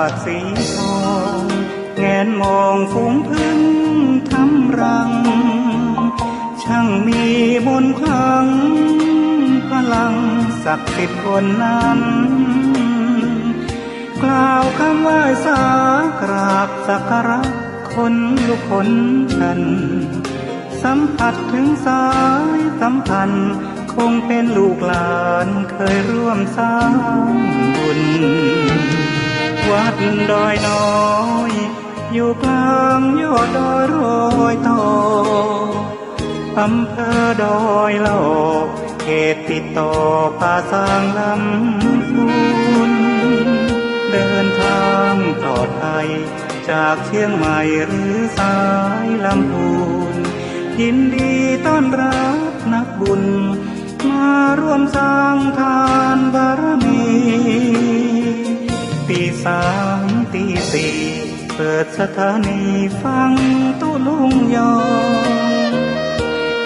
ากสีทองแงนมองฝูงพึ่งทำรังช่างมีมนต์ขลังพลังศักดิ์สิทธิ์บนนั้นกล่าวคำไหว้สากราบสักการะคนลุกขนฉันสัมผัสถึงสายสัมพันธ์คงเป็นลูกหลานเคยร่วมสร้างบุญวัดดอยน้อยอยู่กลางยอดดอยโรยต่ออำเภอดอยหล่อเขตติดต่อป่าซางลำพูนเดินทางปลอดภัยจากเชียงใหม่หรือสายลำพูนยินดีต้อนรับนักบุญมาร่วมสร้างทานบารมีตีสามตีสี่เปิดสถานีฟังตุลุงยอ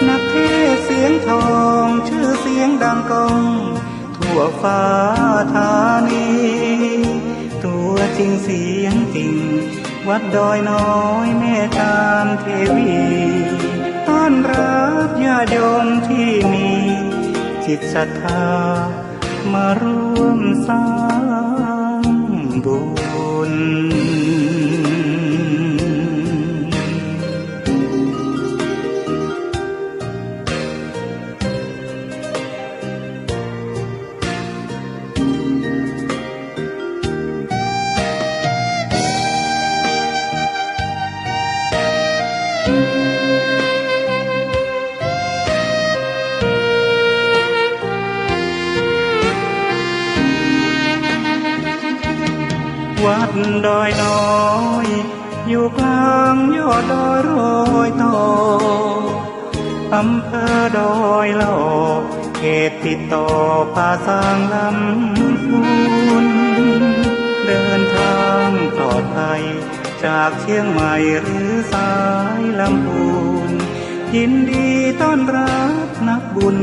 นักเทศเสียงทองชื่อเสียงดังก้องทั่วฟ้าธานีตัวจริงเสียงจริงวัดดอยน้อยแม่ตามเทวีต้อนรับญาติโยมที่มีจิตศรัทธามาร่วมสร้างบุญวัดดอยน้อยอยู่กลางยอดดอยโรยต่ออำเภอดอยหล่อเขตติดต่อป่าซางลำพูนเดินทางปลอดภัยจากเชียงใหม่หรือสายลำพูนยินดีต้อนรับนักบุญ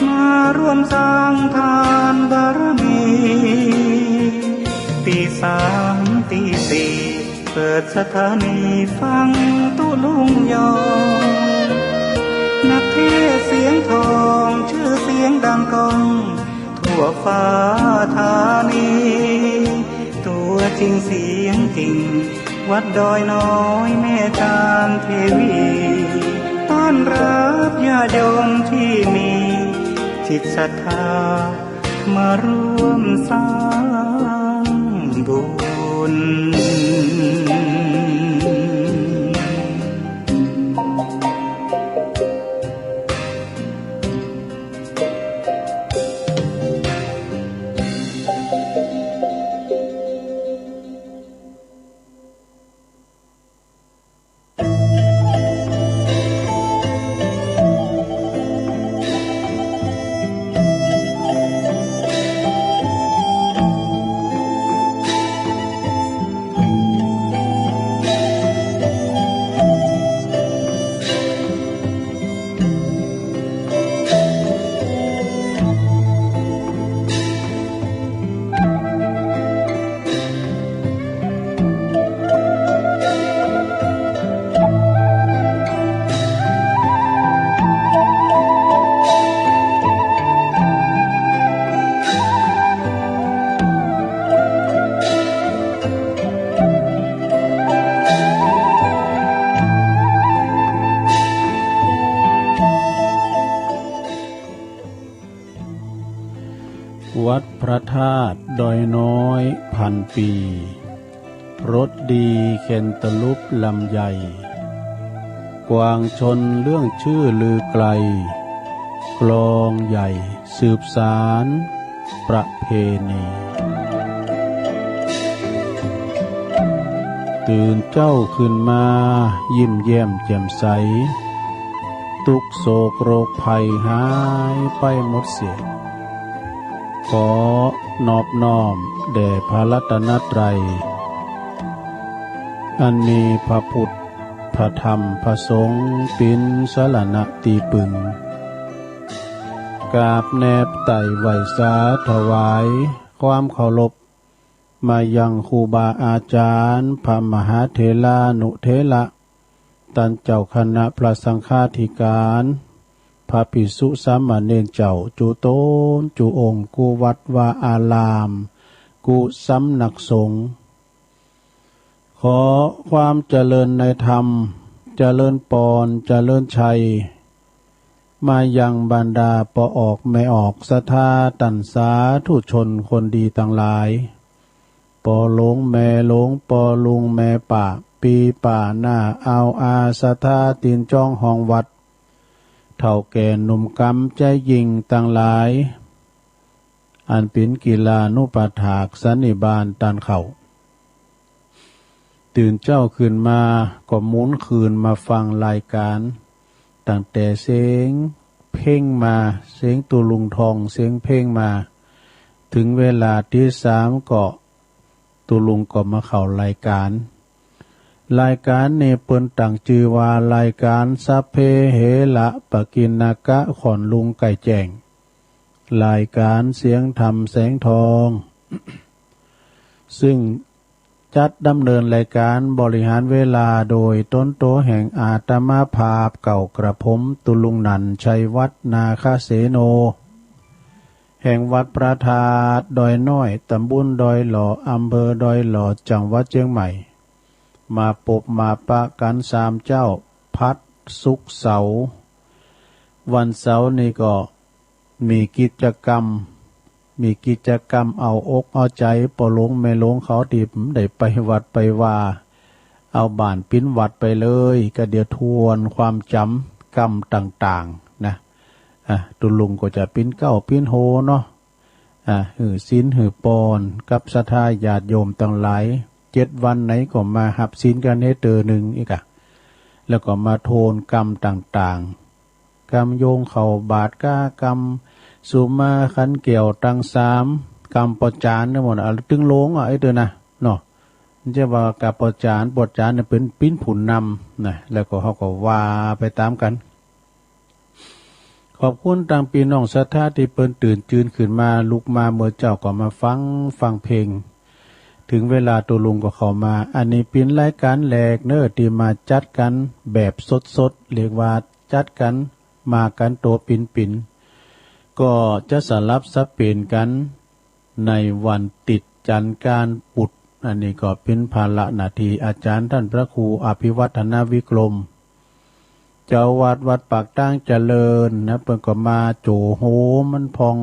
มาร่วมสร้างทานบารมีตีสามตีสี่เปิดสถานีฟังตุลุงยอนักเทศเสียงทองชื่อเสียงดังก้องทั่วฟ้าธานีตัวจริงเสียงจริงวัดดอยน้อยแม่ตามเทวีต้อนรับญาติโยมที่มีจิตศรัทธามาร่วมสร้างบุญวัดพระธาตุดอยน้อยพันปีรสดีเข็นตะลุบลำใหญ่กวางชนเรื่องชื่อลือไกลกลองใหญ่สืบสารประเพณีตื่นเจ้าขึ้นมายิ้มแย้มแจ่มใสทุกโศกโรคภัยหายไปหมดเสียขอนอบน้อมแด่พระรัตนตรัยอันมีพระพุทธพระธรรมพระสงฆ์เป็นสรณะตีปึงกราบแนบไต่ไหวสาถวายความเคารพ มายังครูบาอาจารย์พระมหาเถรานุเถระตันเจ้าคณะพระสังฆาธิการพระภิกษุสามเณรเจ้าจุโตนจุองค์กูวัดวาอารามกูสำนักสงฆ์ขอความเจริญในธรรมเจริญปอนเจริญชัยมายังบรรดาปออกไม่ออกศรัทธาตันสาธุชนคนดีต่างหลายปอหลงแม่หลงปอลุงแม่ป่าปีป่าหน้าเอาอาศรัทธาตีนจ้องห้องวัดเท่าแก่หนุ่มกำใจยิงต่างหลายอันเป็นกีฬานุปถากสันนิบาตตันเข่าตื่นเจ้าขึ้นมาก็หมุนคืนมาฟังรายการตั้งแต่เสียงเพ่งมาเสียงตุลุงทองเสียงเพ่งมาถึงเวลาที่สามก็ตุลุงก็มาเข้ารายการเนเปิ้นตั้งชื่อว่ารายการสัพเพเหระปกิณณกะขอนลุงไก่แจ้งรายการเสียงธรรมแสงทอง ซึ่งจัดดำเนินรายการบริหารเวลาโดยต้นโตแห่งอาตมาภาพเก่ากระผมตุลุงนันชัยวัฒนาคเสโนแห่งวัดพระธาตุดอยน้อยตำบลดอยหล่ออำเภอดอยหล่อจังหวัดเชียงใหม่มาปบมาปะกันสามเจ้าพัดศุกร์เสาร์วันเสาร์นี่ก็มีกิจกรรมเอาอกเอาใจปอหลงไม่หลงเขาดิบได้ไปวัดไปว่าเอาบ้านปิ้นวัดไปเลยก็เดี๋ยวทวนความจำกรรมต่างๆนะตุลุงก็จะปิ้นเก้าปิ้นโหเนาะหือศีลหือปอนกับศรัทธาญาติโยมต่างหลาย7 วันไหนก็มาหับศีลกันให้เตอหนึ่งอีกแล้วก็มาโทนกรรมต่างๆกรรมโยงเข่าบาดก้ากรรมสุมาขันเกี่ยวตังสามกรรมปจานทั้งหมดตึงโลงไอ้เตอนะเนาะมันจะว่ากับปจานเนี่ยเป็นปิ้นผุนนำนะแล้วก็เขาก็ว่าไปตามกันขอบคุณต่างปีน้องศรัทธาที่เปิ้นตื่นจืนขึ้นมาลุกมาเมื่อเจ้าก็มาฟังเพลงถึงเวลาตัวลุงก็เข้ามาอันนี้เป็นรายการแหลกเนอที่มาจัดกันแบบสดๆเรียกว่าจัดกันมากันโตปิ่นก็จะสลับสับเปลี่ยนกันในวันติดจันทร์การปุดอันนี้ก็เป็นภาระหน้าที่อาจารย์ท่านพระครูอภิวัฒนาวิกรมเจ้าวัดปากตั้งเจริญนะเปิ้นก็มาโจโหมันพอง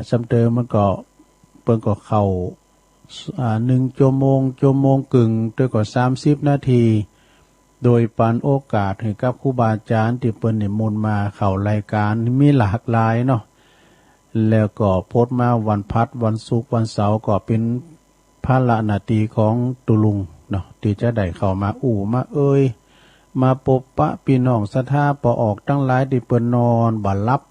สำเติมมันก็เปิ้นก็เข้า1 ชั่วโมงกึ่งด้วยก็30 นาทีโดยปันโอกาสให้กับครูบาอาจารย์ที่เปิ้นนิมนต์มาเข้ารายการมีหลากหลายเนาะแล้วก็โพสต์มาวันพัดวันศุกร์วันเสาร์ก็เป็นภาระหน้าที่ของตุลุงเนาะที่จะได้เข้ามามามาปบปะพี่น้องศรัทธาปออกทั้งหลายที่เปิ้นนอนบ่หลับ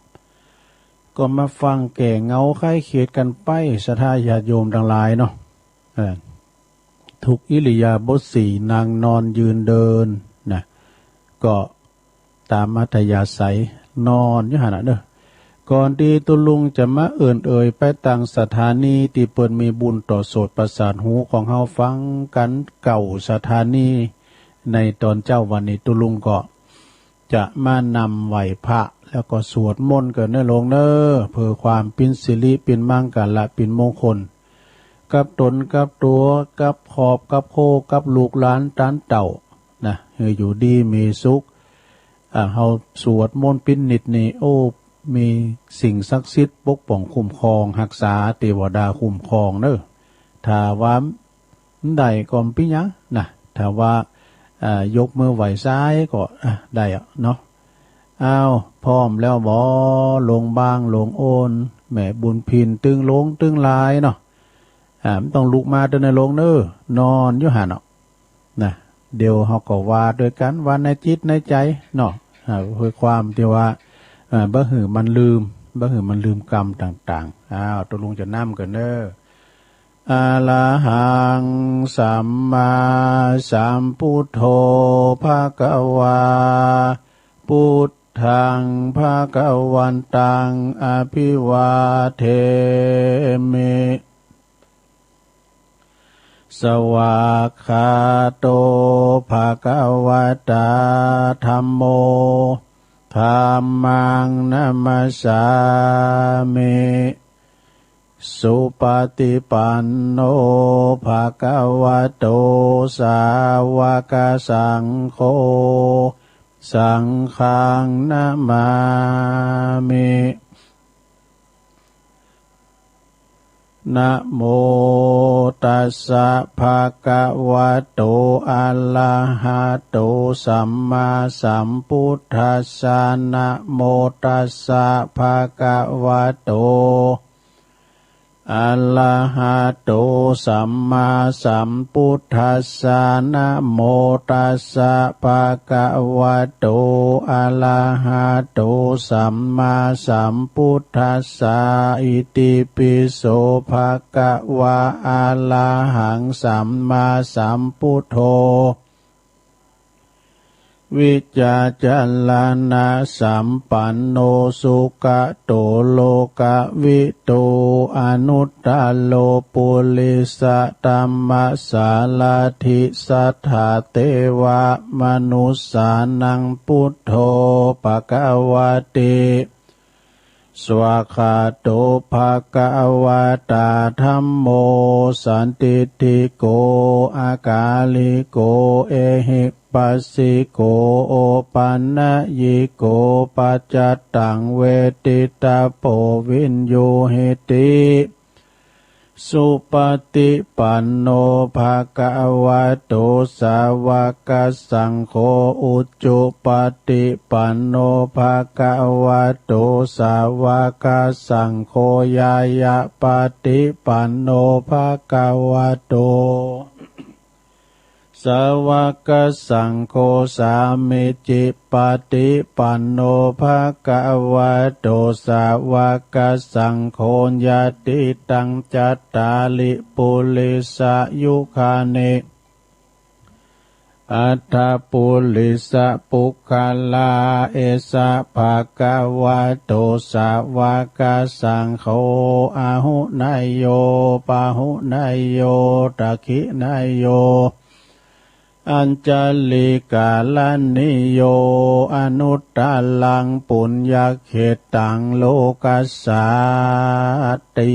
ก็มาฟังแก่เงาไข้เขียดกันไปศรัทธาญาติโยมทั้งหลายเนาะทุกอิริยาบถ4นางนอนยืนเดินนะก็ตามมัธยาศัยนอนอยู่หั่นน่ะเด้อก่อนที่ตุลุงจะมาเอ่ยไปตั้งสถานีที่เปิ้นมีบุญต่อโสตประสาทหูของเฮาฟังกันเก่าสถานีในตอนเจ้าวันนี้ตุลุงก็จะมานำไหวพระแล้วก็สวดมนต์กันเนอลงเนอเพื่อความเป็นสิริเป็นมั่งกันละเป็นมงคลกับตนกับตัวกับขอบกับโคกับลูกหลานตานเต่านะอยู่ดีมีสุขเฮาสวดมนต์ปิ้นนิดนี่มีสิ่งศักดิ์สิทธิ์ปกป้องคุ้มครองรักษาเทวดาคุ้มครองเนอถ้าว่าได้ก่อนปิยังนะถ้าว่ายกมือไหวซ้ายก็ได้เนาะพร้อมแล้วบ่ลงบางลงโอนแม่บุญพินตึงลงตึงลายเนาะมันต้องลุกมาเดินในลงเนอนอนอยู่หั่นเนาะนะเดี๋ยวเฮาก็ว่าด้วยกันว่าในจิตในใจเนาะคือความที่ว่าบ่หือมันลืมกรรมต่างๆตัวลุงจะนำกันเด้ออะระหังสัมมาสัมพุทโธภะคะวาพุทธังภะคะวันตังอภิวาเทมิ สวากขาโตภะคะวะตาธัมโมธัมมังนัมมัสสามิสุปฏิปันโนภะคะวะโตสาวกสังโฆสังฆังนะมามินะโมตัสสะภะคะวะโตอะระหะโตสัมมาสัมพุทธัสสะนะโมตัสสะภะคะวะโตอะระหะโตสัมมาสัมพุทธัสสะนะโมตัสสะภะคะวะโตอะระหะโตสัมมาสัมพุทธัสสะอิติปิโสภะคะวะอะระหังสัมมาสัมพุทโธวิจาจารณะสัมปันโนสุขโตโลกวิโตอนุตตโลปุริสตัมมสาลาธิสัทธาเทวมนุสสานังพุทโธภควติสวากขาโตภควตาธัมโมสันติติโกอากาลิโกเอหิปัสสิโกโอปันนะยิโกปัจจตังเวทิตาโพวินโยหิติสุปฏิปันโนภะคะวะโตสาวกสังโฆอุจจุปฏิปันโนภะคะวะโตสาวกสังโฆยายะปฏิปันโนภะคะวะโตสาวกสังโฆสามิจิปฏิปันโนภะคะวะโตสาวกสังโฆญาติตังจัตตาลิปุริสายุคานิอัตถปุริสปุคคลาเอสะภะคะวะโตสาวกสังโฆอาหุนายโยปาหุนายโยตักขินายโยอัญจลิกาลนิโยอนุตตลังปุญญเขตังโลกัสสาติ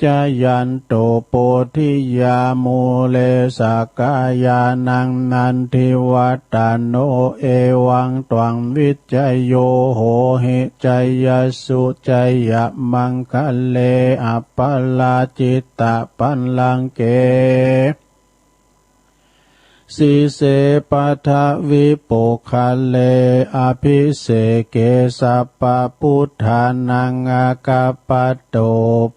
จายันโตโพธิยามูเลสกายานังนันทิวัตโนเอวังตวังวิจโยโหหิจยสุจยมังคะเลอัปปลาจิตตปันลังเกสีเสปัทวิปุคเลอภิเสเกสัพพพุทธานังอากาปโต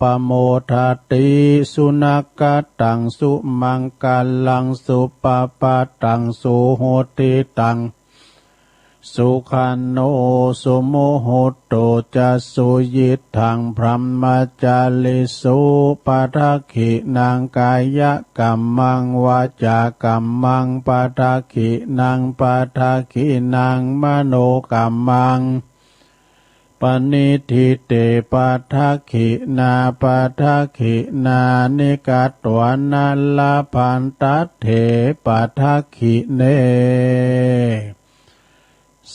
ปโมทติสุนักตังสุมังกัลลังสุปปตังสุโหติตังสุขันโนสุโมโหโตจะสุยิทังพรหมจาริสุปัฏขินังกายกัมมังวาจากัมมังปัฏขินังปัฏขินังมโนกัมมังปณิทิเตปัฏขินาปัฏขินานิกาตวนัลลพันตัตเถปัฏขิเน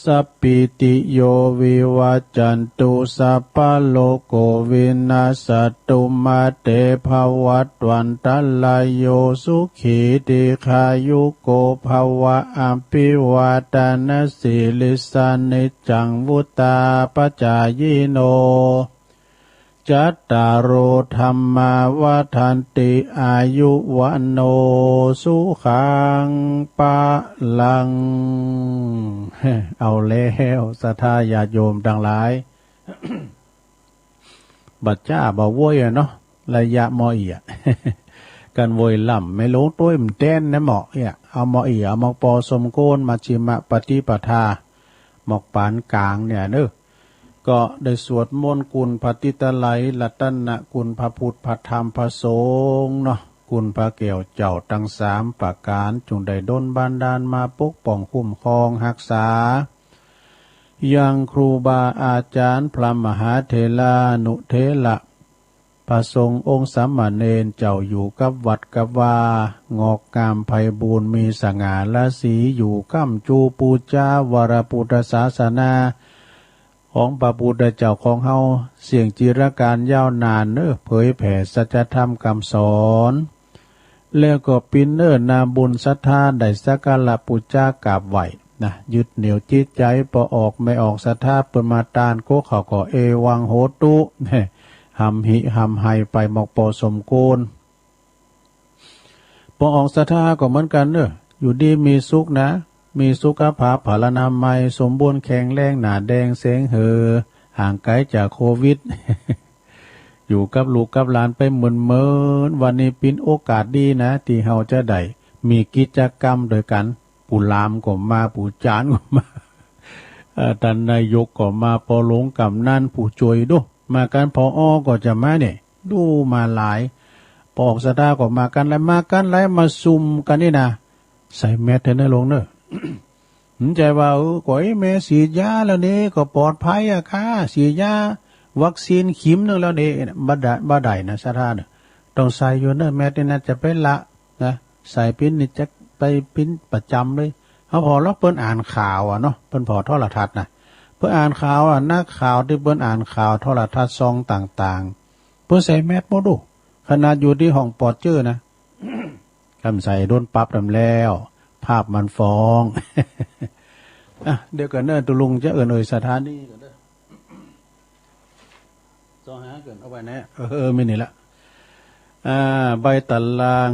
สัพพิติโยวิวัจจันตุสัพพะโลกโควินาศตุมาเตภวัตวันตลายโยสุขีติขายุโกภวะอภิวาทนาสิลิสานิจังวุตาปจายโนจัตตารโอธรรมาวาทันติอายุวันโนสุขังปะลังเอาแล้วสัทธาญาติโยมทั้งหลาย บัดจ้าบ่โวยเนาะระยะมออีอ่ะ กันโวยล่ำไม่ลงต้วยมันเต้นนะหมอเนี่ยเอามออีเอามอปอสมโกนมาชิมะปฏิปทาหมอกปานกลางเนี่ยเนอะก็ได้สวดมนต์กุลปฏิตไลรัตนะกุลพระพุทธพระธรรมพระสงฆ์เนาะกุลพระแก้วเจ้าทั้งสามประการจงได้ดลบันดาลมาปกป้องคุ้มครองรักษายังครูบาอาจารย์พระมหาเถรานุเถระ พระสงฆ์องค์สามเณรเจ้าอยู่กับวัดกับวางอกงามไพบูรณ์มีสง่าราศีอยู่ก้ำจูปูจาวรพุทธศาสนาของพระพุทธเจ้าของเฮาเสียงจิรการยาวนานเผยแผ่สัจธรรมคำสอนแล้วก็ปินนาบุญศรัทธาได้สักการะปูจากราบไหว้นะยึดเหนี่ยวจิตใจปอออกไม่ออกศรัทธาเปิดมาตานโกเขาก็เอวังโหตุหำหิหำไห้ไปหมอกปอสมโกนปอออกศรัทธาก็เหมือนกันอยู่ดีมีสุขนะมีสุขภาพพลานามัยสมบูรณ์แข็งแรงหนาแดงเสงห่างไกลจากโควิด อยู่กับลูกกับหลานไปเหมือนวันนี้เป็นโอกาสดีนะที่เฮาจะได้มีกิจกรรมโดยกันปู่ลามก็มาปู่จานก็มาท่านนายกก็มาปอหลงกำนันผู้ช่วยดูมากันพอก็จะมาเนี่ยดูมาหลายปอกสตาก็มากันแล้วมาซุ่มกันนี่นะใส่แมสเถอะนะลงเนอะ ใจว่าก็แม่ฉีดยาแล้วนี่ก็ปลอดภัยอะค่ะฉีดยาวัคซีนเข็มนึงแล้วนี่บ่ได้นะสตาเนี่ยต้องใส่อยู่เนอะแมสนี่นะจะไปละนะใส่ปิ้นนี่จะไปปิ้นประจำเลยเขาพอแล้วเปิ้นอ่านข่าวเนาะเปิ้นพอโทรทัศน์นะเพื่ออ่านข่าวนักข่าวที่เปิ้นอ่านข่าวโทรทัศน์ซองต่างๆเปิ้นใส่แมสหมดดูขนาดอยู่ที่ห้องปลอดเชื้อนะ คำใส่โดนปรับดำแล้วภาพมันฟ้องเดี๋ยวก่อนเนอะตุลุงจะเอ่ยสถานีก่อนเด้อซองหาเกินเอาไว้แน่ไม่นี่ละใบตาราง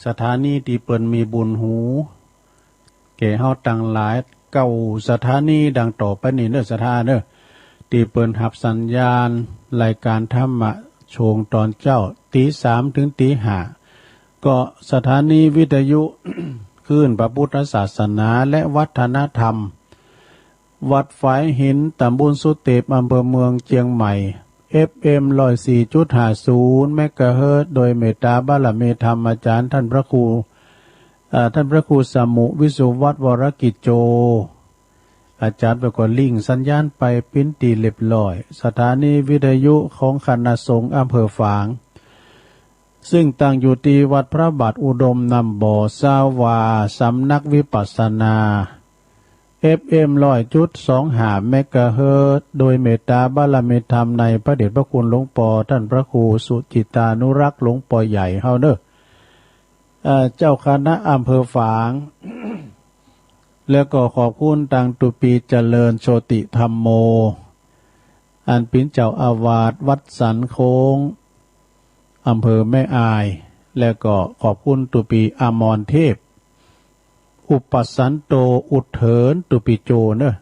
สถานีที่เปิ้นมีบุญหูแก่เฮาตั้งหลายเก่าสถานีดังต่อไปนี่เด้อสถานเด้อที่เปิ้นรับสัญญาณรายการธรรมะโชงตอนเจ้าตี 3 ถึงตี 5ก็สถานีวิทยุ คลื่นพระพุทธศาสนาและวัฒนธรรมวัดฝายหินตำบลสุเทพอำเภอเมืองเชียงใหม่ FM 104.50 เมกะเฮิรตซ์โดยเมตตาบารมีธรรมอาจารย์ท่านพระครูสมุวิสุวัฒน์วรกิจโจอาจารย์ไปก็ลิงก์สัญญาณไปปิ้นตีเรียบร้อยสถานีวิทยุของคณะสงฆ์อำเภอฝางซึ่งตั้งอยู่ที่วัดพระบาทอุดมนำบ่อสาวาสำนักวิปัสสนา FM 100.25 เมกะเฮิรตซ์โดยเมตตาบารมีธรรมในพระเดชพระคุณหลวงปู่ท่านพระครูสุจิตานุรักษ์หลวงปู่ใหญ่เฮาเด้อเจ้าคณะอำเภอฝาง แล้วก็ขอบคุณตังตุปีเจริญโชติธรรมโมอันเป็นเจ้าอาวาสวัดสันโค้งอำเภอแม่อายแล้วก็ขอบคุณตุปีอมรเทพอุปสันโตอุเถินตุปีโจเนอะ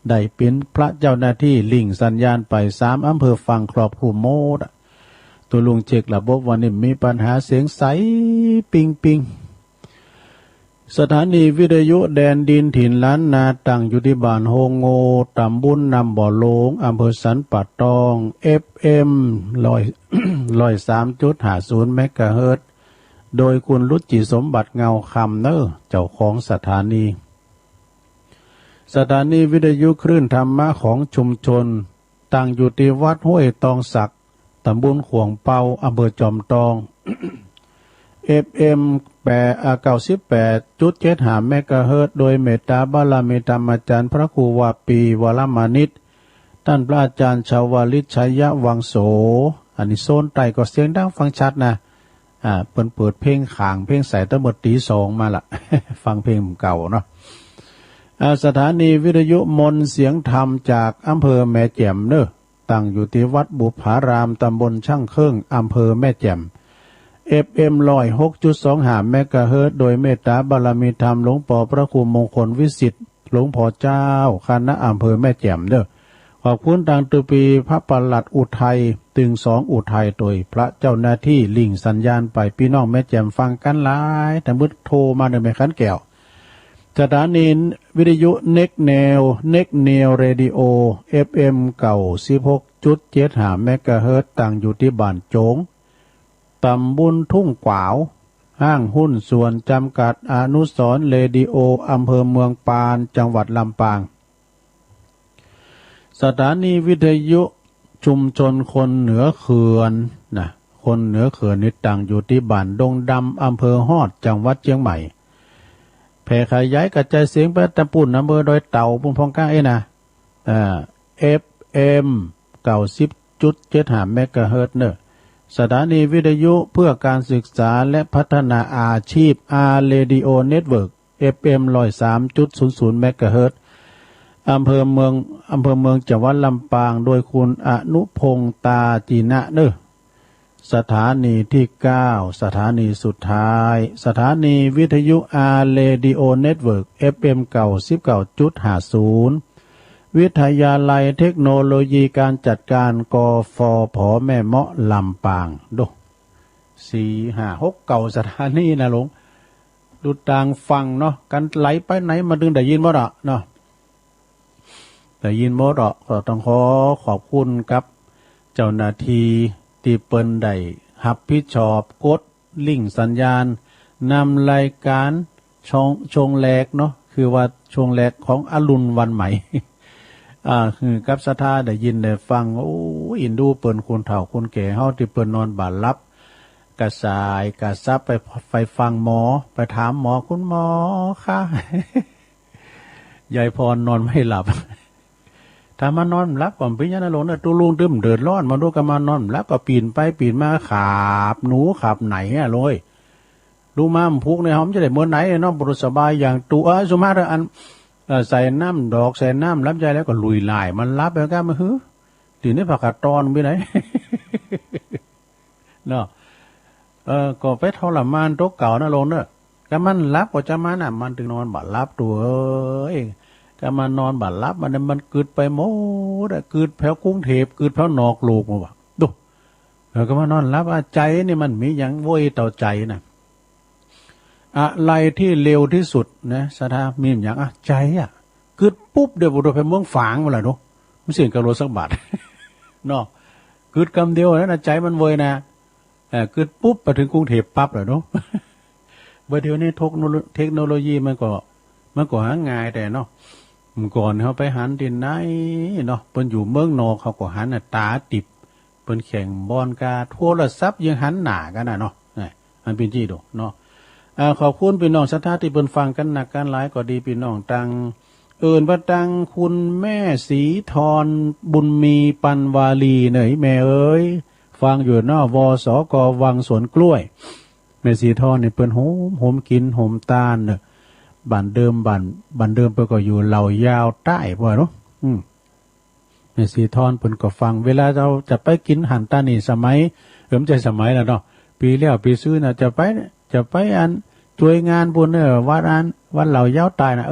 ได้เป็นพระเจ้าหน้าที่ลิงสัญญาณไป3อำเภอฝั่งครอบคลุมโมดตัวลุงเช็คระบบวันนี้มีปัญหาเสียงใสปิงสถานีวิทยุแดนดินถิ่นล้านนาตั้งอยู่ที่บ้านโฮงโงตำบลนำบ่อโลงอำเภอสันป่าตอง FM 103.50 เมกะเฮิรตซ์โดยคุณรุจิสมบัติเงาคำเจ้าของสถานีวิทยุคลื่นธรรมะของชุมชนตั้งอยู่ที่วัดห้วยตองสักตำบลขวงเปาอำเภอจอมตอง FM 98.75 เมกะเฮิรตซ์โดยเมตตาบารมีธรรมอาจารย์พระครูวาปีวรมานิตท่านพระอาจารย์ชาวลิตชัยวังโสอันนี้โซนใต้ก็เสียงดังฟังชัดนะเปิดเพลงขางเพลงใส่ตั้งหมดตี 2มาละ ฟังเพลงเก่าเนาะสถานีวิทยุมนต์เสียงธรรมจากอำเภอแม่แจ่มตั้งอยู่ที่วัดบุพารามตำบลช่างเครื่องอำเภอแม่แจ่ม FM 106.25 เมกะเฮิรตซ์โดยเมตตาบารมีธรรมหลวงปู่พระครูมงคลวิสิทธิ์หลวงพ่อเจ้าคณะอำเภอแม่แจ่มขอบคุณตังตุปีพระปลัดอุทัยตึง2อุทัยโดยพระเจ้าหน้าที่ลิงสัญญาณไปพี่น้องแม่แจ่มฟังกันหลายแต่มืดโทรมาในแม่ขันแก้วสถานีวิทยุเน็กแนวเรดิโอ FM เก่า 16.75 เมกะเฮิรตซ์ตั้งอยู่ที่บ้านโจงตำบลทุ่งกวาวห้างหุ้นส่วนจำกัดอนุสรณ์เรดิโออำเภอเมืองปานจังหวัดลำปางสถานีวิทยุ ชุมชนคนเหนือเขื่อนนะคนเหนือเขื่อนนี่ตั้งอยู่ที่บ้านดงดำอำเภอฮอดจังหวัดเชียงใหม่แผ่ขยายกระจายเสียงไปตะปุ่นอำเภอดอยเต่าปุ่นพองก้านะFM 90.75 เมกะเฮิรตซ์เนอะสถานีวิทยุเพื่อการศึกษาและพัฒนาอาชีพ R Radio Network FM 103.00 เมกะเฮิรตซ์อำเภอเมืองจังหวัดลำปางโดยคุณอนุพงษ์ตาจีนะเนอะสถานีที่9สถานีสุดท้ายสถานีวิทยุ R Radio Network FM 99.50 วิทยาลัยเทคโนโลยีการจัดการกฟผแม่เมาะลำปางดู4 5 6 9สถานีนะหลงดูต่างฟังเนาะกันไหลไปไหนมาดึงได้ยินบ่ล่ะเนาะได้ยินบ่ล่ะก็ต้องขอบคุณครับเจ้าหน้าที่ที่เปิ้นได้รับผิดชอบกดลิงก์สัญญาณนำรายการชงแรกเนาะคือว่าชงแรกของอรุณวันใหม่คือกับศรัทธาได้ยินได้ฟังโอ้อินดูเปิ้นคนเฒ่าคนแก่เฮาที่เปิ้นนอนบาดลับกระสายกระซับไปฟังหมอไปถามหมอคุณหมอค่ะ ยายพรนอนไม่หลับ ถ้ามานอนหลับก่อนพี่ยันลงน่ะตุลุงตึมเดือดร้อนมาดูกันมานอนหลับก็ปีนไปปีนมาขาบหนูขับไหนอ่ะโลยดูมาพุกในหอมจะได้เมื่อไหนเนาะบุรุษสบายอย่างตัวสมาร์อันใส่น้ำดอกใส่น้ำรับใจแล้วก็ลุยลายมันรับไปก็มาฮือตีนี้ผักกาดตอนไปไหน เนาะก็ไปทรมานโต๊ะเก่านะลงเนอะก็มันรับก็จะมาน่ะมันถึงนอนบัดรับตัวเองก็มานอนบัดรับมันเกิดไปโมดเกิดแถวกรุงเทพเกิดแถวนอกโลกมาว่ะดูก็มานอนรับใจนี่มันมีอย่างโวยต่อใจนะอะไรที่เร็วที่สุดนะสถามีอย่างใจอ่ะเกิดปุ๊บเดี๋ยวบุรุษไปเมืองฝางมาเลยเนาะไม่เสี่ยงกับรถสักบาทเนาะเกิดคำเดียวนะใจมันโวยนะเกิดปุ๊บไปถึงกรุงเทพปั๊บเลยเนาะเมื่อเดี๋ยวนี้เทคโนโลยีมันก็หาง่ายแต่เนาะก่อนเขาไปหันดินไหนเนาะเปิ้นอยู่เมืองนอกเขาก็หันตาติบเปิ้นแข่งบอลกาโทรศัพท์ยังหันหน้ากันน่ะเนาะมันเป็นจี้ดูเนาะขอบคุณพี่น้องศรัทธาที่เปิ้นฟังกันหนักกันหลายก็ดีพี่น้องตังว่าตังคุณแม่ศรีธรบุญมีปันวาลีเนยแม่เอ้ยฟังอยู่เนาะวสกวังสวนกล้วยแม่ศรีธรนี่เปิ้นโหมกินโหมตาลเนอะบ้านเดิมเปิ้นก็อยู่เหล่ายาวใต้บ่เนาะแม่ศรีธรเปิ้นก็ฟังเวลาเราจะไปกินหันตานี่สมัยใจสมัยแล้วเนาะปีแล้วปีซื้อน่ะจะไปอันช่วยงานบุญเนอะวัดเหล่ายาวใต้น่ะ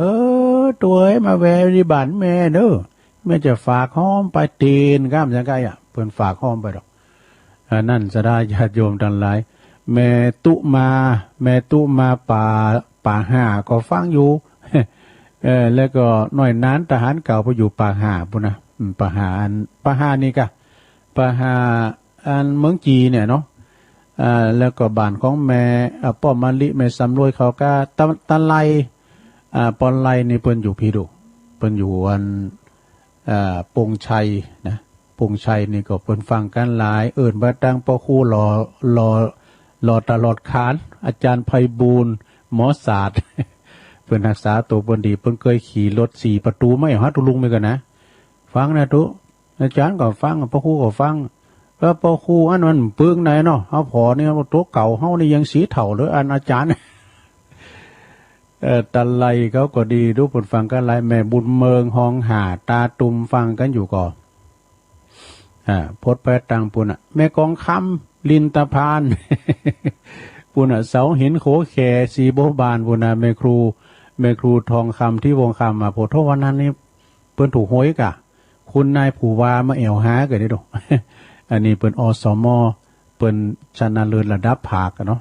ตัวมาแวริบันแม่เด้อแม่จะฝากห้อมไปตีนก้ามจังไกเปิ้นฝากห้อมไปดอกนั่นสดาญาติโยมทั้งหลายแม่ตุมาป่าห่าก็ฟังอยู่ แล้วก็หน่อยนั้นทหารเก่าไปอยู่ป่าห่าพุ่นนะป่าห่านี่กะป่าห่าอันเมืองจีเนี่ยเนาะแล้วก็บ้านของแม่ป้อมมะลิแม่สำรวยเขาก็ตะไลปอนไลนี่เปิ้นอยู่พี่ดูเปิ้นอยู่อันปงชัยนะปงชัยนี่ก็เปิ้นฟังกันหลายบ่ดังปอครูรอตลอดคานอาจารย์ไพบูลย์หมอศาสตร์ เพิ่นรักษาตัวเปิ้นดีเพิ่นเคยขี่รถ4ประตูไม่ฮะตุลุงไปกันนะฟังนะตุอาจารย์ก็ฟังปอครูก็ฟังแล้วปอครูอันมันเปลืองไหนเนาะเฮาพอนี่ตัวเก่าเฮานี่ยังสีเฒ่าเลยอันอาจารย์ ตะไลเขาก็ดีดูเพิ่นฟังกันหลายแม่บุญเมืองห้องหาตาตุ่มฟังกันอยู่ก่อพดไปตังปุ่นแม่กองคำลินตะพาน ปุ่นเสาหินโขแขสีโบบานปุ่นแม่ครูทองคำที่วงคำโพธิ์ทวันนั้นนี่เปิ้นถูกหวยกะคุณนายผู้วามาแอวหากันได้ดอก อันนี้เปิ้นอสมเปิ้นชนะเลิศระดับภาคเนาะ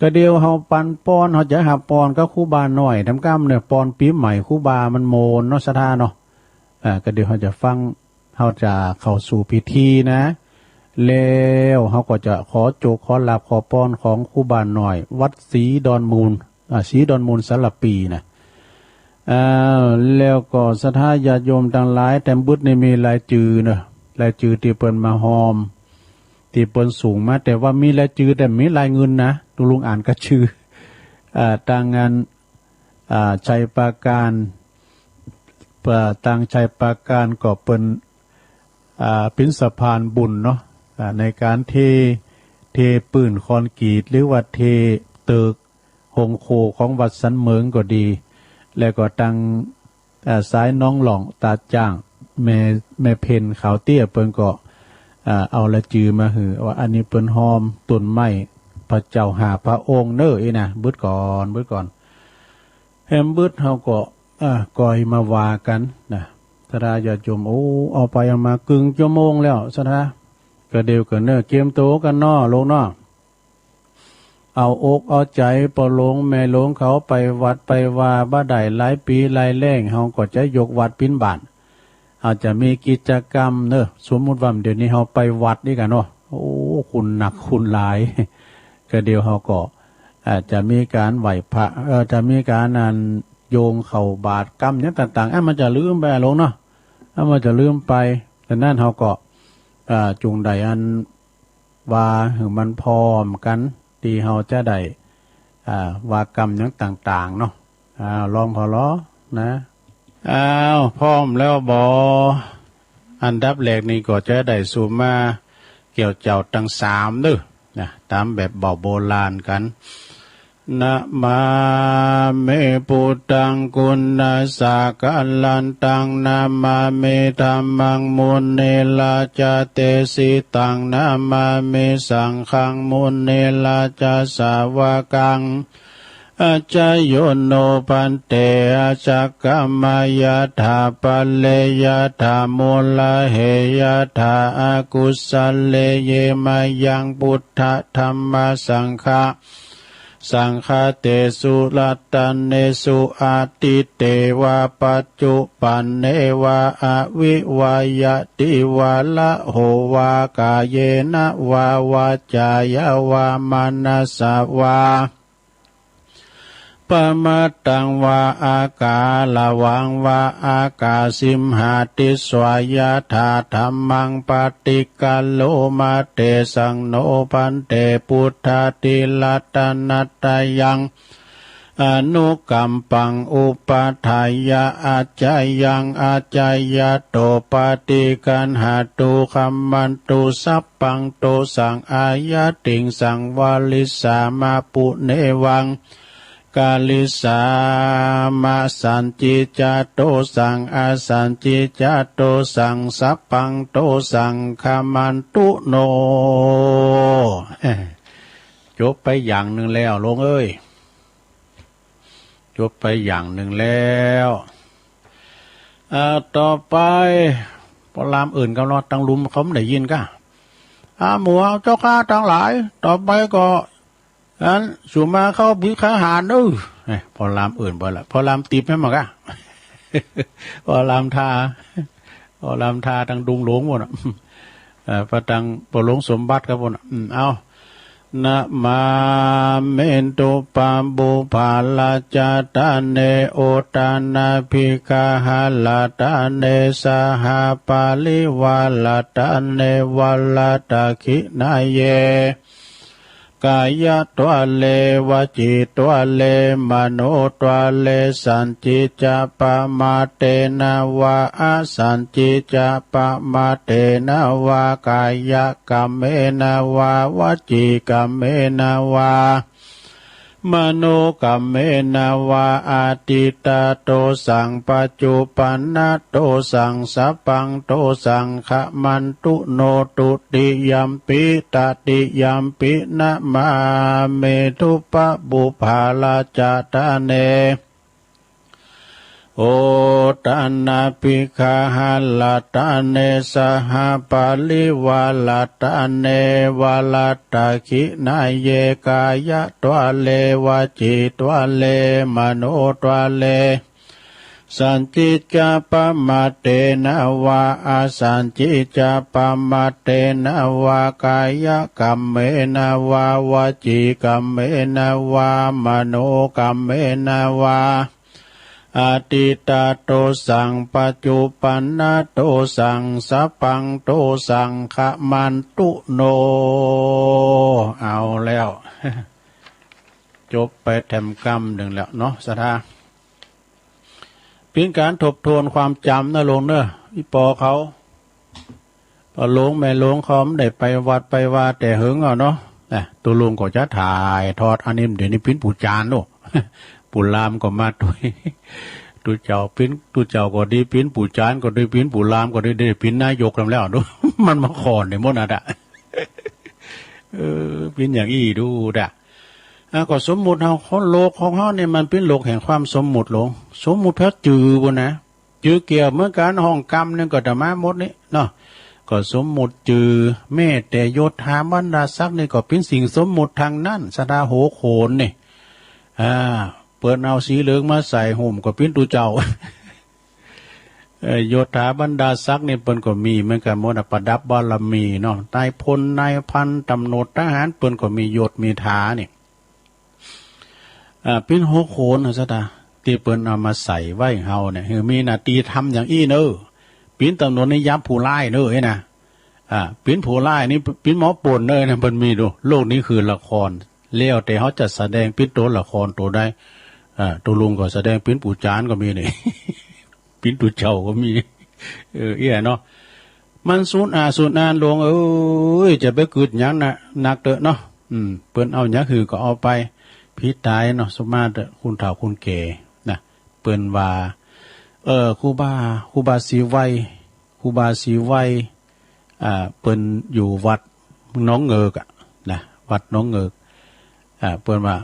ก็เดียวเฮาปันปอนเฮาจะหาปอนก็ครูบาหน่อยทำกรรมเนี่ยปอนปีใหม่ครูบามันโมนเนาะศรัทธาเนาะก็เดี๋ยวเฮาจะฟังเฮาจะเข้าสู่พิธีนะแล้วเฮาก็จะขอโจกขอลาภขอปอนของครูบาหน่อยวัดศรีดอนมูลสารปีนะแล้วก็ศรัทธาญาติโยมทั้งหลายแต่บึดนี่มีหลายจือเนาะ รายจือที่เปิ้นมาหอมที่เปิ้นสูงมาแต่ว่ามีรายจือแต่มีรายเงินนะลุงอ่านก็ชื่อต่างงานชัยปราการต่างชัยปราการก็เป็นเป็นสะพานบุญเนาะในการเทปืนคอนกรีตหรือว่าเทตึกหงโคของวัดสันเมืองก็ดีแล้วก็ตั้งสายน้องหล่องตาจ้างแม่เพนขาวเตี้ยเปิ้นก็เอาละจือมาหือว่าอันนี้เปิ้นหอมต้นไม้พระเจ้าหาพระองค์เน้ออีนะบึดก่อนแฮมบึดเฮาก็ก่อยมาว่ากันนะสราญาติโยมโอ้เอาไปเอามากึ่งชั่วโมงแล้วสราก็เดียวกันเน้อเกมโตกันน้อลงน้อเอาอกเอาใจปอลงแม่ลงเขาไปวัดไปว่าบ่ได้หลายปีหลายแล้งเฮาก็จะยกวัดปิ้นบ้านอาจจะมีกิจกรรมเน้อสมมุติว่าเดี๋ยวนี้เฮาไปวัดนี่กันเนาะโอ้คุณหนักคุณหลายก็เดียวเฮาก็อาจจะมีการไหว้พระจะมีการนันโยงเข่าบาตรกรรมอย่างต่างๆมันจะลืมไปลงเนาะมันจะลืมไปแต่นั่นเฮาก็จุงใดอันว่าถึงมันพร้อมกันที่เฮาจะได้วากรรมอย่างต่างๆเนาะลองพอล้อนะพร้อมแล้วบออันดับแรกนี่ก็จะได้สู่มาเกี่ยวเจ้าตั้ง3เด้อนะตามแบบเบาโบราณกันนะมาเมปุตตังกุณาสากัลลันตังนามาเมธัมมังมุนเนลาจาเตสิตังนามาเมสังฆังมุนเนลาจาสาวกังอาจายโยโนปันเตอาจักกมายาธาปัลเลยาธามูลเหยาธาอากุสัลเลเยมายังพุทธธรรมสังฆะสังฆเตสุรัตตันเนสุอาติเตวะปัจจุปันเนวะอวิวายติวะละโหวากายเยนะวาวาจายาวามนัสสวาปมัตตังวาอากาละวังวาอากาสิมหาติสวายาธาธรรมังปฏิกัลโลมาเตสังโนปันเตพุทธาติลัตตนัตตยังอนุกัมปังอุปาทายะอาจายังอาจายะโตปฏิกันหาตุคัมมันตุสัพปังโตสังอายะติงสังวาลิสามาปุเนวังกาลิสามาสันจิจาโตสังอาสันจิจาโตสังสัพพังโตสังคามันตุโนจบไปอย่างหนึ่งแล้วลงเอ้ยจบไปอย่างหนึ่งแล้วต่อไปพอลามอื่นกำลังตั้งลุมเขาไม่ได้ยินก็หมู่เจ้าข้าทั้งหลายต่อไปก็อันสุมาเข้าบิขาหารพอลามอื่นบ่ละพอลามตีบให้มากะพอลามทาตังดุงหลวงหมดพระตังปหลวงสมบัติครับหมดเอานะมาเมนตุปาบุภาลาจาตาเนโอตานาภิกาหาลาตาเนสหาปาลิวาลาตาเนวัลาตาคินาเยกายตัวเลวจิตัวเลมโนตัวเลสันจิจาปมาเตนะวะอาสันจิจาปมาเตนะวะกายกัมเมนะวะวจิกัมเมนะวะมโนกัมเมนะวะอาติตาโตสังปัจจุปันนะโตสังสัพพังโตสังขมันตุโนตุติยัมปิตติยัมปินะมาเมตุปะบุภาลาจาตาเนโอตานาภิกขาหาลาตาเนสหปาลิวาลาตาเนวาลาตาคินาเยกายะตัวเลวจิตัวเลมโนตัวเลสันจิจาปมาเตนะวะอาสันจิจาปมาเตนะวะกายกัมเมนะวะวจิกัมเมนะวะมโนกัมเมนะวะ อติตาโตสังปัจจุปันนโตสังสัพพังโตสังขมันตุโนเอาแล้ว จบไปแถมกรรมหนึ่งแล้วเนาะสถาเป็นการทบทวนความจำนะลงเนอะอีปอเขาพอลงแม่ลงเขาไม่ได้ไปวัดไปว่าแต่หึงเอาเนาะตัวลุงก็จะถ่ายทอดอันนี้เดี๋ยวนี้ปิ้นปูจานโน่ ปูลามก็มาด้วยตูเจ้าปิ้นตูเจ้าก็ดีปิ้นปูจานก็ดีปิ้นปูลามก็ได้ปิ้นนายกแล้วดู มันมาขอนในมดอะปิ้นอย่างอี้ดูก็สมมุติเราคนโลกของเขาเนี่ยมันเป็นโลกแห่งความสมมุติหลงสมมุติแพ้จือบนนะจือเกี่ยวเมื่อการห้องกรรมเนี่ยก็จะมาหมดนี่เนาะก็สมมุติจือแม่แต่โยธาบรรดาศักดิ์นี่ก็เป็นสิ่งสมมุติทางนั้นสดาโหโขนนี่เปิดเอาสีเหลืองมาใส่ห่มก็เป็นตูเจ้า โยธาบรรดาศักดิ์นี่เปิ้นก็มีเหมือนกันหมดประดับบารมีเนาะนายพลนายพันตำรวจทหารเปิ้นก็มียศมีฐานี่เป็นโหโขนซะตาที่เปิ้นเอามาใส่ไว้เฮาเนี่ยคือมีหน้าที่ทำอย่างอี้เนอเป็นตำรวจนี่ยับผู้ร้ายเนอนะเป็นผู้ร้ายนี่เป็นหมอป่นเนอนะเปิ้นมีดูโลกนี้คือละครแล้วแต่เขาจะแสดงเป็นตัวละครตัวใดตัวลุงก็แสดงเป็นปู่จานก็มีนี่ เป็นตัวเจ้าก็มีเนาะมันสูญอาลงจะไปกึดหยังน่ะหนักเตอะเนาะเปิ้นเอาหยังคือก็เอาไปพี่ตายเนาะสมมาตรคุณเฒ่าคุณแก่นะเปิ้นว่าครูบาสีไวเปิ้นอยู่วัดน้องเงิกนะวัดน้องเงิกเปิ้นว่า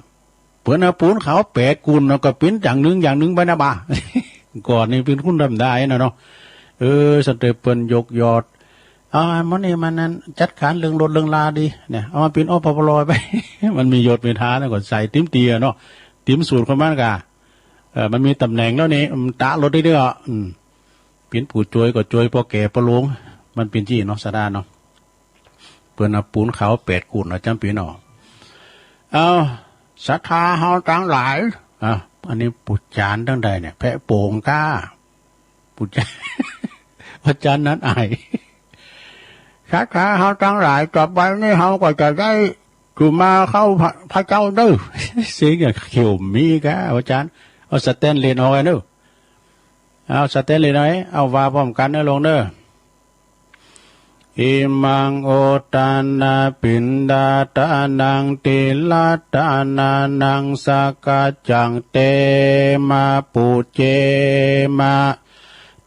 เปิ้นเอาปูนเขา8กุลแล้วก็เป็นอย่างหนึงไปนะบ่า ก่อนนี่เป็นคุณทำได้นะเนาะสเตปเปิ้นยกยอดมันนี่มันนั้นจัดการเรื่องรถเรื่องลาดีเนี่ยเอามาเป็นอปปลอยไป มันมียศมีฐานแล้วก็ใส่ติ้มเตียเนาะติ้มสูตรของมันกะมันมีตำแหน่งแล้วนี่ตะรถได้ด้วยเป็นผู้ช่วยก็ช่วยพอแก่พอลงมันเป็นที่เนาะสะดาเนาะเปิ้นเอาปูนเขา8กุลจำปีเนาะเอาศรัทธาเฮาทั้งหลายอันนี้ปุจจานตั้งใดเนี่ยแพะโป่งก้าปุจจาน พระจันทร์นั้นอายศรัทธาเฮาทั้งหลายต่อไปนี่เฮาก็จะได้คือมาเข้าพระเจ้าเด้อ เสียงเขียวมีกะพระจันทร์เอาสแตนเลนเอาไว้เด้อเอาสแตนเลนเอาไว้เอาว่าพร้อมกันเด้อลงเด้ออิมังโอตานาปินดาตานังติลาตานานังสากาจังเตมาปุเจมา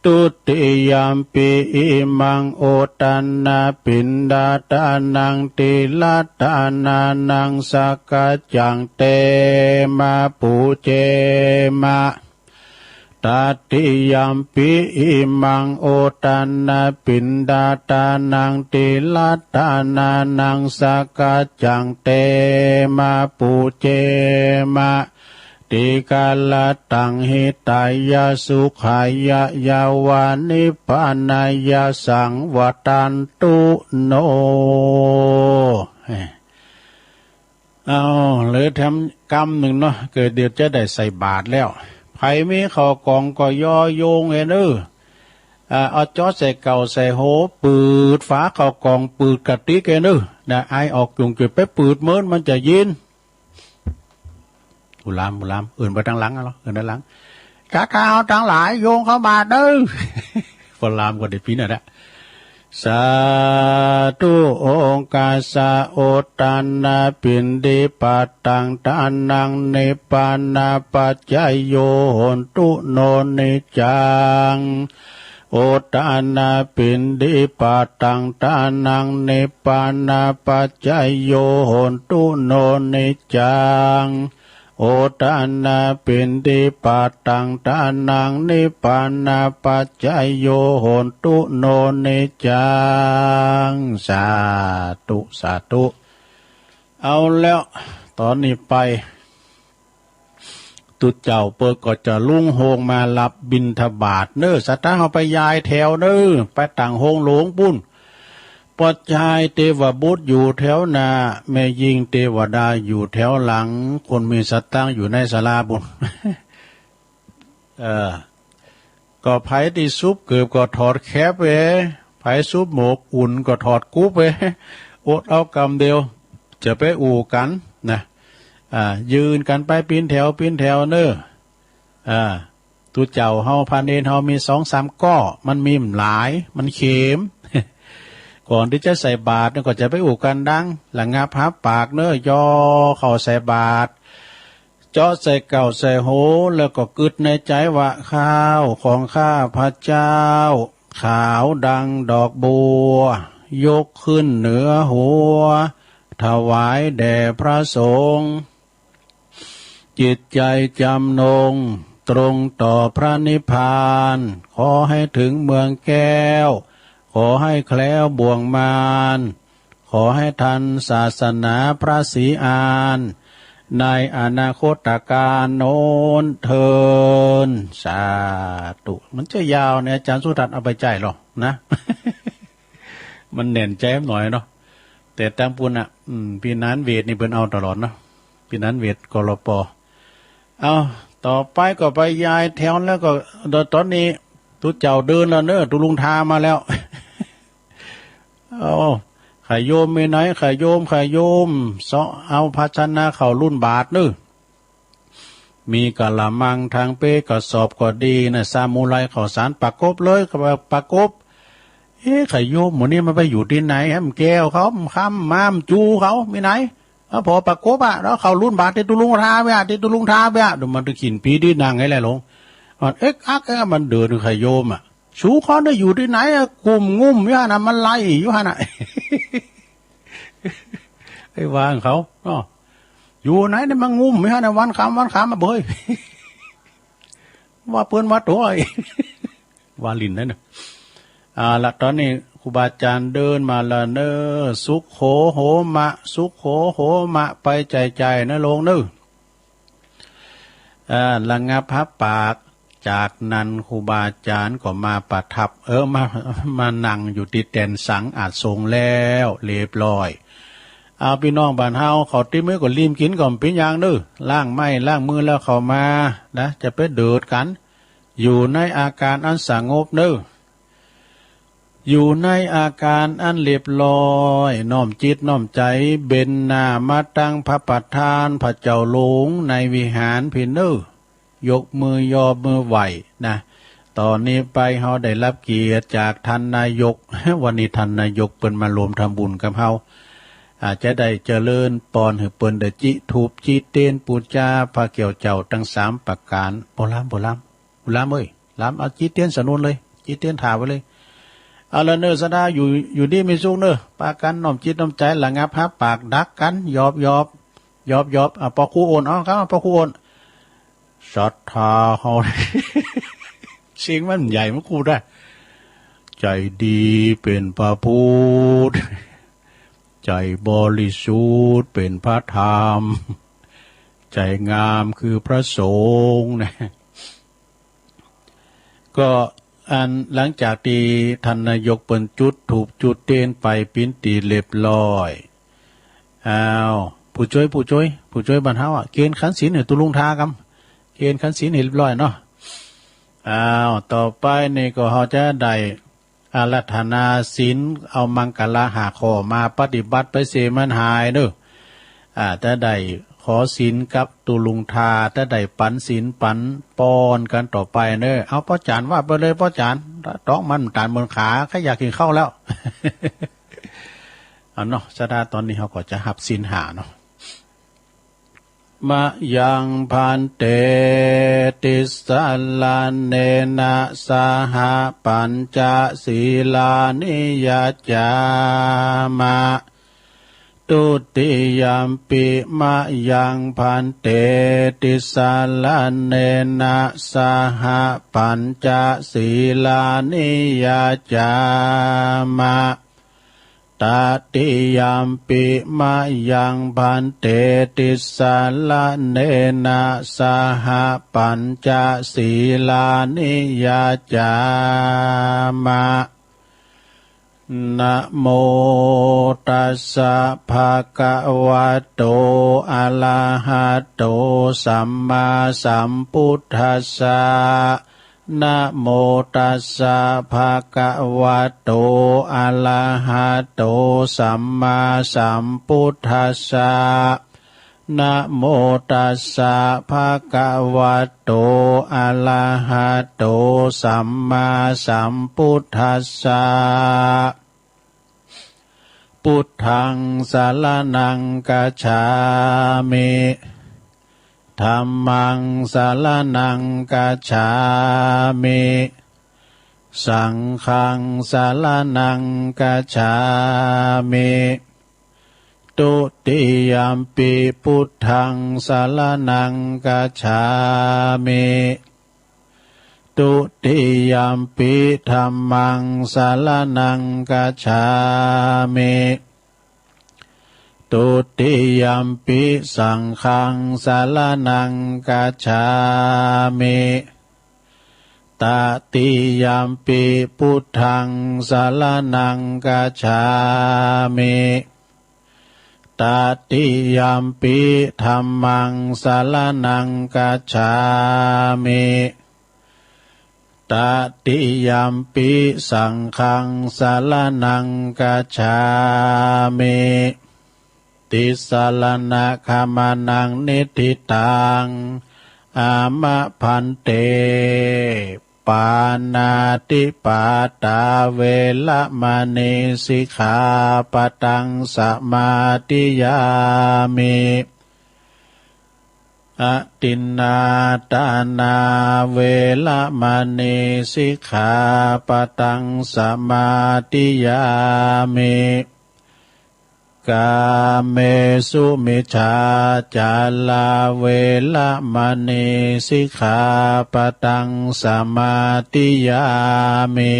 ตุติยามปิอิมังโอตานาปินดาตานังติลาตานานังสากาจังเตมาปุเจมาตติยามปิอิมังโอตานาปินดาตานังติลาตานานังสากาจังเตมาปุเจมาติกาลตังหิตายาสุขายายาวานิพพานายาสังวตันตุโนเอาเลยทำกรรมหนึ่งเนาะเกิดเดี๋ยวจะได้ใส่บาตรแล้วไผมีข้อกองก็ย่อโยงเอาจอใส่เก่าใส่โหปืดฝาข้อกองปืดกะติกนะไอออกจุงจุดไปปืดเมินมันจะยินบุลามอื่นไปทางหลังเหรออื่นด้านหลังข้าข้าวทั้งหลายโยงเข้ามาเด้อ บุลามก็ได้ปีน่ะนะสาธุองกาสะโอตานาปินดิปัตตังทานังเนปานาปัจจโยโหนตุโนนิจังโอตานาปินดิปัตตังทานังเนปานาปัจจโยโหนตุโนนิจังโอตานาปินดิปัตตังทานังนิพพานาปัจจโยโหนตุโนนิจังสาธุเอาแล้วตอนนี้ไปตุเจ้าเปิดก็จะลุ่งโฮงมารับบิณฑบาตสัตว์เขาไปยายแถวไปต่างโฮงหลวงปุ้นปัจจัยเทวบุตรอยู่แถวหน้าแม่ยิงเทวดาอยู่แถวหลังคนมีสตังอยู่ในศาลาบุญ เออก็ไผที่ซุปเกือบก็ถอดแคบเวไผซุปหมกอุ่นก็ถอดกุ๊บเวอดเอากำเดียวจะไปอู่กันนะยืนกันไปปีนแถวเนอตุเจ้าเฮาพาเนนเฮามี2-3ก้อมันมีหลายมันเข็ม ก่อนที่จะใส่บาตรก็จะไปอู่กันดังหลังงับพับปากเนอย่อเข้าใส่บาตรเจาะใส่เก่าใส่โหแล้วก็กึดในใจว่าข้าวของข้าพระเจ้าขาวดังดอกบัวยกขึ้นเหนือหัวถวายแด่พระสงฆ์จิตใจจำนงตรงต่อพระนิพพานขอให้ถึงเมืองแก้วขอให้แคล้วบ่วงมารขอให้ทันศาสนาพระศรีอานในอนาคตการโน้นเทินสาธุมันจะยาวเนี่ยอาจารย์สุทัศน์เอาไปใจหรอนะ มันเน่นแจ้มหน่อยเนาะแต่ตามปุ่นพี่นันเวทนี่เพิ่นเอาตลอดเนาะพี่นันเวทกลป.เอาต่อไปก็ไปยายแถวแล้วก็ตอนนี้ตุเจ้าเดินแล้วเนอะตุลุงทามาแล้ว เอาขายโยมไม่ไหนขายโยมเสาะเอาภาชนะเข้ารุ่นบาทเนอะมีกะละมังทางเป้กระสอบก็ดีนะซามูไรข้าวสารปักกบเลยกับปักกบขายโยมหมดนี้มันไปอยู่ที่ไหนฮะมันแก้วเขาค้ำม้ามจูเขาไม่ไหนพอปักกบแล้วเข้ารุ่นบาทที่ตุลุงทาไปที่ตุลุงทาไปเดี๋ยวมันจะขินปีที่นางไงแหละลงมันเดินขายโยมชูเขาได้อยู่ที่ไหนกลุ่มงุ่มย่านะมันไล่อยู่ฮะน่ะ ไอ้วางเขาอยู่ไหนเนี่ยมันงุ่มย่านะวันคำมาเบย ว่าเปิ้นว่าตัวไอ้ ว่าลินนั่นน่ะละตอนนี้ครูบาอาจารย์เดินมาละเนอสุขโหมะสุขโหมะไปใจนะลงเนอระงับพับปากจากนั้นครูบาอาจารย์ก็มาประทับมานั่งอยู่ที่แตนสังอาจทรงแล้วเรียบร้อยเอาพี่น้องบ้านเฮาเขาติ้มมือก็รีมกินก่อนเป็นอย่างนึล้างไม้ล้างมือแล้วเข้ามานะจะไปเดือดกันอยู่ในอาการอันสงบอยู่ในอาการอันเรียบร้อยน้อมจิตน้อมใจเบญหน้ามาตั้งพระประธานพระเจ้าหลวงในวิหารพินยกมือยอมือไหวนะตอนนี้ไปเฮาได้รับเกียรติจากท่านนายก วันนี้ท่านนายกเปิ้นมารวมทำบุญกับเฮาอาจจะได้เจริญปอนให้เปิ้นได้จิทูบจิเตนปูจาพระเกี่ยวเจ้าทั้ง3ประการโบราณเอ้ยลามเอาจิเตนสนุนเลยจิเตนถาไว้เลยเอาละเนอสดาอยู่ดีมีสุขเนอปากันน้อมจิตน้อมใจระงับฮับปากดักกันยอบปอคูโอนครับปอคูโอนศรัทธาเฮา เสียงมันใหญ่มันกูได้ใจดีเป็นพระพุทธใจบริสุทธิ์เป็นพระธรรมใจงามคือพระสงฆ์นะก็หลังจากที่ท่านนายกเปิ้นจุดถูกจุดเต้นไปปิ้นตีเรียบร้อยผู้ช่วยบ้านเฮาเกณฑ์ขันศีลให้ตุลุงทากำเกณฑ์ขันศีลเรียบร้อยเนาะต่อไปนี่ก็เขาจะได้อารัธนาศีลเอามังกรหาข้อมาปฏิบัติไปเสมันหายเด้อจะได้ขอศีลกับตุลุงทาจะได้ปันศีลปันปอนกันต่อไปเด้อเอาพ่อจานว่าไปเลยพ่อจานต้องมันตานบนขาแค่อยากกินข้าวแล้ว เนาะสดาตอนนี้เขาก็จะหับศีลหาเนาะมะยังพันเตติสาลาเนนะสหปัญจศีลานิยจามะตุติยัมปิมะยังพันเตติสาลาเนนะสหปัญจศีลานิยจามะตติยัมปิมะยังพันเตติสาลาเนนะสหปัญจศีลานิยจามะต นะโมตัสสะภะคะวะโตอะระหะโตสัมมาสัมพุทธัสสะนะโมตัสสะภะคะวะโตอะระหะโตสัมมาสัมพุทธัสสะนะโมตัสสะภะคะวะโตอะระหะโตสัมมาสัมพุทธัสสะพุทธังสรณังคัจฉามิธัมมังสรณังคัจฉามิสังฆังสรณังคัจฉามิตุติยัมปิพุทธังสรณังคัจฉามิตุติยัมปิธัมมังสรณังคัจฉามิตุติยัมปิสังฆังสรณังคัจฉามิตติยัมปิพุทธังสรณังคัจฉามิตติยัมปิธัมมังสรณังคัจฉามิตติยัมปิสังฆังสรณังคัจฉามิติสรณะขมานังนิทิตังอามะพันเตปานาติปาตาเวละมณีสิกขาปะทังสมาธิยามิอตินนาตานาเวละมณีสิกขาปะทังสมาธิยามิกาเมสุมิจฉาจาลาเวละมณีสิกขาปะทังสมาธิยามิ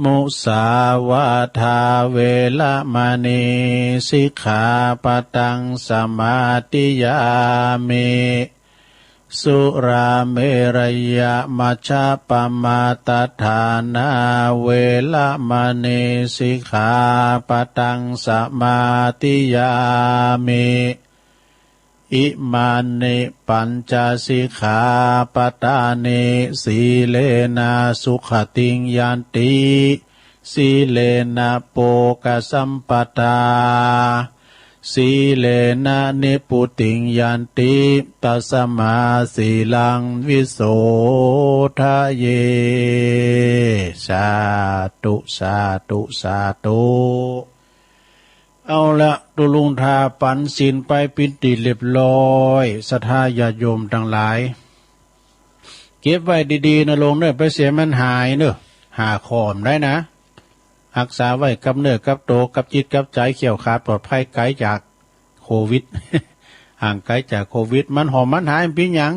มุสาวาทาเวละมณีสิกขาปะทังสมาธิยามิสุราเมรยะมัชฌะปมาตฐานาเวละมณีสิกขาปะทังสมาธิยามิอิมานิปัญจสิกขาปทานิสีเลนะสุขติงยันติสีเลนะโภคสัมปทาสีเลนะนิพุติงยันติตัสมาสีลังวิโสทะเยสาธุสาธุสาธุเอาละตุลุงทาปันศีลไปปิติเรียบร้อยศรัทธาญาติโยมทั้งหลายเก็บไว้ดีๆนะลงเด้อไปเสียมันหายเด้อหาขอมได้นะรักษาไว้กับเนื้อกับโตกับจิตกับใจเขี่ยวขาดปลอดภัยไกลจากโควิด ห่างไกลจากโควิดมันหอมมันหายเป็นหยัง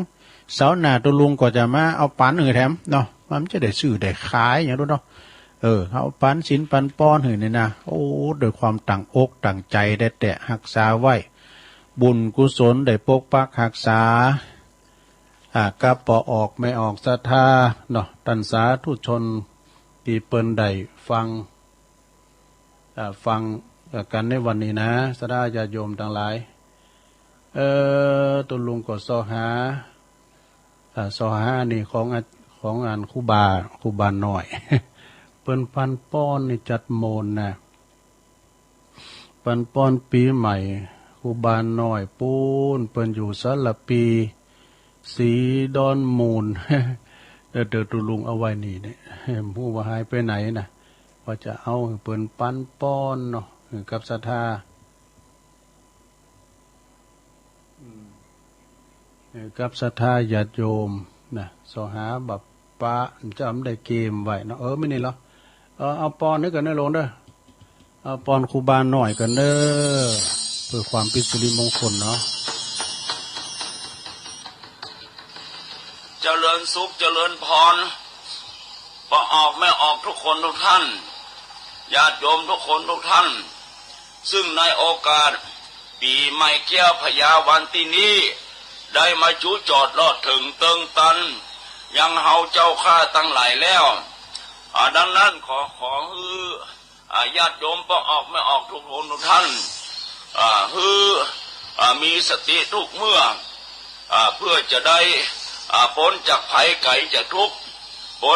เสาร์หน้าตุลุงก็จะมาเอาปันหือแถมเนาะมันจะได้ซื้อได้ขายอย่างนั้นเนาะเอาปันศีลปันป้อนหือนี่นะโอ้โดยความตั้งอกตั้งใจได้แต่รักษาไว้บุญกุศลได้ปกปักรักษากับปอออกไม่ออกศรัทธาเนาะตันสาธุชนที่เปิ้นได้ฟังกันในวันนี้นะสดาญาติโยมทั้งหลายตุลุงก็สอหานี่ของงานครูบาหน่อย เปิ้นพันป้อนนี่จัดโมนนะปันป้อนปีใหม่ครูบาหน่อยปูนเปิ้นอยู่สระปีสีดอนมูล เดี๋ยวตุลุงเอาไว้นี่เนี่ยผู้ว่าหายไปไหนนะว่าจะเอาเปิ้นปันป้อนเนาะกับศรัทธากับศรัทธาญาติโยมนะสหาบับปะจำได้เกมไว้เนาะไม่นี่เหรอเอาปอนนี่กันเด้อลงเด้อเอาปอนครูบาหน่อยกันเด้อเพื่อความเป็นสิริมงคลเนาะเจริญสุขเจริญพรปออกไม่ออกทุกคนทุกท่านญาติโยมทุกคนทุกท่านซึ่งในโอกาสปีใหม่เกี้ยวพญาวันที่นี้ได้มาจูจอดลอดถึงเติงตันยังเฮาเจ้าข้าตั้งหลายแล้ว ดังนั้นขอฮือญาติโยมปะออกไม่ออกทุกคนทุกท่านฮือมีสติทุกเมื่อเพื่อจะได้พ้นจากภัยไก่จากทุกข์พ้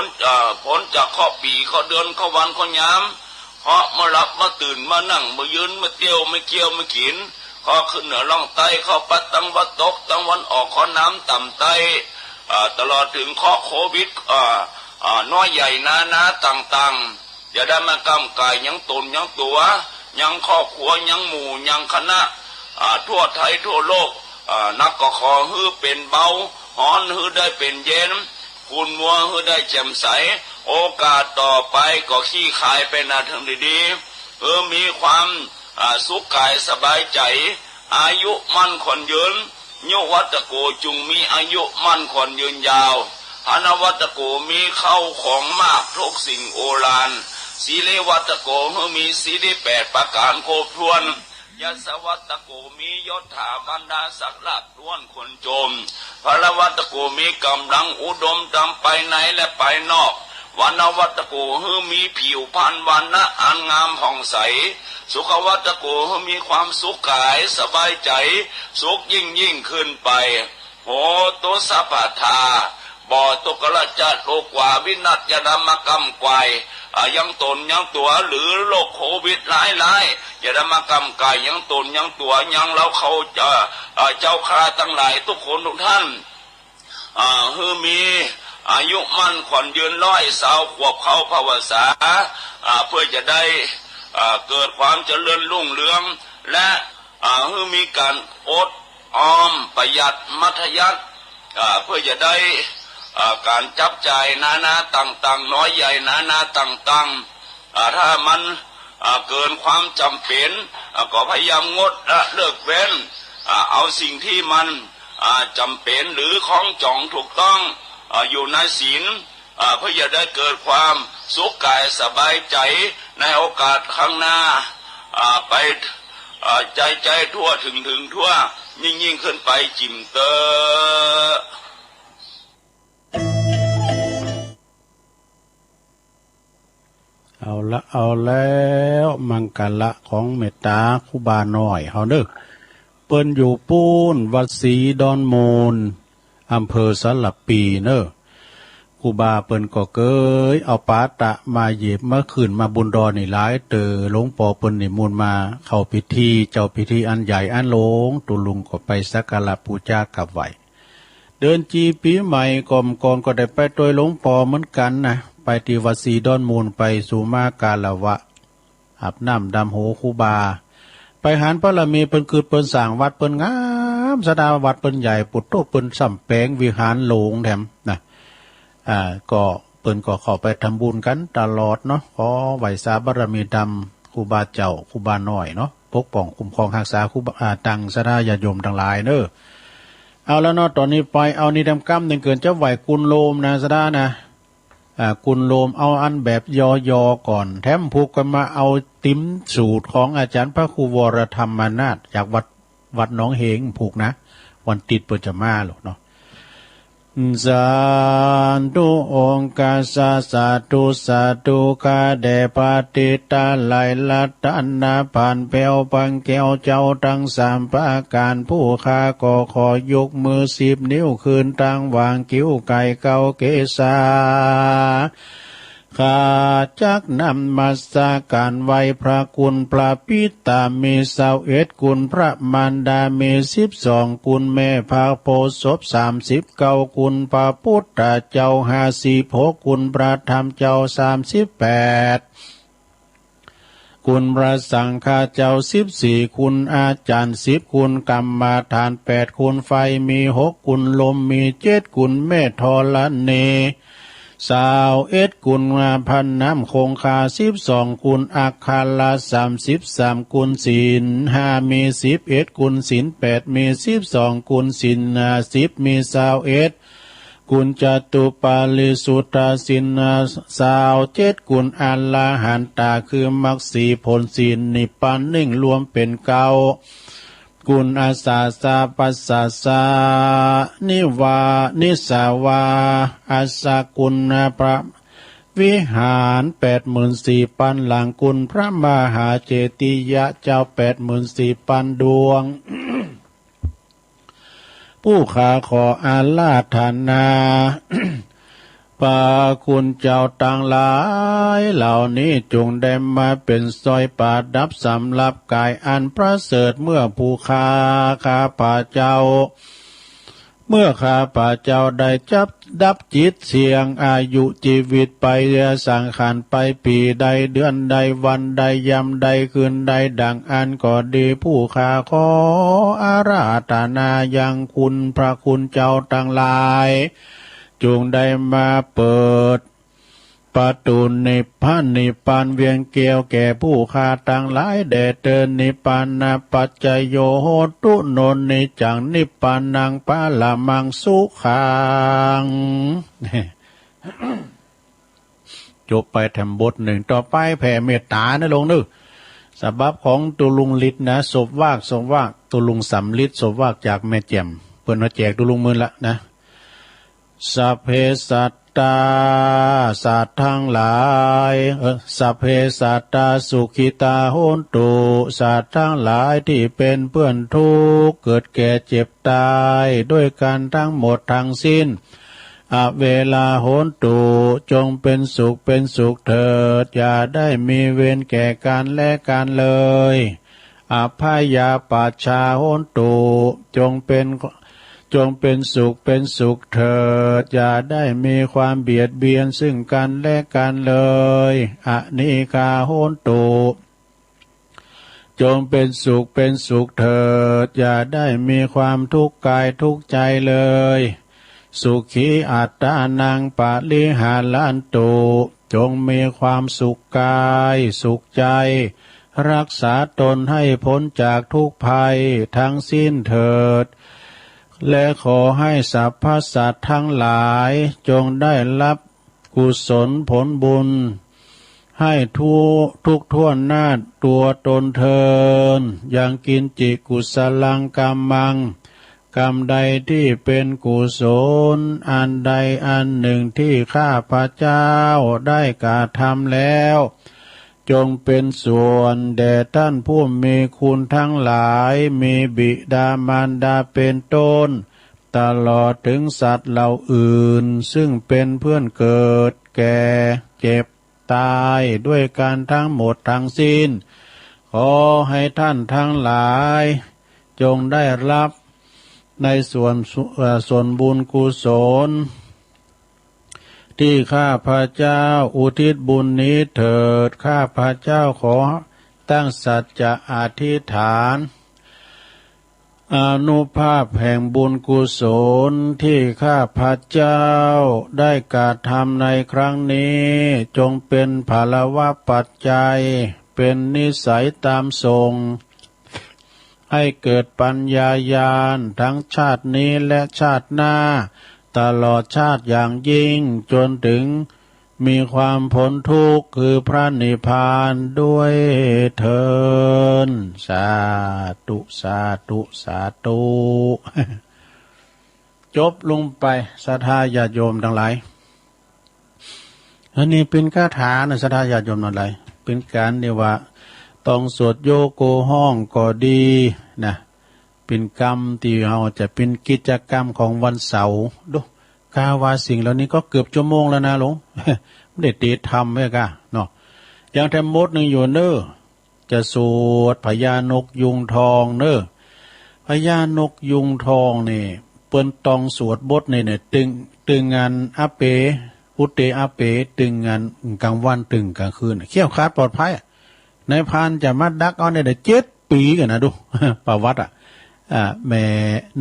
นจากข้อปีข้อเดือนข้อวันข้อยามเพราะมาหลับมาตื่นมานั่งมายืนมาเตี้ยวมาเกี่ยวมาขีนข้อขึ้นเหนือล่องใต้ข้อปัดตั้งวัดตกตั้งวันออกข้อน้ำต่ำใต้ตลอดถึงข้อโควิดน้อยใหญ่นาต่างๆอย่าได้มากำกายยังตนยังตัวยังครอบครัวยังหมู่ยังคณะทั่วไทยทั่วโลกนักก็ขอฮือเป็นเบาหอนฮือได้เป็นเย็นคุณมัวฮือได้แจ่มใสโอกาสต่อไปก็ขี้คายไปนาถึงดีๆมีความสุขกายสบายใจอายุมั่นขวัญยืนยุวัตโกจุงมีอายุมั่นขวัญยืนยาวอนวัตโกมีเข้าของมากทุกสิ่งโอฬารสีเลวัตโกมีสีเล8ประการครบถ้วนยศวัตโกมียศถาบรรดาศักดิ์ล้วนคนโจมพระวัตโกมีกำลังอุดมจำไปในและไปนอกวันวัตโกมีผิวพรรณวันนะอันงามผ่องใสสุขวัตโกมีความสุขกายสบายใจสุขยิ่งขึ้นไปโหตุสัพพทาบ่อตุกละจัดโลกว่าวินัสยดมกรรมไกวยังตนยังตัวหรือโรคโควิดหลายอย่าได้มากำกายยังตนยังตัวยังเราเขาเจ้าข้าทั้งหลายทุกคนทุกท่านมีอายุมั่นขวัญยืน100 ขวบเข้าภาวษาเพื่อจะได้เกิดความเจริญรุ่งเรืองและมีการอดออมประหยัดมัธยัสถ์เพื่อจะได้การจับจ่ายนาต่างๆน้อยใหญ่นาต่างๆถ้ามันเกินความจำเป็นก็พยายามงดเลิกเว้นเอาสิ่งที่มันจำเป็นหรือของจ่องถูกต้องอยู่ในศีลเพื่อจะได้เกิดความสุขกายสบายใจในโอกาสข้างหน้าไปใจทั่วถึงทั่วยิ่งขึ้นไปจิมเตอเอาแล้วมังกรของเมตตาครูบาหน่อยเฮาเด้อเปิ้นอยู่ปูนวัดศรีดอนโมนอำเภอสลับปีเน้อครูบาเปิ้นก็เกยเอาปาตะมาเย็บมาขึ้นมาบุญดอนนี่หลายเตอหลวงปู่เปิ้นนิมนต์มาเข้าพิธีเจ้าพิธีอันใหญ่อันหลวงตุลุงก็ไปสักการะบูชากราบไหว้เดินจีปีใหม่ก่อนก็ได้ไปโดยหลวงปู่เหมือนกันนะไปที่วัดศรีดอนมูลไปสู่มากาลวะอาบน้ำดำโหครูบาไปหารพระมีเปิ้นคือเปิ้นสร้างวัดเปิ้นงามสดาวัดเปิ้นใหญ่ปุตโตเปิ้นสำแปลงวิหารหลวงแถมนะก็เปิ้นก็เข้าไปทำบุญกันตลอดเนาะขอไหวสาบารมีดำครูบาเจ้าครูบาน้อยเนาะปกป้องคุ้มครองรักษาครูบาตังสดาญาโยมทั้งหลายเด้อเอาแล้วเนาะตอนนี้ไปเอานี่ดำกำนึงเกินจะไหวกุลโลมนะสดานะกุลโลมเอาอันแบบยอก่อนแถมผูกกันมาเอาติ๋มสูตรของอาจารย์พระครูวรธรรมนาถจากวัดหนองเฮงผูกนะวันติดเปิดจะมาหรอกเนาะสาธุองค์กาสาธุกาเดปฏิตาไลลัตนาผ่านเปวปังแก้วเจ้าทั้ง3ประการผู้ข้าก็ขอยกมือ10 นิ้วคืนตั้งวางกิ้วไก่เก้าเกษาข้าจักนำมาสาการไว้พระคุณพระปิตามี21คุณพระมารดามี12คุณแม่พระโพธิ์ศพ39คุณพระพุทธเจ้า56คุณพระธรรมเจ้า38คุณพระสังฆเจ้า14คุณอาจารย์10คุณกรรมฐาน8คุณไฟมี6คุณลมมี7คุณเมธธรณี21กุลพันน้ำคงคา12กุลอาคาลา33กุลศีล5มี11กุลศีล8มี12กุลศีล10มี21กุลจตุปาลิสุตตศีล27กุลอรหันตาคือมรรค4ผลศีลนิพพาน1รวมเป็น9กุลอาสาสาปัสสาสานิวานิสาวาอาสากุลพระ วิหาร84,000 หลังกุลพระมหาเจติยะเจ้า84,000 ดวง ผู้ข้าขออาลาธนา ปาคุณเจ้าต่างหลายเหล่านี้จงได้มาเป็นสร้อยปาดับสำหรับกายอันประเสริฐเมื่อผู้ข้าพระเจ้าได้จับดับจิตเสียงอายุชีวิตไปสังขารไปปีใดเดือนใดวันใดยามใดคืนใดดังอันก็ดีผู้ข้าขออาราธนายังคุณพระคุณเจ้าทั้งหลายจงได้มาเปิดประตูนิพพานเวียงเกี่ยวแก่ผู้ข้าทั้งหลายแด่เดินนิพพานาปัจจโยโหตุโนนิจังนิพพานังปะละมังสุขัง จบไปแถมบทหนึ่งต่อไปแผ่เมตตานะลงนึกสบับของตุลุงฤทธิ์นะศพวากตุลุงสำฤทธิ์ศพวากจากแม่แจ่มเปิ้นมาแจกตุลุงมือละนะสัพเพสัตตาสัตว์ทั้งหลายสัพเพสัตตาสุขิตาโหนตุสัตว์ทั้งหลายที่เป็นเพื่อนทุกข์เกิดแก่เจ็บตายด้วยกันทั้งหมดทั้งสิ้นอเวลาโหนตุจงเป็นสุขเถิดอย่าได้มีเวรแก่กันและกันเลยอภัยาปัชชาโหนตุจงเป็นสุขเถิดอย่าได้มีความเบียดเบียนซึ่งกันและกันเลยอนิฆาโหนตุจงเป็นสุขเถิดอย่าได้มีความทุกข์กายทุกข์ใจเลยสุขีอัตตานังปะลิหาลันตุจงมีความสุขกายสุขใจรักษาตนให้พ้นจากทุกภัยทั้งสิ้นเถิดและขอให้สรรพสัตว์ทั้งหลายจงได้รับกุศลผลบุญให้ทุกทั่วหน้าตัวตนเทินยังกินจิกุศลังกัมมังกรรมใดที่เป็นกุศลอันใดอันหนึ่งที่ข้าพระเจ้าได้กระทำแล้วจงเป็นส่วนแด่ท่านผู้มีคุณทั้งหลายมีบิดามารดาเป็นต้นตลอดถึงสัตว์เหล่าอื่นซึ่งเป็นเพื่อนเกิดแก่เจ็บตายด้วยกันทั้งหมดทั้งสิ้นขอให้ท่านทั้งหลายจงได้รับในส่วนบุญกุศลที่ข้าพระเจ้าอุทิศบุญนี้เถิดข้าพระเจ้าขอตั้งสัจจะอธิษฐานอานุภาพแห่งบุญกุศลที่ข้าพระเจ้าได้กระทำในครั้งนี้จงเป็นภลวะปัจจัยเป็นนิสัยตามทรงให้เกิดปัญญาญาณทั้งชาตินี้และชาติหน้าตลอดชาติอย่างยิ่งจนถึงมีความพ้นทุกข์คือพระนิพพานด้วยเถิดสาธุจบลงไปศรัทธาญาติโยมทั้งหลายอันนี้เป็นคาถานะศรัทธาญาติโยมทั้งหลายเป็นการเรียกว่าต้องสวดโยโกห้องก็ดีนะเป็นกรรมที่เราจะเป็นกิจกรรมของวันเสาร์ดูกาวาสิ่งเหล่านี้ก็เกือบชั่วโมงแล้วนะหลวง ไม่ได้ตีทำไหมกะเนาะอย่างแทมมดหนึ่งอยู่เนอจะสวดพญานกยุงทองเนอพญานกยุงทองนี่เปิ้นตองสวดบทนี่เนี่ยตึงงานอาเปอุเตอาเปตึงงานกลางวันตึงกลางคืนเขี้ยวคาดปลอดภัยในพานจะมาดักเอาเนี่ย7 ปีกันนะดู ประวัติแม่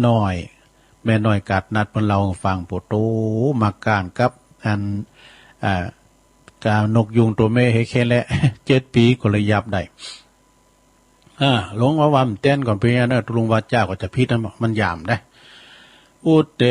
น้อยกัดนัดมันเราฟังโปโตมาการกับอันการนกยุงตัวแม่ให้แค่ละ7 ปีก็เลยยับได้หลวงว่ามันเต้นก่อนเพียงนะตุลุงวาเจ้าก็จะพิษมันยามได้อุเต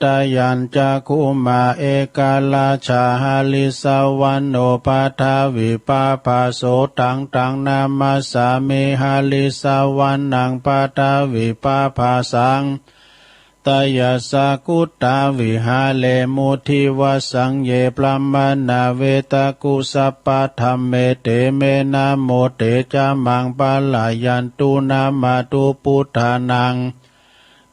ตายัญจาคุมาเอกาลาชาหาลิสาวันโอปาทาวิปาปาโสตังนามาสามิหาลิสาวันนังปาทาวิปาภาสัง ตยาสากุตาวิหาเลมุทิวสังเยปรมนาเวตากุสัปปะธรรมเมเตเมนะโมเตจามังปะลายันตุนามาตุพุทธานัง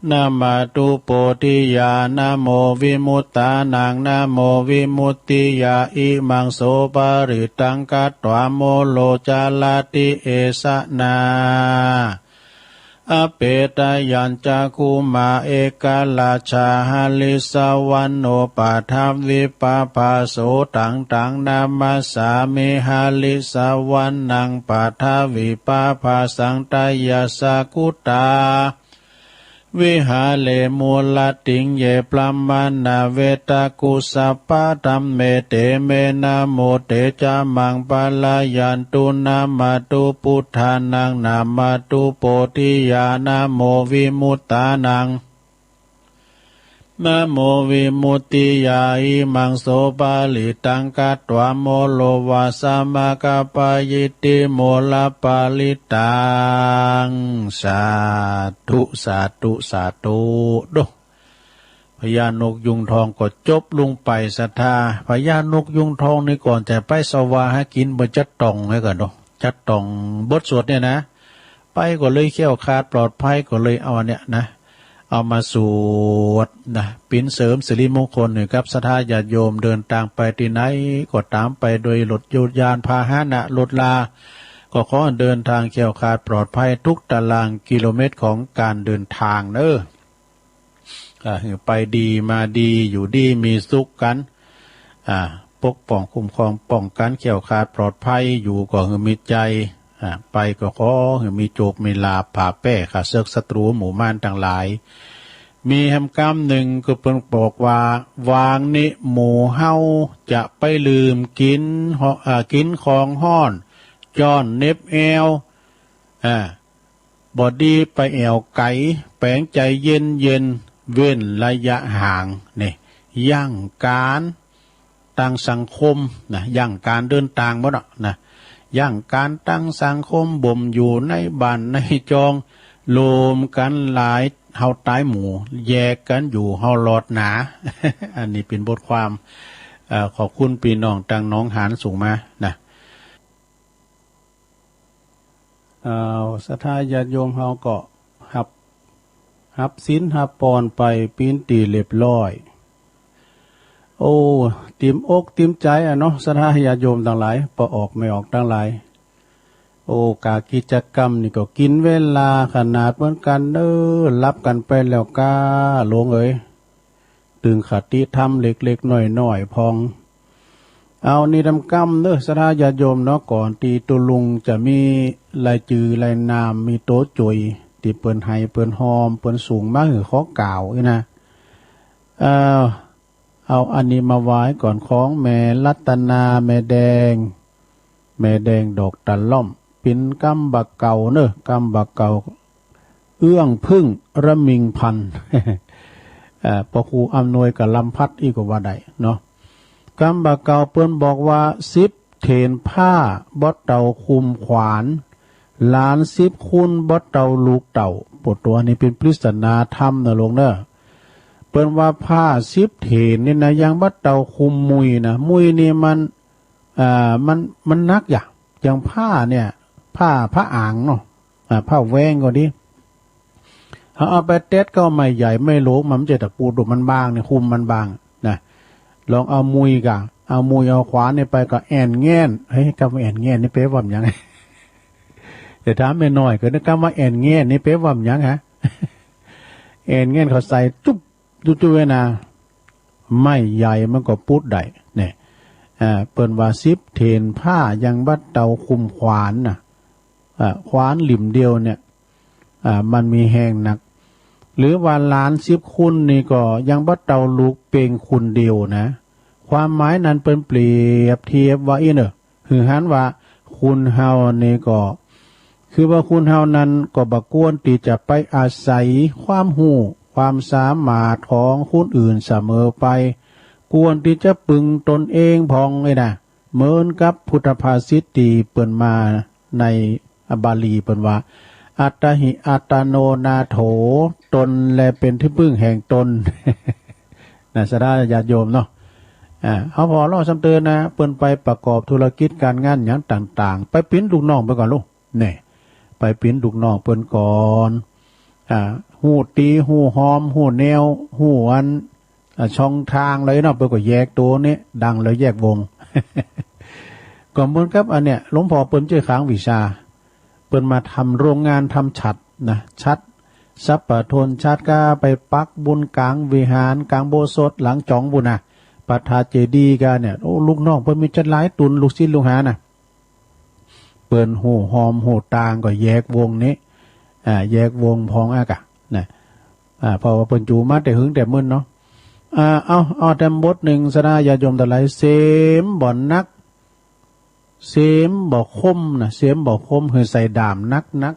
นามาตุโปธิยานะโมวิมุตตานังนะโมวิมุตติยาอิมังโสปาริตังกัตถาโมโลจาลาติเอสะนาอเปตายัญจคุมาเอกาลาชาหลิสวันโนปาทัพวิปาภาโสตังตังนามาสามิหาลิสวันนังปาทาวิปาภาสังตายาสากุตาวิหาเลมูลติงเยปลัมมานาเวตากุสัปปะธัมเมเตเมนะโมเตจามังปะลายันตุนามาตุพุทธานังนามาตุโปธิยานะโมวิมุตตานังนะโมวิมุตติยาอิมังโสปาลิตังกัตถาโมโลวาสามะกปปยิติโมลปาลิตังสาธุสาธุสาธุดูพญานกยุงทองก็จบลงไปศรัทธาพญานกยุงทองนี่ก่อนจะไปสวาหากินบนจัดตองให้ก่อนดูจัดตองบทสวดเนี่ยนะไปก็เลยเขี้ยวคาดปลอดภัยก็เลยเอาเนี่ยนะเอามาสวดนะปิ่นเสริมสิริมงคลเนี่ยครับศรัทธาญาติโยมเดินทางไปที่ไหนก็ตามไปโดยรถยานพาหนะรถลาก็ขอเดินทางแคล้วคลาดปลอดภัยทุกตารางกิโลเมตรของการเดินทางเนอะไปดีมาดีอยู่ดีมีสุขกันปกป้องคุ้มครองป้องกันแคล้วคลาดปลอดภัยอยู่ก็มีใจไปก็ขอมีโจกมีลาผ่าแป้ขาเสือกศัตรูหมู่ม่านต่างหลายมีแหมกำหนึ่งก็เพิ่งบอกว่าวางนิหมู่เฮาจะไปลืมกินของห้อนจ้อนเน็บแอวบอดีไปแอวไก่แปลงใจเย็นเว้นระยะห่างนี่ย่างการตั้งสังคมนะย่างการเดินทางบ่นะย่างการตั้งสังคมบ่มอยู่ในบ้านในจองโลมกันหลายเฮาตายหมู่แยกกันอยู่เฮาหลอดหนา อันนี้เป็นบทความขอบคุณพี่น้องตังน้องหานส่งมานะศรัทธาญาติโยมเฮาก็หับศีลหับปอนไปปีนตีเรียบร้อยโอ้ติมอกติมใจเนาะศรัทธาญาติโยมทั้งหลายพอออกไม่ออกทั้งหลายโอ้กากิจกรรมนี่ก็กินเวลาขนาดเหมือนกันรับกันไปแล้วกาหลวงเอ๋ยตึงขติธรรมเล็กๆน้อยๆพองเอานี่ทำกรรมศรัทธาญาติโยมเนาะก่อนตีตุลุงจะมีลายจือลายนามมีโต๊ะจุยตีเปิ้นไห้เปิ้นหอมเปิ้นสูงมากหือข้อกล่าวนะเอาอันนี้มาไว้ก่อนของแม่รัตนาแม่แดงดอกตะล่อมปิ่นกำบักเก่ากำบักเก่าเอื้องพึ่งระมิงพัน พระครูอำนวยกับลำพัดอีกว่าใดเนาะกำบักเก่าเปิ้นบอกว่า10เถนผ้าบดเต่าคุมขวานล้าน10คุณบดเต่าลูกเต่าปวดตัวนี้เป็นปริศนาธรรมนะลงเนอะเปิ้นว่าผ้า10เถนนี่นะยังบดเต่าคุมมุยนะมุยนี่มันนักอย่างผ้าเนี่ยผ้าอ่างเนาะผ้าแวงก็ดีเอาไปเต็ดก็ไม่ใหญ่ไม่โหลมันจะตะปูดุมันบางเนี่ยคุมมันบางนะลองเอามุยเอาขวานเนี่ยไปก็แอนแง่นเฮ้ยคำว่าแอนแง่นนี่เป๊ะว่าอย่างไงแต่ถามไม่น้อยก็นึกคำว่าแอนแง่นนี่เป๊ะว่าอย่างฮะ แอนแง่นเขาใส่จุ๊บจุ๊บเวนาไม่ใหญ่มันก็ปุดได้เนี่ยเปิ้นว่า10เถนผ้ายังบัดเตาคุมขวานน่ะขวานหลิ่มเดียวเนี่ยมันมีแห้งหนักหรือว่าล้าน10คุณนี่ก็ยังบัดเตาลูกเป่งคุณเดียวนะความหมายนั้นเป็นเปรียบเทียบว่าอีเนอะคือหันว่าคุณเฮานี่ก็คือว่าคุณเฮานั้นก็บ่ควรที่จะไปอาศัยความรู้ความสามารถของคนอื่นเสมอไปควรที่จะปึงตนเองพองเลยนะเหมือนกับพุทธภาษิตที่เปิ่นมาในบาลีเปิ่นว่า อัตตหิอัตโนนาโถตนแลเป็นที่พึ่งแห่งตน นะสดาญาติโยมเนาะเขาพอเล่าซ้ำเตือนนะเปิ้นไปประกอบธุรกิจการงานอย่างต่างๆไปปิ้นลูกน้องไปก่อนลูกเนี่ยไปปิ้นลูกน้องเปิ้นก่อนหูตีหูหอมหูแนวหูอันช่องทางเลยเนาะเปิ้นก็แยกตัวนี้ดังแล้วแยกวง ก็เหมือนกับอันเนี้ยหลวงพ่อเปิ้นเจ้าค้างวิชาเปิ้นมาทำโรงงานทำฉัตรนะฉัตรสัปปะทนฉัตรก็ไปปักบุญกลางวิหารกลางโบสถ์หลังจองบุญนะปัทธาเจดีย์กันเนี่ยโอ้ลูกน้องเปิ้นมีจัดหลายตุนลูกศิษย์ลูกหาน่ะเปิ้นหูหอมหูตางก็แยกวงนี้แยกวงพองอากะนะเพราะว่าเปิ้นจูมาแต่หึงแต่มึนเนาะเอาแต่บทหนึ่งสนาญาโยมตะไลเสมบ่อนนักเสมบ่คมนะเสมบ่คมคือใส่ดามนัก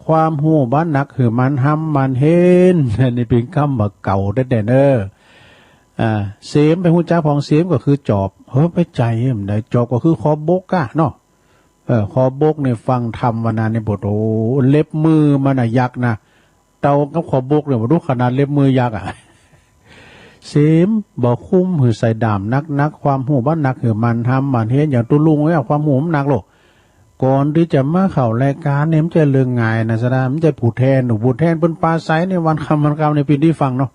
ความหูบ้านนักคือมันห้ำมันเห็นนี่เป็นคำว่าเก่าแต่เด้อเสมไปหูจ้าพองเสมก็คือจอบไปใจมันได้จอบก็คือคอบกอะเนาะคอบกเนี่ยฟังธรรมวนาในบทโอ้เล็บมือมันอะยักษ์นะเตากับคอบกเนี่ยรู้ขนาดเล็บมือยักษ์อะเสมบ่คุ้มหือใส่ดามนักความหูบ้านนักหือมันทำมันเห็นอย่างตุลุงไว้ความหูมันหนักโลกก่อนที่จะมาเข้ารายการเนี่ยมันจะเรื่องง่ายนะสดามันจะผู้แทนเป็นปลาไซในวันคำในปีที่ฟังเนาะ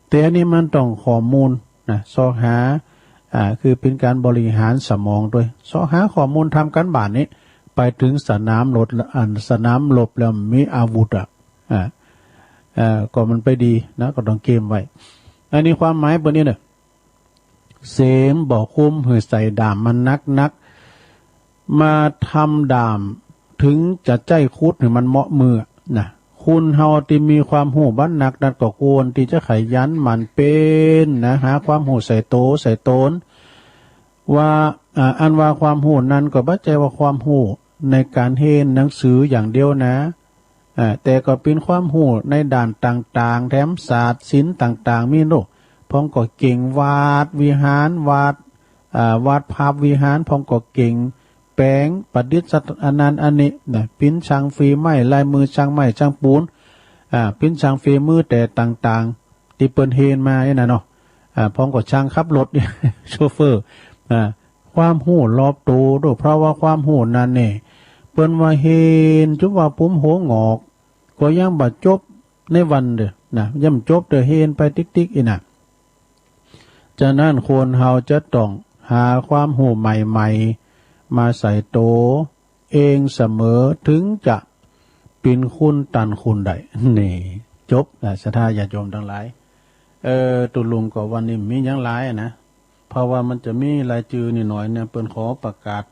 แต่อันนี้มันต้องข้อมูลนะซอกหาคือเป็นการบริหารสมองด้วยซอกหาข้อมูลทำกันบ้านนี้ไปถึงสนามรบสนามรบแล้วมีอาวุธก็มันไปดีนะก็ต้องเกมไว้อันนี้ความหมายบนนี้เนี่ยเสมบ่คุ้มหือใส่ดามมันนักมาทำดามถึงจะใจคุดหรือมันเหมาะมือนะคุณเฮาที่มีความหูบ้านนักนั่นก็ควรที่จะขยันหมั่นเป็นนะหาความหูใส่ตนว่าอันว่าความหูนั้นก็บ่ใจว่าความหูในการเห็นหนังสืออย่างเดียวนะแต่ก็เป็นความหูในด่านต่างๆแถมศาสตร์ศิลป์ต่างๆมีโนพองก็เก่งวาดวิหารวาดภาพวิหารพองก็เก่งแปลงประดิษฐ์อันนั้นอันนี้นะปิ้นช่างฝีไม้ลายมือช่างไม้ช่างปูนปิ้นช่างฝีมือแต่ต่างๆที่เปิ้นเห็นมาเนี่ยนะเนาะพองก็ช่างขับรถ โชเฟอร์ความหูรอบตัวด้วยเพราะว่าความหูนั้นเนี่ยเปิ้นว่าเห็นจุว่าปุ่มหัวงอกก็ยังบ่จบในวันเด้อนะย่ำจบเด้อเห็นไปติ๊กๆอีน่ะฉะนั้นคนเฮาจะต้องหาความหูใหม่ๆมาใส่โตเองเสมอถึงจะเป็นคุณตันคุณได้นี่จบนะศรัทธาญาติโยมทั้งหลายตุลุงก็วันนี้มีหยังหลายนะเพราะว่ามันจะมีรายชื่อนิดหน่อยเนี่ยเปิ้นขอประกาศ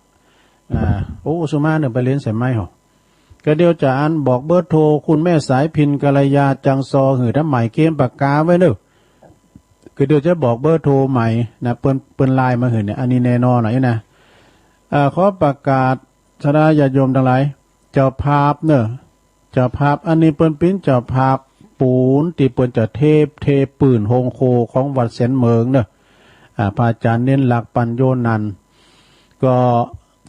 โอ้สุมาเนี่ยไปเรียนใส่ไม้หรอก็เดี๋ยวจะอ่านบอกเบอร์โทรคุณแม่สายพินกัลยาจังซอหือถ้าใหม่เกมปากกาไว้เด้อก็เดี๋ยวจะบอกเบอร์โทรใหม่นะเปิ้นไลน์มาหือเนี่ยอันนี้แน่นอนหน่อยนะขอประกาศศรัทธาญาติโยมทั้งหลายเจ้าภาพเนอะเจ้าภาพอันนี้เปิ้นเป็นเจ้าภาพปูนที่เปิ้นจะเทปืนโฮงโคของวัดแสนเมืองเนอะพระอาจารย์เน้นหลักปัญโยนันก็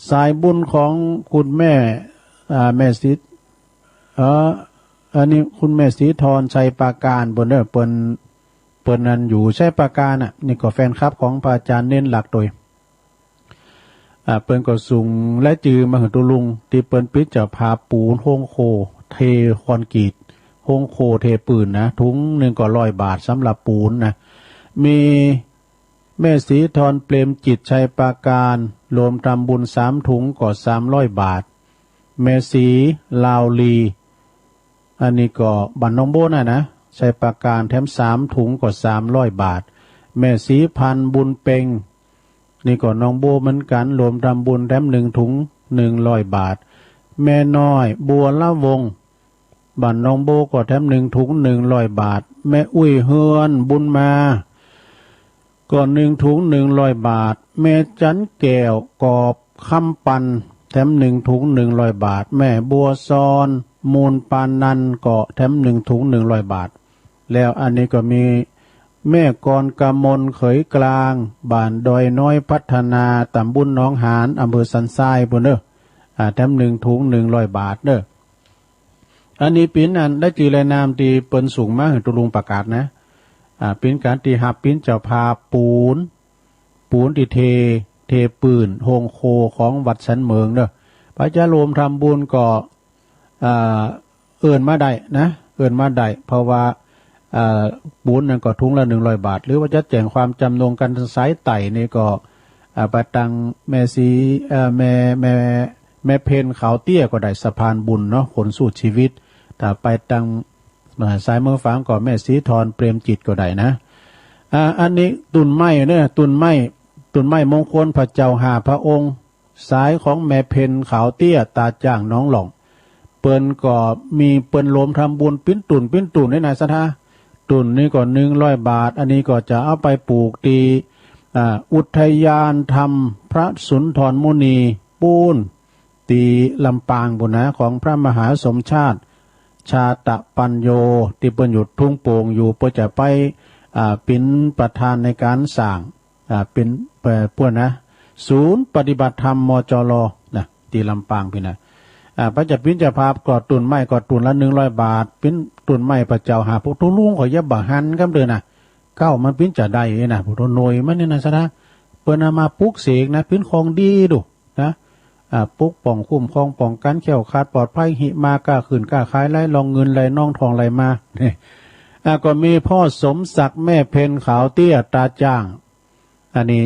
สายบุญของคุณแม่แม่ศรีอันนี้คุณแม่ศรีธรชัยปราการบนเด้อเปิ้นนั้นอยู่ใช้ปราการน่ะนี่ก็แฟนคลับของพระอาจารย์เน้นหลักโดยเปิ้นก็สูงและจือมาหึตุลุงที่เปิ้นปิดจะพาปูนโฮงโคเทคอนกรีตโฮงโคเทปืนนะถุงนึงก็100 บาทสำหรับปูนนะมีแม่ศรีธรเปรมจิตชัยปราการรวมทำบุญ3 ถุงก็300 บาทแม่ศรีลาวลีอันนี้ก็บันน้องโบนะชัยปราการแถม3 ถุงก็300 บาทแม่ศรีพันบุญเป่งนี่ก็น้องโบเหมือนกันรวมทำบุญแถม1 ถุง100 บาทแม่น้อยบัวละวงบันน้องโบก็แถม1 ถุง100 บาทแม่อุ้ยเฮือนบุญมาก่อน1 ถุง100 บาทแม่จันแก้วกอบคำปันแถม1 ถุง100 บาทแม่บัวซอนมูลปานนันก็แถม1 ถุง100 บาทแล้วอันนี้ก็มีแม่กรกมลเขยกลางบ้านดอยน้อยพัฒนาตำบลหนองหานอำเภอสันทรายพุ่นเด้อแถม1 ถุง100 บาทเด้อ อันนี้ปิ้นอันได้จือรายนามตีเปิ้นสูงมากถึงตุลุงประกาศนะปิ้นการตีหับปิ้นเจ้าพาปูนตีเทปืนโฮงโคของวัดสันเมืองเด้อพระเจ้ารวมทำบุญก็เอิ้นมาได้นะเอิ้นมาได้เพราะว่าปูนนั่นก็ทุงละ100 บาทหรือว่าจะแจ้งความจำนงกันสายไต่นี่ก็ไปตังแม่สีแม่เพนขาวเตี้ยก็ได้สะพานบุญเนาะคนสู้ชีวิตถ้าไปตังสายเมืองฝางก็แม่สีทรเปรมจิตก็ได้นะอันนี้ตุนไม้เนี่ยตุนไม้มงคลพระเจ้าหาพระองค์สายของแม่เพนขาวเตี้ยตาจ้างน้องหล่องเปิ้นก็มีเปิ้นรวมทำบุญปิ้นตุนในนายสถาตุนนี่ก็100 บาทอันนี้ก็จะเอาไปปลูกตีอุทยานธรรมพระสุนทรมุนีปูนตีลำปางบุญนะของพระมหาสมชาติชาตะปัญโยที่เปิ้นอยู่ทุ่งโป่งอยู่เพื่อจะไปเป็นประธานในการสร้างเป็นพวกนะศูนย์ปฏิบัติธรรมมจรนะตีลำปางพี่นะพระเจ้าปิ้นเจ้าภาพกอดตุนไม้กอดตุนละ100 บาทปิ้นตุนไม้พระเจ้าหาพวกทุลุงขอยับบะหันกำเดินนะเก้ามันปิ้นจะได้นะพวกทุนหน่วยมันนี่นะซะนะเปิ้นเอามาปลุกเสกนะปิ้นของดีดูนะปลุกป้องคุ้มครองป้องกันแข็งขาดปลอดภัยหิมากล้าขึ้นกล้าขายไล่ลองเงินไล่น้องทองไล่มาเนี่ยก็มีพ่อสมศักดิ์แม่เพนขาวเตี้ยตาจ้างอันนี้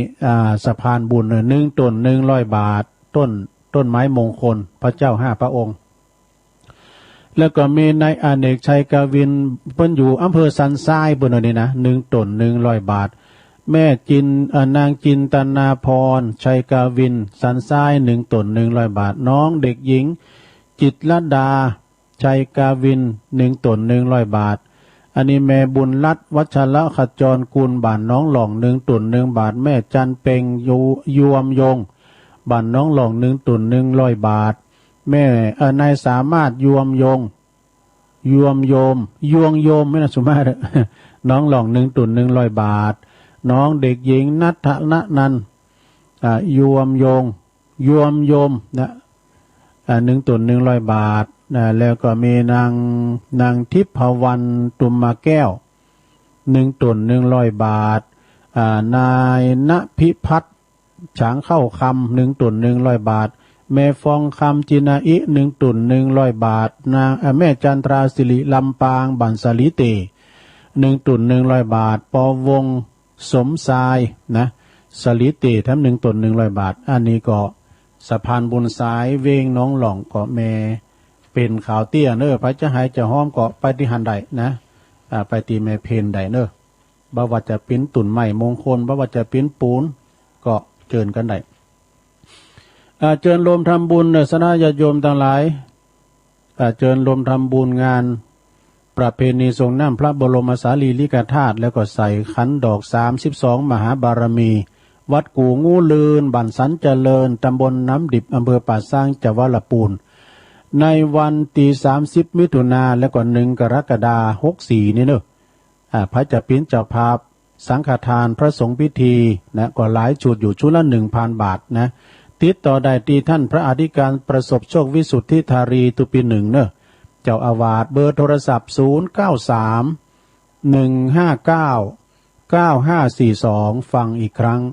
สะพานบุญ1 ต้น100 บาทต้นไม้มงคลพระเจ้า5 พระองค์แล้วก็มีนายอเนกชัยกวินเพิ่นอยู่อำเภอสันทรายบนนี้นะ1 ต้น100 บาทแม่นางจินตนาพรชัยกวินสันทราย1 ต้น100 บาทน้องเด็กหญิงจิตรลดาชัยกวิน1 ต้น100 บาทอันนี้แม่บุญรัตน์วัชระขจรกุลบ้านน้องหล่อง1 ต้น1 บาทแม่จันเปงยวมยงบ้านน้องหล่อง1 ต้น100 บาทแม่นายสามารถยวมโยมไม่น่าสมมาตรน้องหล่อง1 ต้น100 บาทน้องเด็กหญิงนัทณนันยวมโยมนะ1 ต้น100 บาทแล้วก็มีนางทิพวรรณตุมมาแก้ว1 ต้น100 บาทนายณพิพัฒน์ฉางเข้าคำ1 ต้น100 บาทแม่ฟองคำจินาอิ1 ต้น100 บาทนางแม่จันทราสิริลำปางบันสลิเต1 ต้น100 บาทปวงสมทรายนะสลิเตทั้ง1 ต้น100 บาทอันนี้ก็สะพานบุญสายเวงน้องหล่องก็แม่เป็นขาวเตี้ยเนอพระจะหายจะห้อมก็ไปที่หันใดนะไปตีแม่เพนใดเนอบ่ว่าจะปิ้นตุ่นใหม่มงคลบ่ว่าจะปิ้นปูนก็เจิญกันได้เจิญรวมทำบุญสนะญาติโยมทั้งหลายเจิญรวมทำบุญงานประเพณีทรงน้ำพระบรมสารีริกธาตุแล้วก็ใส่ขันดอก32 มหาบารมีวัดกูงูลืนบ้านสันเจริญตำบลน้ำดิบอำเภอป่าซางจังหวัดลำพูนในวันที่30 มิถุนายนและก็1 กรกฎาคม 64นี่เนอะพระเจ้าปิ้นเจ้าภาพสังฆทานพระสงฆ์พิธีนะก็หลายชุดอยู่ชุดละ 1,000 บาทนะติดต่อได้ที่ท่านพระอธิการประสบโชควิสุทธิธารีตุปี1เนอะเจ้าอาวาสเบอร์โทรศัพท์093 159 9542ฟังอีกครั้ง093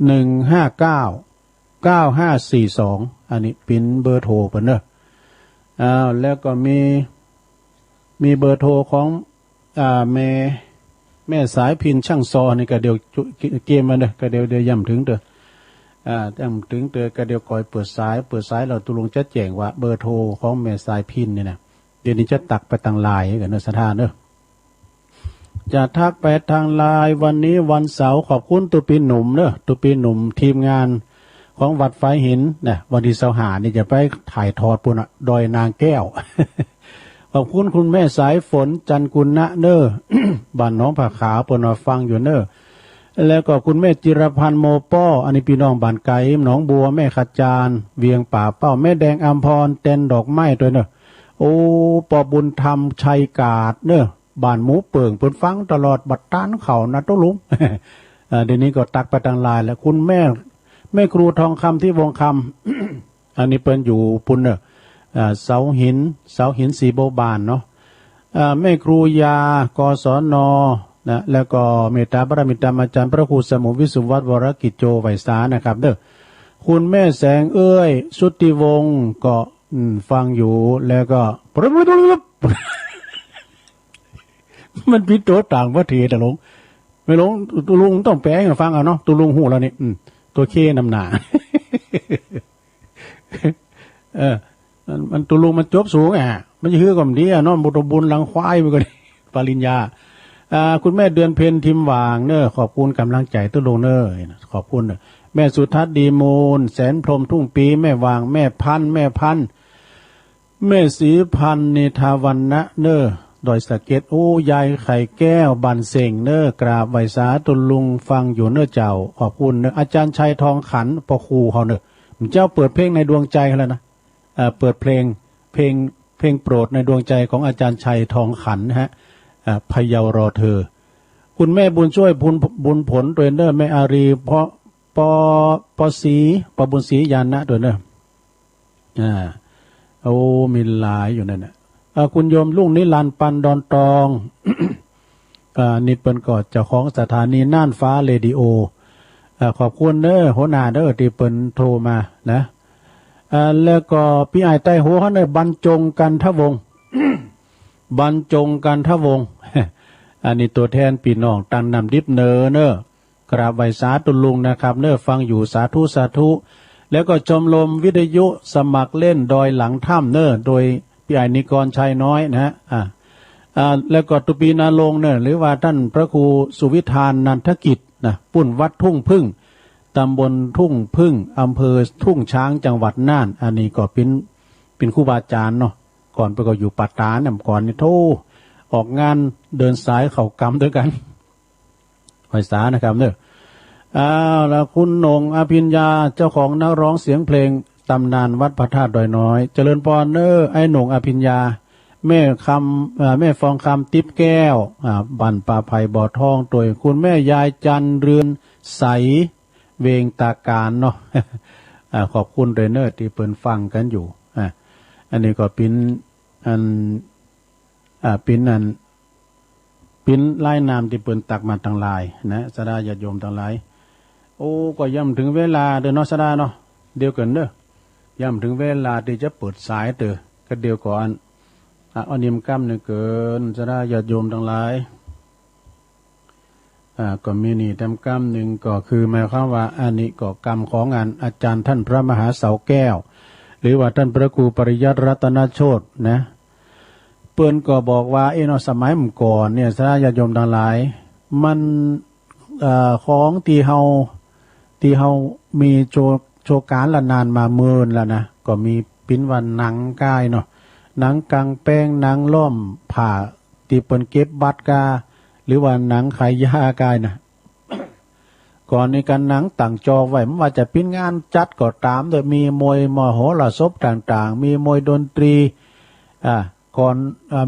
159 9542อันนี้ปิ้นเบอร์โทรเพิ่นเนอะแล้วก็มีเบอร์โทรของแม่สายพินช่างซอนี่ก็เดี๋ยวเกมมาเด้อก็เดี๋ยวย่ำถึงเด้อย่ำถึงเด้อก็เดี๋ยวก่อยเปิดสายเราตุลงจะแจ้งว่าเบอร์โทรของแม่สายพินนี่นะเดี๋ยวนี้จะตักไปทางไลน์กันเนอะสถานเนอะจะทักไปทางไลน์วันนี้วันเสาร์ขอบคุณตุปีหนุ่มเนอะตุปีหนุ่มทีมงานของวัดไฟหินเนี่ยวันที่25นี่จะไปถ่ายทอดปุ่นดอยนางแก้ว ขอบคุณคุณแม่สายฝนจันกุลณะเนอ บ้านน้องผาขาวปุ่นฟังอยู่เนอแล้วก็คุณแม่จิรพันธ์โมป้ออันนี้พี่น้องบ้านไก่หนองบัวแม่ขจารเวียงป่าเป้าแม่แดงอัมพรเต้นดอกไม้ตัวเนอโอ้ปอบุญธรรมชัยกาดเนอบ้านหมูเปิ่งเพิ่นฟังตลอดบัดต้านเขานะตุลุง เดี๋ยวนี้ก็ตักไปทางไลน์แล้วคุณแม่ครูทองคำที่วงคำ อันนี้เปิ้นอยู่ปุ่นเนอะ เสาหินสีโบบานเนาะแม่ครูยากศนนะแล้วก็เมตตาบารมีธรรมอาจารย์พระครูสมุวิสุวัฒน์วรกิจโจไวสานะครับเด้อคุณแม่แสงเอ้ยสุติวงศ์ก็ฟังอยู่แล้วก็มันพิดตัวต่างประเทศแต่ลงไม่ลงตุลุงต้องแปลให้ฟังเอาเนาะตุลุงหูแล้วนี่ตัวเคนำหนามันตุลุงมันจบสูงมันจะฮือกับดีเนาะบุญลังควายไปก็ดีปริญญาคุณแม่เดือนเพ็ญทิมหว่างเนอขอบคุณกำลังใจตุลุงเนอขอบคุณแม่สุทัศน์ดีมูลแสนพรมทุ่งปีแม่วางแม่พันแม่ศรีพันธ์นิทาวันนะเนอดอยสะเก็ดโอ้ยายไข่แก้วบันเสงเนอกราบไหวสาตุลุงฟังอยู่เนอเจ้าขอบคุณเนออาจารย์ชัยทองขันปอครูเขาเนอเจ้าเปิดเพลงในดวงใจเขาแล้วนะเปิดเพลงโปรดในดวงใจของอาจารย์ชัยทองขันนะฮะพะเยารอเธอคุณแม่บุญช่วยบุญผลตัวเนอแม่อารีเพราะปบุญศรียานะตัวเนอโอ้มีหลายอยู่นั่นนะคุณโยมลุงนิรันดร์ปันดอนตอง นี่เป็นกอดเจ้าของสถานีน่านฟ้าเรดิโอขอบคุณเด้อหัวหน้าเด้อที่เป็นโทรมานะแล้วก็พี่ไอ้ใต้หัวเขาเนี่ยบรรจงกันทวง บรรจงกันทวง อันนี้ตัวแทนพี่น้องตังนำดิบเนอกราบไหวสาตุลุงนะครับเนอฟังอยู่สาธุแล้วก็ชมรมวิทยุสมัครเล่นดอยหลังถ้ำเนอโดยพี่ไอ้นิกรชัยน้อยนะแล้วก็ตุปีนาลงเนี่ยหรือว่าท่านพระครูสุวิธานนันทกิจนะปุ่นวัดทุ่งพึ่งตำบลทุ่งพึ่งอำเภอทุ่งช้างจังหวัดน่านอันนี้ก็เป็นครูบาอาจารย์เนาะก่อนไปก็อยู่ปัตตาเนี่ยก่อนนี่โทออกงานเดินสายเข่ากำด้วยกันไหวสานะครับเนอะแล้วคุณหนงอภิญญาเจ้าของนักร้องเสียงเพลงตำนานวัดพระธาตุดอยน้อยเจริญพรเนอไอ้หนงอภิญญาแม่ฟองคำติ๊บแก้วบันป่าไผ่บ่อทองตัวคุณแม่ยายจันเรือนใสเวงตาการเนาะ ขอบคุณเรเนอร์ที่เปิดฟังกันอยู่อันนี้ก็เป็นไล่นามที่เปิดตักมาต่างหลายนะสดาญาติโยมต่างหลายโอ้ก็ย่ำถึงเวลาเด้อเนาะสดาเนาะเดียวกันเด้อย่ำถึงเวลาที่จะเปิดสายเด้อก็เดียวก่อนอันนี้มันกำเนี่ยเกินสดาญาติโยมต่างหลายก็มีนี่ทำกรรมหนึ่งก็คือหมายความว่าอันนี้ก็กรรมของงานอาจารย์ท่านพระมหาเสาแก้วหรือว่าท่านพระครูปริยัติรัตนโชตินะเปิ้นก็บอกว่าเนาะสมัยก่อนเนี่ยสาญาติโยมทั้งหลายมันของที่เฮามีโชการละนานมาเมินแล้วนะก็มีปิ้นวันหนังกายเนาะหนังกางแป้งหนังล้อมผ่าที่เปิ้นเก็บบัตรกาหรือว่าหนังขายยากายนะ ก่อนในการหนังต่างจอไว้ไม่ว่าจะเป็นงานจัดก็ตามโดยมีมวยมโหรสพต่างๆมีมวยดนตรีก่อน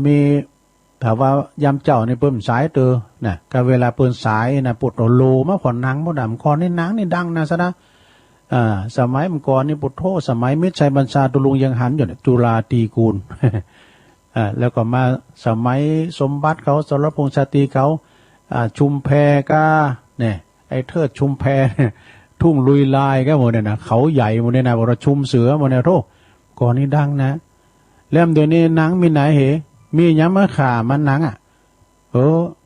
มีถ้าว่ายามเจ้าในเปิ้นสายเตอนะก็เวลาเปิ้นสายนะปุตโลมาขอนหนังบ่ดำก่อนนี่หนังนี่ดังนะซะนะสมัยก่อนนี่ปุตโธสมัยมิตรชัยบัญชาตุลุงยังหันอยู่เนี่ยจุฬาตีกูล แล้วก็มาสมัยสมบัติเขาสรพงษ์ชาตรีเขาชุมแพก็เนี่ยไอ้เทิดชุมแพทุ่งลุยลายก็หมดเนี่ยนะเขาใหญ่หมดเนี่ยนะว่าชุมเสือหมดเนี่ยโธ่ก่อนนี้ดังนะแล้วเดี๋ยวนี้หนังมีไหนเหมีหยังมาข่ามันหนัง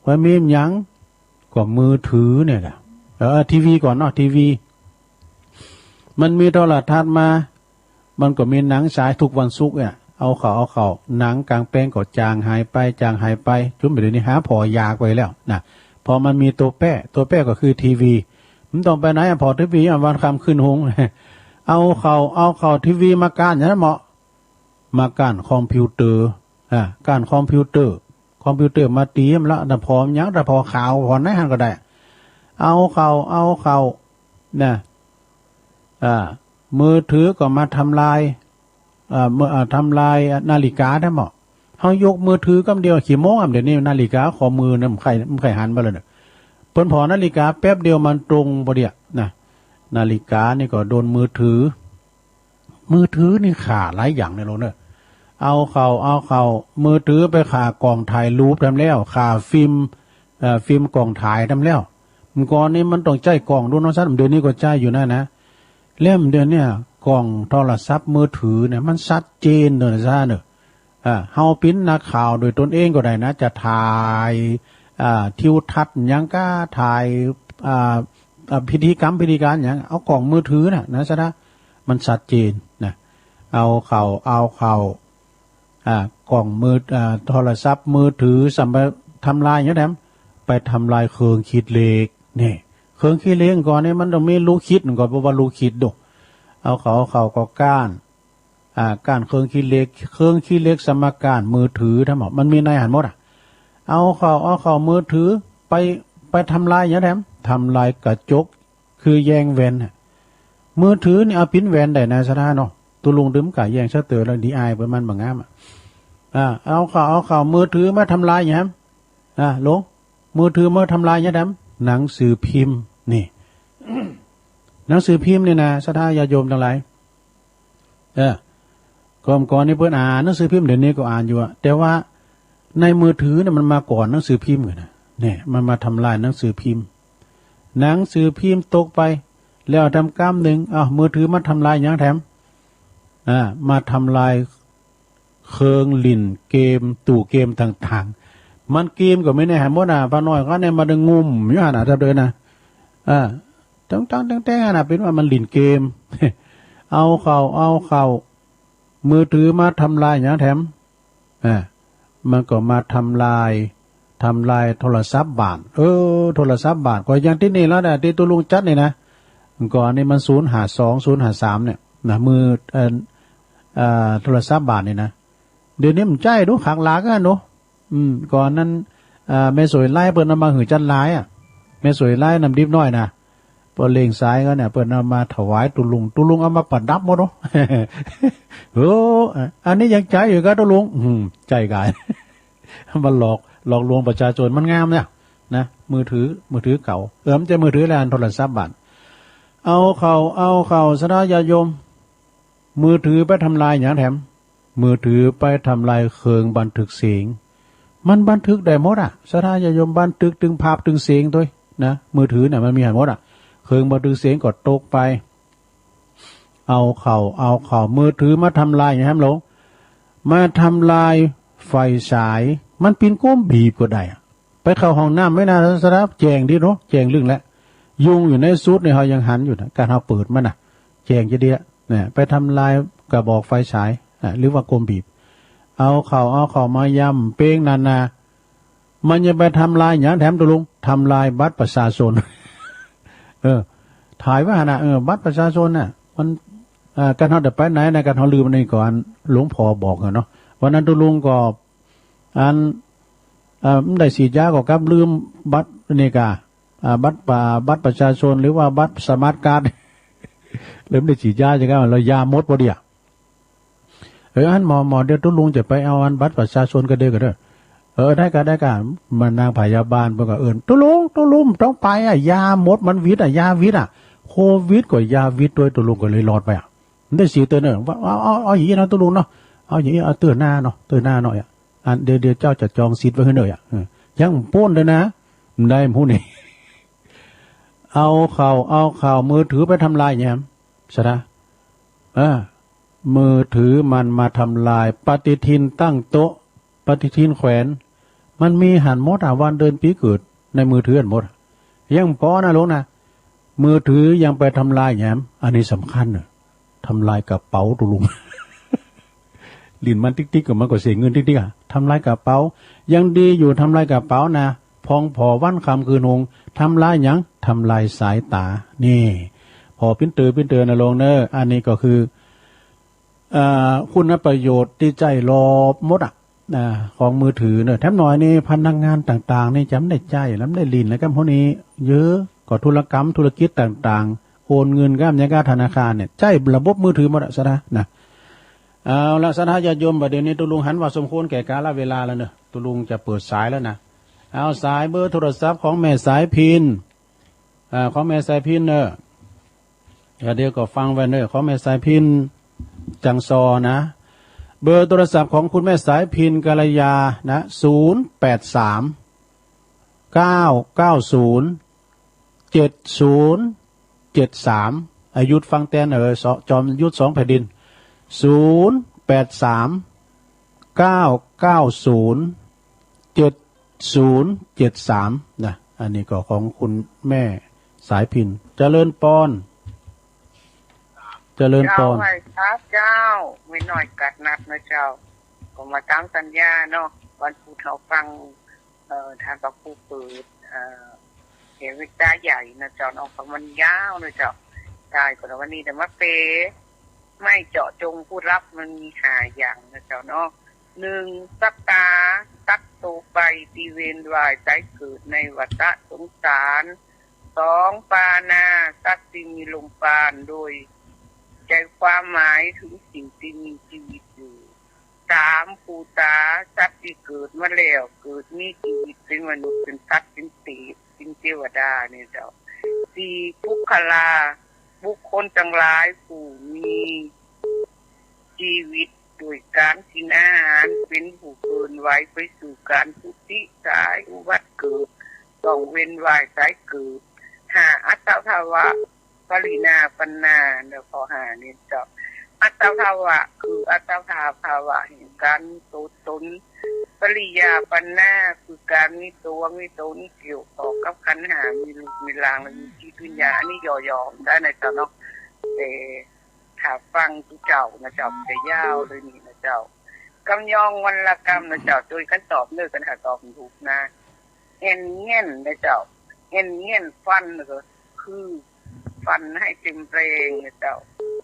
ว่ามีหยังก็มือถือเนี่ยนะทีวีก่อนเนาะทีวีมันมีโทรทัศน์มามันก็มีหนังฉายทุกวันศุกร์เนี่ยเอาเขาหนังกลางแปลงก็จางหายไปจุ่มไปเดี๋ยวนี้หาพอยากไปแล้วนะพอมันมีตัวแป้ก็คือทีวีมันต้องไปไหนพอทีวีวันคำขึ้นหง เอาเขาทีวีมาก้านอย่างนั้นเหมาะมาก้านคอมพิวเตอร์ก้านคอมพิวเตอร์มาตีมแล้วแต่พอยังแต่พอข่าวพอไหนหันก็ได้เอาเขาเนี่ยมือถือก็มาทำลายเมื่อทำลายนาฬิกาได้หมดเขายกมือถือกำเดียวขี่โมงเดี๋ยวนี้นาฬิกาขอมือเนี่ยมันไข่หันไปเลยเนี่ยเพิ่นพอนาฬิกาแป๊บเดียวมันตรงพอดีนะนาฬิกานี่ก็โดนมือถือนี่ขาหลายอย่างในโลกเนี่ย เอาเขามือถือไปขากล่องถ่ายรูปทำแล้วขาฟิล์มกล่องถ่ายทำแล้วมันก่อนนี้มันต้องใจกล่องดูน้องซัดเดี๋ยวนี้ก็ใจอยู่นะเล่มเดือนเนี่ยกล่องโทรศัพท์มือถือเนี่ยมันชัดเจนเนอะซ่าเนอะเฮาปิ้นนักข่าวโดยตนเองก็ได้นะจะถ่ายทิวทัศน์ยังก็ถ่ายพิธีการอย่างเอากล่องมือถือนะซะนะมันชัดเจนนะเอาเข่ากล่องมือโทรศัพท์มือถือสำหรับทำลายอย่างนั้นไปทำลายเครื่องคิดเลขนี่เครื่องคิดเลขก่อนนี่มันต้องมีรู้คิดก่อนเพราะว่ารู้คิดดูเอาเขาก็ก้านเครื่องคิดเลขสมการมือถือทั้งหมดมันมีในหันหมดเอาเขามือถือไปทำลายอย่างนั้นทำลายกระจกคือแยงแวนมือถือนี่เอาปิ้นแวนได้นะสถานเนาะตุลุงดื่มกะแยงซะเตอแล้วดีอายประมาณบางงามเอาเขามือถือมาทำลายอย่างนั้นลงมือถือมาทำลายอย่างนั้นหนังสือพิมพ์นี่ หนังสือพิมพ์นี่นะสถานญาติโยมทั้งหลายก่อนนี่เพิ่นอ่านหนังสือพิมพ์เดี๋ยวนี้ก็อ่านอยู่แต่ว่าในมือถือเนี่ยมันมาก่อนหนังสือพิมพ์นะเนี่ยมันมาทำลายหนังสือพิมพ์ตกไปแล้วทำกรรมหนึ่งมือถือมาทำลายอย่างแถมมาทำลายเครื่องลิ่นเกมตู่เกมต่างๆมันเกมก็ไม่แน่หมดป้าน้อยก็เนี่ยมาดึงงุ่มอยู่ขนาดนั้นเลยนะตั้งนะเป็นว่ามันลิ่นเกม เอาเขามือถือมาทำลายอย่างแถมมันก็มาทำลายโทรศัพท์บ้านโทรศัพท์บ้านก็อย่างที่นี่แล้วนะที่ตัวลุงจัดนี่นะก่อนนี่มัน052 053เนี่ยนะมือโทรศัพท์บ้านนี่นะเดี๋ยวนี้มันใจดูขักหลากันเนาะก่อนนั้นแม่สวยไล่เปิ้นเอามาหือจันไล่แม่สวยไล่นำดิบน้อยนะเปิ้นเลงซ้ายก็เนี่ยเปิ้นเอามาถวายตุลุงเอามาประดับหมดเนาะ อันนี้ยังใจอยู่ก็ตุลุงใจกาย มันหลอกลวงประชาชนมันงามเนี่ยนะมือถือเก่ามันจะมือถือแล้วโทรศัพท์บ้านเอาเขาสระญาโยมมือถือไปทำลายอย่างแถมมือถือไปทำลายเครื่องบันทึกเสียงมันบันทึกได้หมดสระญาโยมบันทึกถึงภาพถึงเสียงด้วยนะมือถือเนี่ยมันมีหมดเครื่องบันทึกเสียงก็ตกไปเอาเขามือถือมาทำลายอย่างแถมหลงมาทำลายไฟฉายมันปีนก้มบีบก็ได้ไปเข้าห้องน้ำไม่นานสระแจงดิเนาะแจงเรื่องแล้วยุงอยู่ในซุดเนี่ยเขายังหันอยู่นะการเขาเปิดมันแจงจะเดียเนี่ยไปทำลายกระบอกไฟฉายหรือว่ากลมบีบเอาเขามายำเป้งนามันจะไปทำลายอย่างแถมตุลุงทำลายบัตรประชาชน ถ่ายว่าบัตรประชาชนมันการเขาเดินไปไหนนะการเขาลืมในก่อนหลวงพ่อบอกเนาะวันนั้นตุลุงก็ได้ฉีดยาก็กับลืมบัตรนี่กาบัตรประชาชนหรือว่าบัตรสมาร์ทการ์ดเริ่มได้ฉีดยาใช่ไหมเรายาหมดพอดีอันหมอเดี๋ยวตุลุงจะไปเอาอันบัตรประชาชนก็เด้อได้กันมันนางพยาบาลเพิ่นก็ตุลุงต้องไปยาหมดมันวิทย์ยาวิทย์โควิดก็ยาวิทย์ด้วยตุลุงก็เลยรอดไปได้ฉีดเตือนว่าเอาอย่างนี้นะตุลุงเนาะเอาอย่างนี้เอาเตือนหน้าหน่อยอันเดี๋ยวเจ้าจะจองซีทไว้ให้หน่อยยังป้นเลยนะได้ผู้นี้เอาข่าวมือถือไปทำลายอย่างนี้ใช่ไหมมือถือมันมาทำลายปฏิทินตั้งโต๊ะปฏิทินแขวนมันมีหันหมดวันเดือนปีเกิดในมือถือหันหมดยังพอนะลุงนะมือถือยังไปทำลายอย่างนี้อันนี้สำคัญทำลายกระเป๋าตุลุง ลิ้นมันติ๊กๆกับมันก็เสียเงินติ๊กๆทำลายกระเป๋ายังดีอยู่ทำลายกระเป๋านะพองพอวันคำคืนงทำลายยังทำลายสายตานี่พอปิ้นเตือนนะลงอันนี้ก็คือคุณประโยชน์ที่ใจรอบมดของมือถือแถมหน่อยนี่พนักงานต่างๆนี่จำได้ใจแล้วได้ลิ้นแล้วก็พวกนี้เยอะก็ธุรกิจต่างๆโอนเงินก็ยังการธนาคารเนี่ยใจระบบมือถือหมดซะนะเอาละสถานญาติโยมประเดี๋ยวนี้ตุลุงหันว่าสมควรแก่กาลเวลาแล้วเนอะตุลุงจะเปิดสายแล้วนะเอาสายเบอร์โทรศัพท์ของแม่สายพินของแม่สายพินเนอะเดี๋ยวก็ฟังไว้เนอะของแม่สายพินจังซอนะ เบอร์โทรศัพท์ของคุณแม่สายพินกัลยานะ0839907073อายุฟังแตนจอมยุทธ2แผ่นดิน0839907073นะอันนี้ก็ของคุณแม่สายพินเจริญปอนเจริญปอนเจ้าไว้ครับเจ้าไม่น้อยกัดนัดนะเจ้าก็มาตามสัญญาเนาะวันพุธเขาฟังทางกับผู้เปิดเหตุวิจารณ์ใหญ่นะเจ้าน้องของมันยาวนะเจ้าได้ก็วันนี้แต่มาเปไม่เจาะจงผู้รับมันมีหาอย่างนะเจ้าเนาะ1สัปดาห์ตัดโตไปตีเวนวายใจเกิดในวัฏสงสาร2ปานาสัตว์ที่มีลมปานโดยใจความหมายถึงสิ่งที่มีชีวิตอยู่3ภูตาสัตว์ที่เกิดมาแล้วเกิดมีชีวิตเป็นมนุษย์เป็นสัตว์เป็นปีเป็นเทวดาเนี่ยเจ้า4ทุกขลาบุคคลทั้งหลายผู้มีชีวิตโดยการกินอาหารเป็นผู้เกินไว้ไปสู่การพุทธิสายอุบัติเกิดต้องเว้นไว้สายเกิดหาอัตภาวะปรินาปันนาเดี๋ยวขอหานี่เจ้าอัตภาวะคืออัตภาวะแห่งการตัวตนปริยาปันนาคือการมีตัวมีตนเกี่ยวข้องกับขันธ์ห้ามีรูปมีร่างและมีจิตวิญญาณอันนี้ย่อๆได้ในเจ้าเนาะแต่ถ้าฟังทุกเจ้านะเจ้าจะยาวเลยนี่นะเจ้ากำยองวันละกรรมนะเจ้าโดยกันตอบเลิกกันหาตอบถูกนะเอ็นเงี้ยนนะเจ้าเอ็นเงี้ยนฟันก็คือฟันให้เต็มแรงนะเจ้า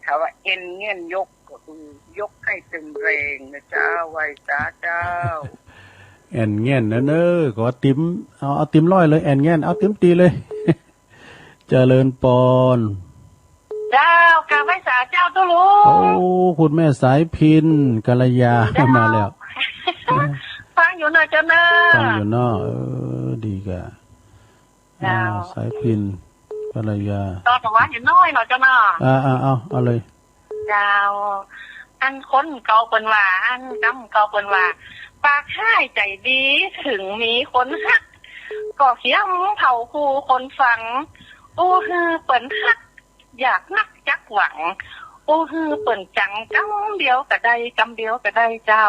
ถ้าว่าเอ็นเงี้ยนยกก็คือยกให้เต็มแรงนะเจ้าไว้จ้าเจ้าแอนเงี้ยนเนอขอติ๋มเอาติ๋มร้อยเลยแอนเงี้ยนเอาติ๋มตีเลย เจริญปอนเจ้ากาไม่สาเจ้าตุลุงโอ้คุณแม่สายพินกัลยามาแล้วฟังอยู่นะเจ้าเนอะฟังอยู่เนาะดีกะสายพินกัลยาตอนว่าอยู่น้อยหน่อยเจ้าเนอะเอาเลยเจ้าอันคนเก่าเป็นว่าอันกำเก่าเป็นว่าปากให้ใจดีถึงมีคนฮักก็เขียมเผาคู่คนฟังอู้ฮือเปิ่นฮักอยากนักจักหวังอู้ฮือเปิ่นจังกำเดียวก็ได้กำเดียวก็ได้เจ้า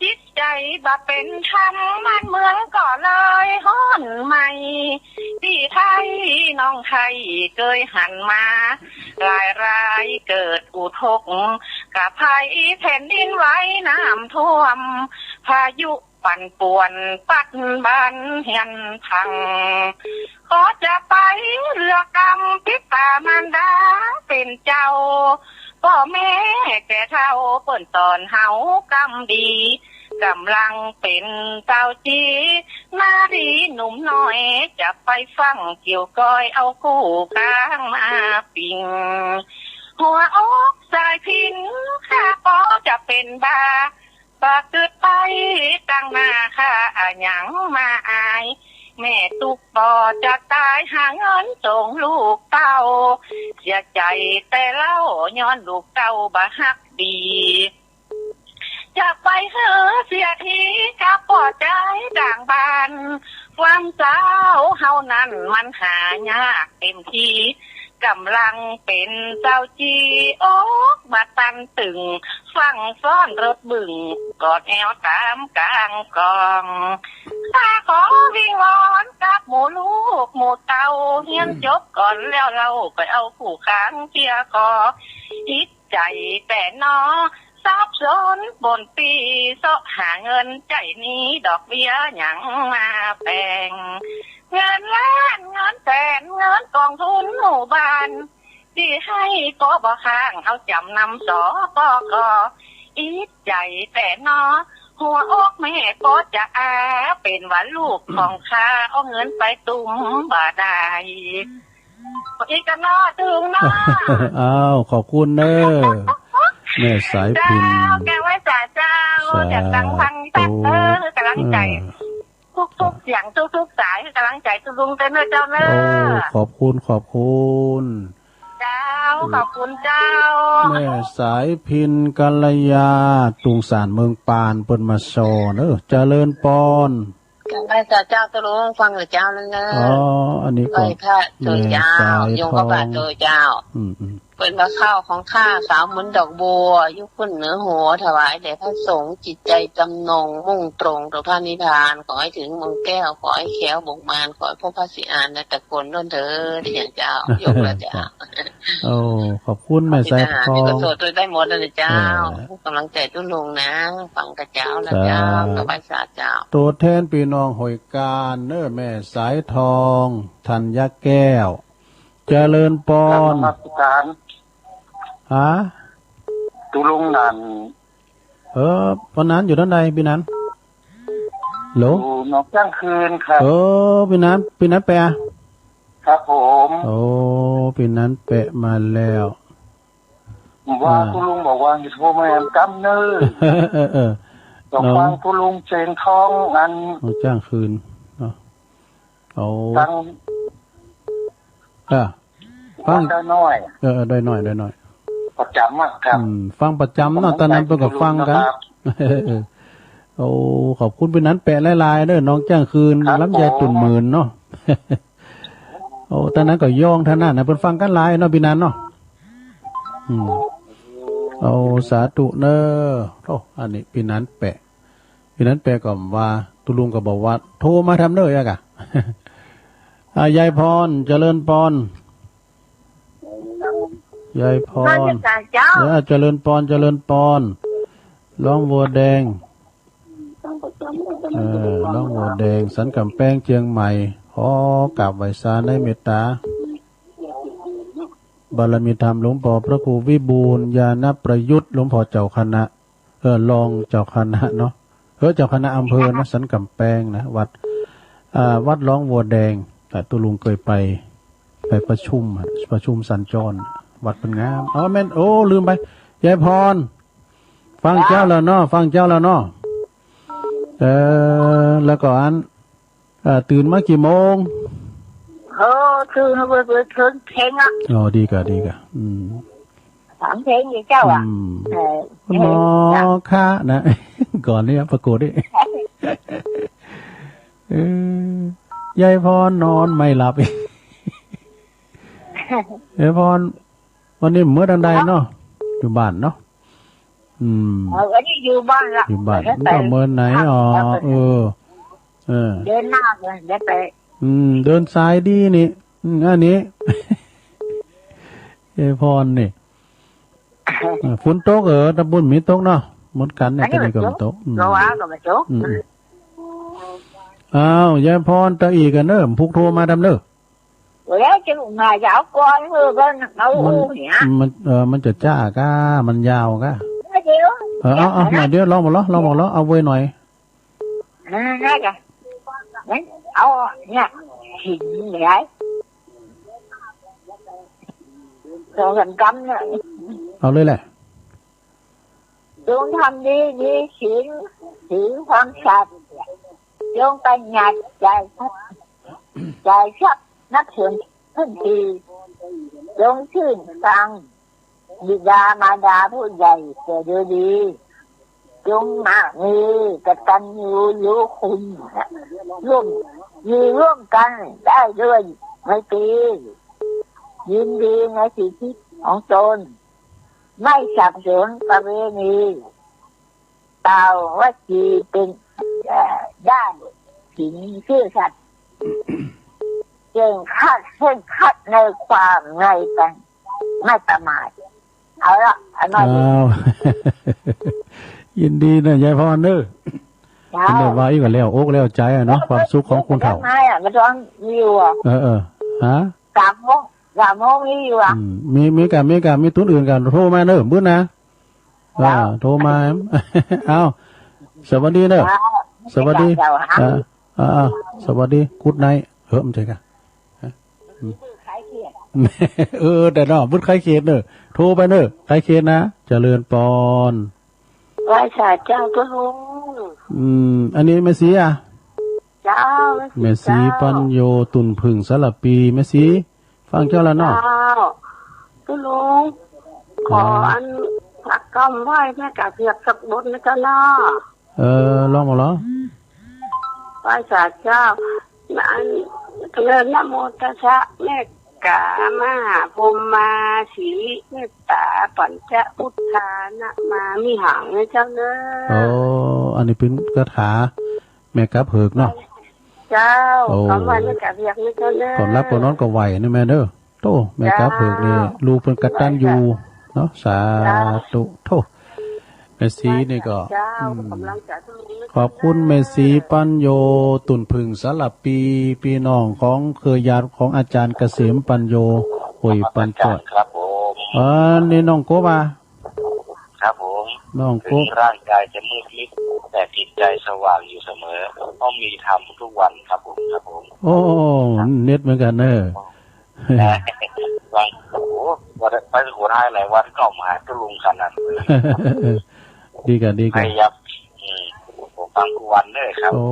จิตใจบ่เป็นธรรมมันเมืองก่อเลยฮ้อนใหม่ที่ไทยน้องไทยเคยหันมาหลายเกิดอุทกกับภัยแผ่นดินไหวน้ำท่วมพายุปั่นป่วนปัดบ้านเฮียนพังขอจะไปเรือกรรมพิตามันดาเป็นเจ้าพ่อแม่แก่เฒ่าเปิ่นตอนเฮากำดีกำลังเป็นเจ้าจีนาดีหนุ่มน้อยจะไปฟังเกี่ยวก้อยเอาคู่กลางมาปิงหัวอกสายพินข้าก็จะเป็นบาปากเกิดไปตั้งหน้าข้าหยังมาอายแม่ตุกต่อจะตายหาเงินส่งลูกเต้าเสียใจแต่เล่าย้อนลูกเต้าบ่ฮักดีจะไปเหือเสียทีกับปอดใจด่างบานความเจ้าเฮานั้นมันหายากเต็มทีกำลังเป็นเจ้าจีโอ๊กมาตันตึงฟังซ้อนรถบึ่งกอดแอวตามกลางกองข้าขอวิงวอนกับหมู่ลูกหมู่เต้าเฮียนจบก่อนแล้วเราไปเอาผู้ค้างเกียร์คอฮิตใจแต่นอซับซ้อนบนปีเสาะหาเงินใจนี้ดอกเบี้ยหยังมาแปลงเงินล้านเงินแสนเงินกองทุนหมู่บ้านที่ให้ก็บ่ค้างเอาจำนำสปกอีใจแต่นอหัวอกแม่ก็จะอาเป็นว่าลูกของข้าเอาเงินไปตุ้มบ่ได้อีกกันนอถึงนออ้าวขอบคุณเนอะแม่สายพินแกไว้จ่าเจ้าอยากฟังตัดกำลังใจทุกอย่างทุกสายกำลังใจทุกลุงเต้นเจ้าเนอะขอบคุณเจ้า ขอบคุณเจ้าแม่สายพินกัลยาตุงสารเมืองปานเปิ้นมาสอนเจริญปอนไปเจ้าตะลุงฟังกับเจ้าแล้วนะอ๋ออันนี้ก็พระตัวเจ้ายงพระบาทตัวเจ้าเป็นพระข้าวของข้าสาวเหมือนดอกบัวยุคุณเหนือหัวถวายแด่พระสงฆ์จิตใจจำนงมุ่งตรงต่อพระนิพพานขอให้ถึงเมืองแก้วขอให้แข็งบกมานขอให้พบพระสิอานในตะโกนล้นเถิดอย่างเจ้ายกแล้วเจ้าโอ้ขอบคุณแม่สายทองก็สวดได้หมดเลยเจ้ากำลังใจตุ้ลุงนะฟังกับเจ้าแล้วเจ้ากับใบสาเจ้าตัวแทนพี่น้องหอยการแม่สายทองธัญแก้วเจริญปอนฮะตุลุงนั่นตอนนั้นอยู่ด้านใดพี่นั้นโหลนอกจ้างคืนครับพี่นั้นแปะครับผมพี่นั้นแปะมาแล้วว่าตุลุงบอกว่าจะโทรมาแอมกำเนิดดอกฟังตุลุงเจนทองอันนอกจ้างคืนฟังได้น้อยได้น้อยประจำมากครับฟังประจำเนาะตอนนั้นเป็นกับฟังกันขอบคุณเป็นนั้นแปะลายๆน้องจ้างคืนลำไยตุ่นหมื่นเนาะตอนนั้นก็ย่องท่านน่ะเป็นฟังกันลายเนาะพี่นั้นเนาะสาธุเนออันนี้พี่นั้นแปะก็ว่าตุลุงก็บอกว่าโทรมาทำเด้อกะยายพรเจริญปอนยายพรเจริญปอนร้องวัวแดงร้องวัวแดงสันกำแพงเชียงใหม่ขอกราบไหว้ศาลในเมตตาบารมีธรรมหลวงพ่อพระครูวิบูลย์ญาณประยุทธ์หลวงพ่อเจ้าคณะรองเจ้าคณะเนาะเจ้าคณะอำเภอนะสันกำแพงนะวัดร้องวัวแดงแต่ตุลุงเคยไปประชุมสัญจรวัดเป็นงามแม่นลืมไปยายพรฟังเจ้าแล้วเนาะแล้วก็ตื่นมากี่โมงตื่นเปิดเพลงอ่ะดีกะถามเพลงอยู่เจ้าอ่ะหมอค่ะนะก่อนนี้ประกวดดิยายพรนอนไม่หลับยายพรวันนี้เมื่อดังใดเนาะอยู่บ้านเนาะวันนี้อยู่บ้านละอยู่บ้านก็เมื่อไหนเดินหน้าเลยเดินไปเดินซ้ายดีนี่อันนี้ยายพรนี่ฝนตกตะบุญมีตกเนาะหมดกันเนี่ยตะนี้ก็ตกก็ว่าก็มาตกยายพรตะอีกันพุกโทรมาดำแล้วจะมาเจ้าก่อนก็เอาเนี่ยมันจะจ้าก้ามันยาวก้ามาเดี๋ยวลองมาล้อเอาไว้หน่อยนี่จ้ะเอาเนี่ยหินไหนเราทำกรรมเนี่ยเอาเลยแหละจงทำดีศีลถือความสัตย์จงปัญญาใจชักนักเถื่อนขึ้นทีจงชื่นฟังบิดามารดาผู้ใหญ่แต่ดูดีจงมามีกตัญญูรู้คุณร่วมกันได้ด้วยไม่ตียินดีในสิทธิของตนไม่สับสนประเวณีเต่าว่าจีเป็นได้ถึงชื่อสัตว์เก่งคัดในความในกันไม่ประมาทเอาละยินดีนะยายพรเป็นแบบว่าอีกแล้วอกแล้วใจเนาะความสุขของคนเฒ่าไม่มันต้องมีอยู่ฮะกาโมมีอยู่มีตุ้นอื่นกันโทรมามื้อนะโทรมาสวัสดีสวัสดีสวัสดีกุ๊ดไนท์มันใช่กะแต่เนาะบุญใครเขตโทรไปใครเขตนะเจริญปอนไหว้ศาลเจ้าก็ลุงอันนี้แม่สีเจ้าแม่สีปัญโยตุนพึ่งสลับปีแม่สีฟังเจ้าแล้วเนาะก็ ตุลุงขออันสักกำไหว้แม่กะเพียกสักบทนะเจ้าน้าลองมาเหรอไหว้สาเจ้าอันเริญนะโมตัสสะแม่กามหาพรหมาสีเมตตาปัญจพุทธานะมามิหังนะเจ้าเน้ออันนี้เป็นคาถาแม่กะเพิกเนาะเจ้าคำว่าแม่กะเพียกนะเจ้าเน้อก่อนรับก่อนนอนก็ไหวนี่แม่เด้อโตแม่กะเพิกนี่ลูกเป็นกตัญญูเนาะสาธุโทแม่สีนี่ก็ขอบคุณแม่สีปัญโยตุนพึ่งสลับปีน้องของเคยญาติของอาจารย์เกษมปัญโยหุยปัญจอดครับผมนี่น้องโกบาครับผมน้องโกร่างกายจะมืดมิดแต่จิตใจสว่างอยู่เสมอต้องมีธรรมทุกวันครับผมครับผมโอ้เน็ตเหมือนกันเนอะวันโอ้วันไปสุโขทัยหลายวันก็มาตุลุงขนาดดีกันพยายามผมฟังทุกวันเลยครับโอ้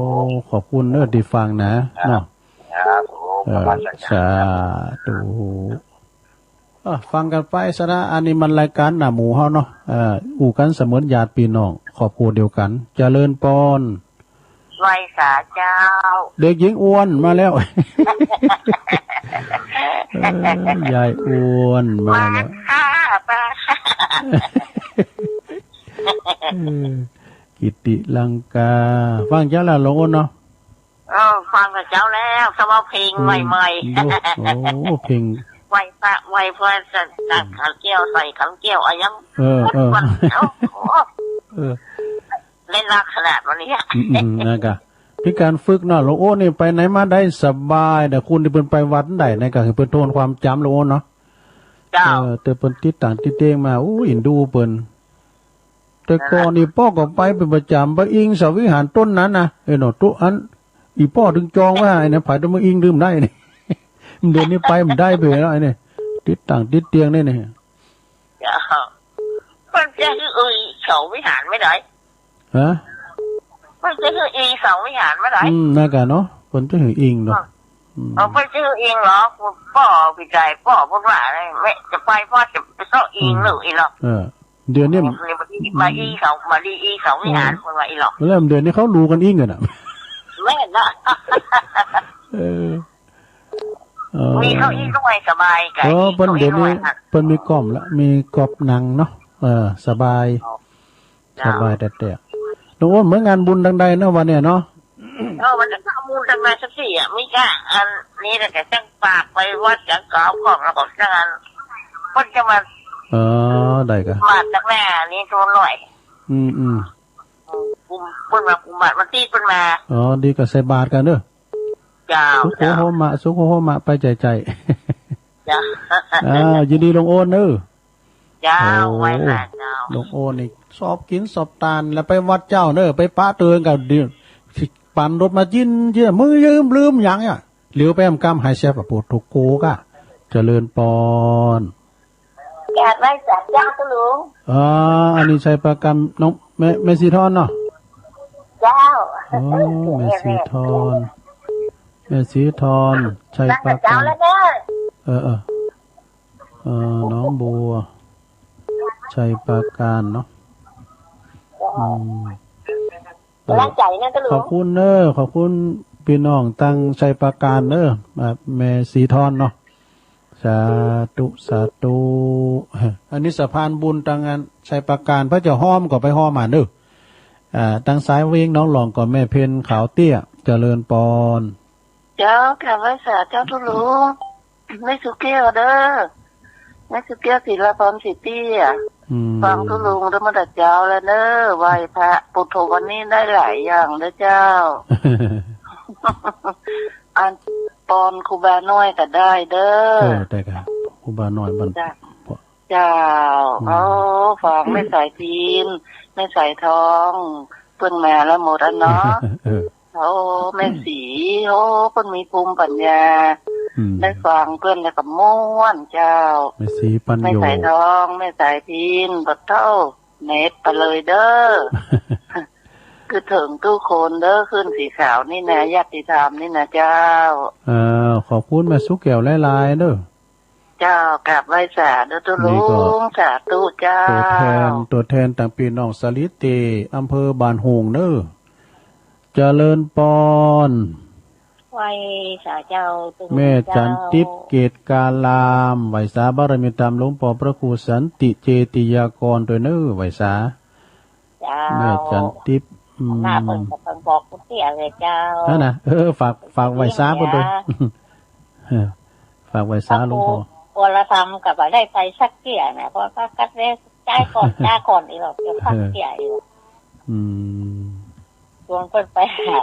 ขอบคุณเนอะที่ฟังนะเนาะครับผมสาธุฟังกันไปซะนะอันนี้มันรายการหน้าหมูเฮาเนาะอู่กันเสมือนญาติพี่น้องครอบครัวเดียวกันเจริญปอนไหว้สาเจ้าเด็กหญิงอ้วนมาแล้วยายอ้วนมาแล้วกิติลังกาฟังเจ้าละหลวงอ้นเนาะฟังกับเจ้าแล้วสมอเพลงใหม่ๆโอ้เพลงไหวพระไหวเพื่อนสั่งข้าวเกี้ยวใส่ข้าวเกี้ยวอะไรยังเล่นรักขนาดวันนี้นะครับที่การฝึกเนาะหลวงโอ้นี่ไปไหนมาได้สบายแต่คุณที่เพิ่นไปวัดได้ในการเพิ่นโทนความจำหลวงโอ้เนาะแต่เพิ่นติดต่างติดเตงมาอินดูเพิ่นแต่ก่อนนี่พ่อก็ไปเป็นประจำไปอิงสวิหารต้นนั้นนะเนาะตุอันอีพ่อถึงจองว่าไอ้เนี่ยผายต้องมาอิงดื่มได้นี่เดือนนี้ไปมันได้ไปแล้วไอ้เนี่ยติดต่างติดเตียงนี่มันจะคือเสาวิหารไม่ได้ฮะมันจะคืออิงเสาวิหารไม่ได้น่ากันเนาะคนจะถึงอิงเนาะไม่ใช่อิงหรอกพ่อวิจัยพ่อพูดว่าอะไรไม่จะไปพ่อจะไปซ่ออิงหรืออีหรอกเดือนนี้มาอีเสามาดีอีเสาวิหารคนว่าอีหรอกแล้วเดือนนี้เขารู้กันอิงกันอ่ะแม่นะมีเขาอีด้วยสบายกันเดี๋ยวนี้เพิ่นมีกล่อมละมีกรอบหนังเนาะสบายแต่หลวงพ่อเหมือนงานบุญดังใดเนาะวันเนี้ยเนาะวันจะทำบุญดังใดสักสี่ไม่กล้าอันนี้แต่จังปากไปวัดจังกราบของเราของจังอันคนจะมาได้กันมาจากแม่นี่โทนหน่อยกุมมาวันที่กุมมาดีกับใส่บาตรกันเนอะสุโขโหมะไปใจยินดีลงโอนเนอะไว้ค่ะลงโอนนี่สอบกินสอบตานแล้วไปวัดเจ้าเนอะไปป้าเตือนกับเดี๋ยวปั่นรถมาจิ้นเจ้ามือลืมอย่างเนี่ยเหลียวไปกำหายเสียปวดทุกโกกะเจริญปอนอยากได้จัดเจ้าตุลุงอันนี้ใช้ประกันน้องแม่สีทอนเนาะเจ้าแม่สีทอนใช้ประกันน้องบัวใช้ประกันเนาะขอบคุณเนอะขอบคุณพี่น้องตั้งใช้ประกันเนอะแม่สีทอนเนาะสาธุอันนี้สะพานบุญตั้งงานใช้ประกันพระเจ้าห้อมก็ไปห้อมมาเนอะตั้งสายเวงน้องหลองก่อนแม่เพนขาวเตี้ยเจริญปอนเจ้าค่ะไว้สาเจ้าทุลุงไม่สุเกี้ยวเด้อไม่สุเกี้ยวศิลปรสิตี้ฟังทุลุงแล้วมาดัดเจ้าแล้วเด้อไหว้พระปุถุวันนี้ได้หลายอย่างเด้อเจ้าอันปอนครูบาน้อยก็ได้เด้อได้ครับครูบาน้อยบันเจ้าฟังไม่ใส่ทีนไม่ใส่ทองเพิ่งมาแล้วหมดอันเนาะแม่สีคนมีภูมิปัญญาได้ฟังเพื่อนแล้วก็ม้วนเจ้าแม่สีปัญโยไม่ใส่ทองไม่ใส่พินบัดเท่าเน็ตไปเลยเด้อคือถึงตู้โคนเด้อขึ้นสีขาวนี่นะญาติธรรมนี่นะเจ้าขอบคุณแม่สุกแก้วหลายๆเด้อ เจ้ากราบไหว้สาธุตุลุงสาธุเจ้าตัวแทนต่างพี่น้องสลิดเตอำเภอบานโฮงเด้อเจริญปอนไหว้สาเจ้าแม่จันทิพย์เกตกาลามไหวสาบารมีธรรมหลวงพ่อพระครูสันติเจติยากรด้วยเน้อไหวสาแม่จันทิพย์หน้าเปิดกับบอกคุณเตี้ยเลยเจ้านั่นนะฝากไหวสาเพิ่นด้วยฝากไหวสาหลวงพ่อพอเราทำกับได้ไปสักเกี่ยนะเพราะก็กัดเล็กจ่ายก่อนอีกหรอกจะสักเกี่ยอีกชวนเพิ่นไปหา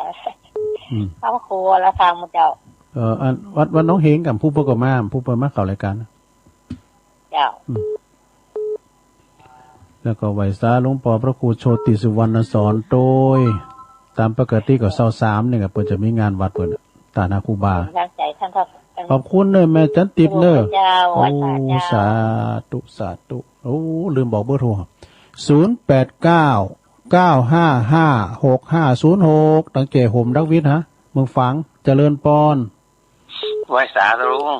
เข้าครัวแล้วทำเจ้าอันวัดน้องเฮงกับผู้ประกอบมาผู้เปิดมาเข้ารายการเจ้าแล้วก็ไหวสาหลวงพ่อพระครูโชติสุวรรณสอนโดยตามปกติก็23เนี่ยก็เพิ่นจะมีงานวัดเพิ่นตานาครูบาขอบคุณเนอะแม่จันติบเนอะโอ้สาธุโอ้ลืมบอกเบอร์โทร0899556506ตั้งเจห่มดักวิทย์ฮะเมืองฝังเจริญปอนไหว้สาธุลุง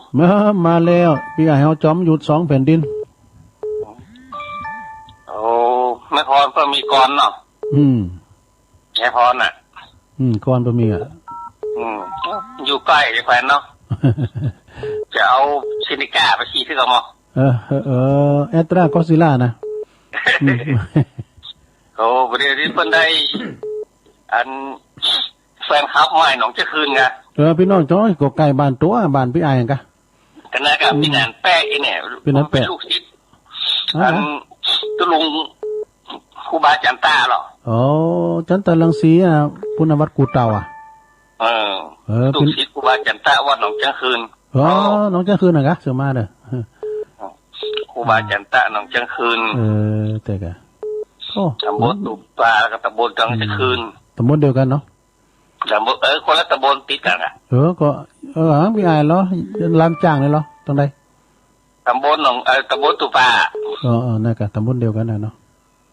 มาแล้วพี่ไอ้เฮาจอมหยุด2แผ่นดินโอ้ไม่พรก็มีกรเนาะแค่พรน่ะกรบ่มีอ่ะอยู่ใกล้ไอ้แฟนเนาะจะเอาซินิก้าไปขี่ที่กับมอแอตรากอซิล่านะโอ้ประเดี๋ยวนี้เพิ่นได้อันแฟนคลับใหม่หนองจะคืนไงพี่น้องจ้อยก็ใกล้บ้านตัวบ้านพี่ไอ้กันกันนะกับพี่นันแปะอีเนี่ยเป็นลูกศิษย์อันตุลุงครูบาจันตาหรอจันตาลังสีอ่ะพุทธวัดกูเต่าอ่ะลูกศิษย์ครูบาจันตาวัดหนองจังคืนหนองจังคืนน่ะกะเสือมาเด้อครูบาจันตาหนองจังคืนแต่กะตำบลตุปากับตำบลจังคืนตำบลเดียวกันเนาะตำบลคนละตำบลติดกันอ่ะก็พี่ไอ้เหรอลำจ้างเลยเหรอตรงใดตำบลหนองตำบลตุปานั่นกะตำบลเดียวกันน่ะเนาะ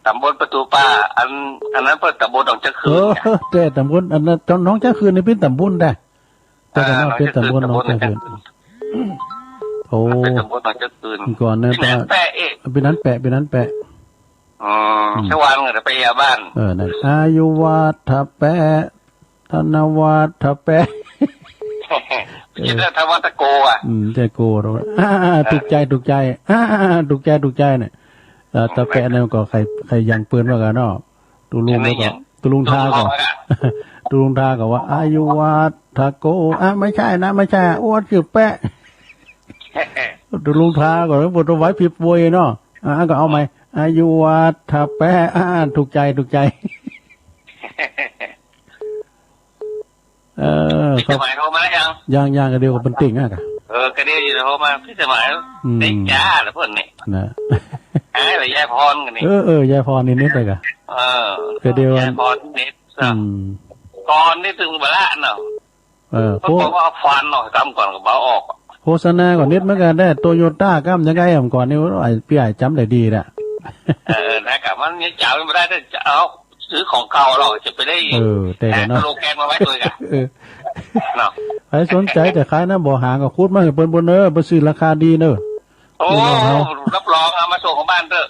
ตำบลประตูป่าอันนั้นเพิ่นตำบลหนองจังคืนแต่ตำบลอันนั้นน้องจังคืนนี่เป็นตำบลได้แต่ก็น่าเป็นตำบลน้องจังคืนเป็นตำบลหนองจังคืนก่อนเนี่ยเป็นนั้นแปะชวานก็ไปยาบ้านนั่นอายุวัฒแปะธนวัฒแปะคิดว่าธวัฒโกอ่ะใจโกเราถูกใจเนี่ยตะแปะเนี่ยก็ใครยังปืนว่ากันเนาะตุลุงแล้วก็ตุลุงทาก็ว่าอายุวัฒโกไม่ใช่นะไม่ใช่อ้วนคือแปะตุลุงทาก็แล้วบทไว้ผิดป่วยเนาะก็เอาไหมอายุวัฒแปะถูกใจพี่สมัยโทรมาแล้วยังก็เดียวกับเป็นติ่งอ่ะกะก็เดียวอยู่โทรมาพี่สมัยเด็กจ้าหรือเพิ่นนี่นะอะไรยายพรกันนี่ยายพรนิดๆเลยกะก็เดียวยายพรนิดก่อนนี่ถึงเวลาเนาะเพราะว่าฟันเนาะทำก่อนกับเบาออกโฆษณาก่อนนิดเหมือนกันได้โตโยต้าก้ามยังไงก่อนนี่ไอ้พี่ไอ้จำได้ดีแหละนะครับมันยังจ่ายไม่ได้จะเอาซื้อของเก่าเราจะไปได้แต่โลแกนมาไว้ตัวกันเนาะใครสนใจแต่ขายน้ำบ่อหางก็คูดมาให้เปิ้นบนเนอไปซื้อราคาดีเนอโอ้รับรองเอามาส่งของบ้านเถอะ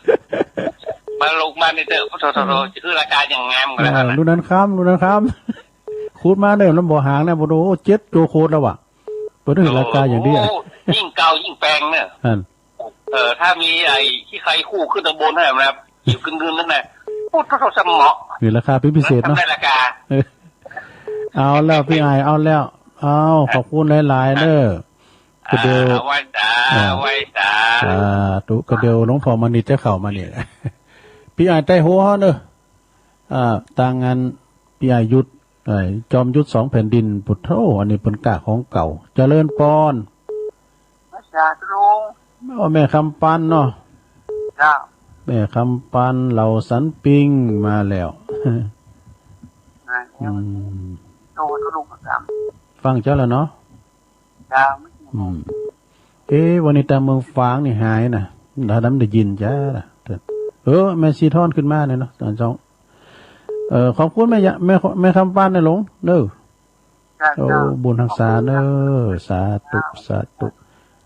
มาลงบ้านนี่เถอะโทรคือราคาอย่างงามกันแล้วรุ่นนั้นครับคูดมาเนอน้ำบ่อหางเนี่ยบ่โอ้7โจโคตรแล้วว่ะเปิ้นราคาอย่างดียิ่งเก่ายิ่งแพงเนี่ยถ้ามีไอ้ที่ใครคู่ขึ้นตะบนให้นะครับอยู่กึ่งๆนั่นน่ะพูดเท่าสมอนี่ราคาพิเศษเนาะได้ราคาเอาแล้วพี่ไอเอาแล้วขอบคุณหลายๆเด้อกระเดียวไว้จ้าตุกระเดียวหลวงพ่อมณีจะเข้ามานี่พี่ไอใต้หัวเด้อต่างงานพี่ไอยุทธจอมยุทธ2แผ่นดินพุทโธอันนี้เป็นกะของเก่าเจริญปอนสาธุลุงแม่คำปันเนาะแม่คำปันเหล่าสันปิงมาแล้วฟังเจ้าแล้วเนาะวันนี้ตาเมืองฟางนี่หายนะถ้าดำได้ยินจ้าแม่ซีทอนขึ้นมาเนี่ยเนาะตอนสองขอบคุณแม่คำปันนะหลงเด้อบุญทักษาเด้อสาธุ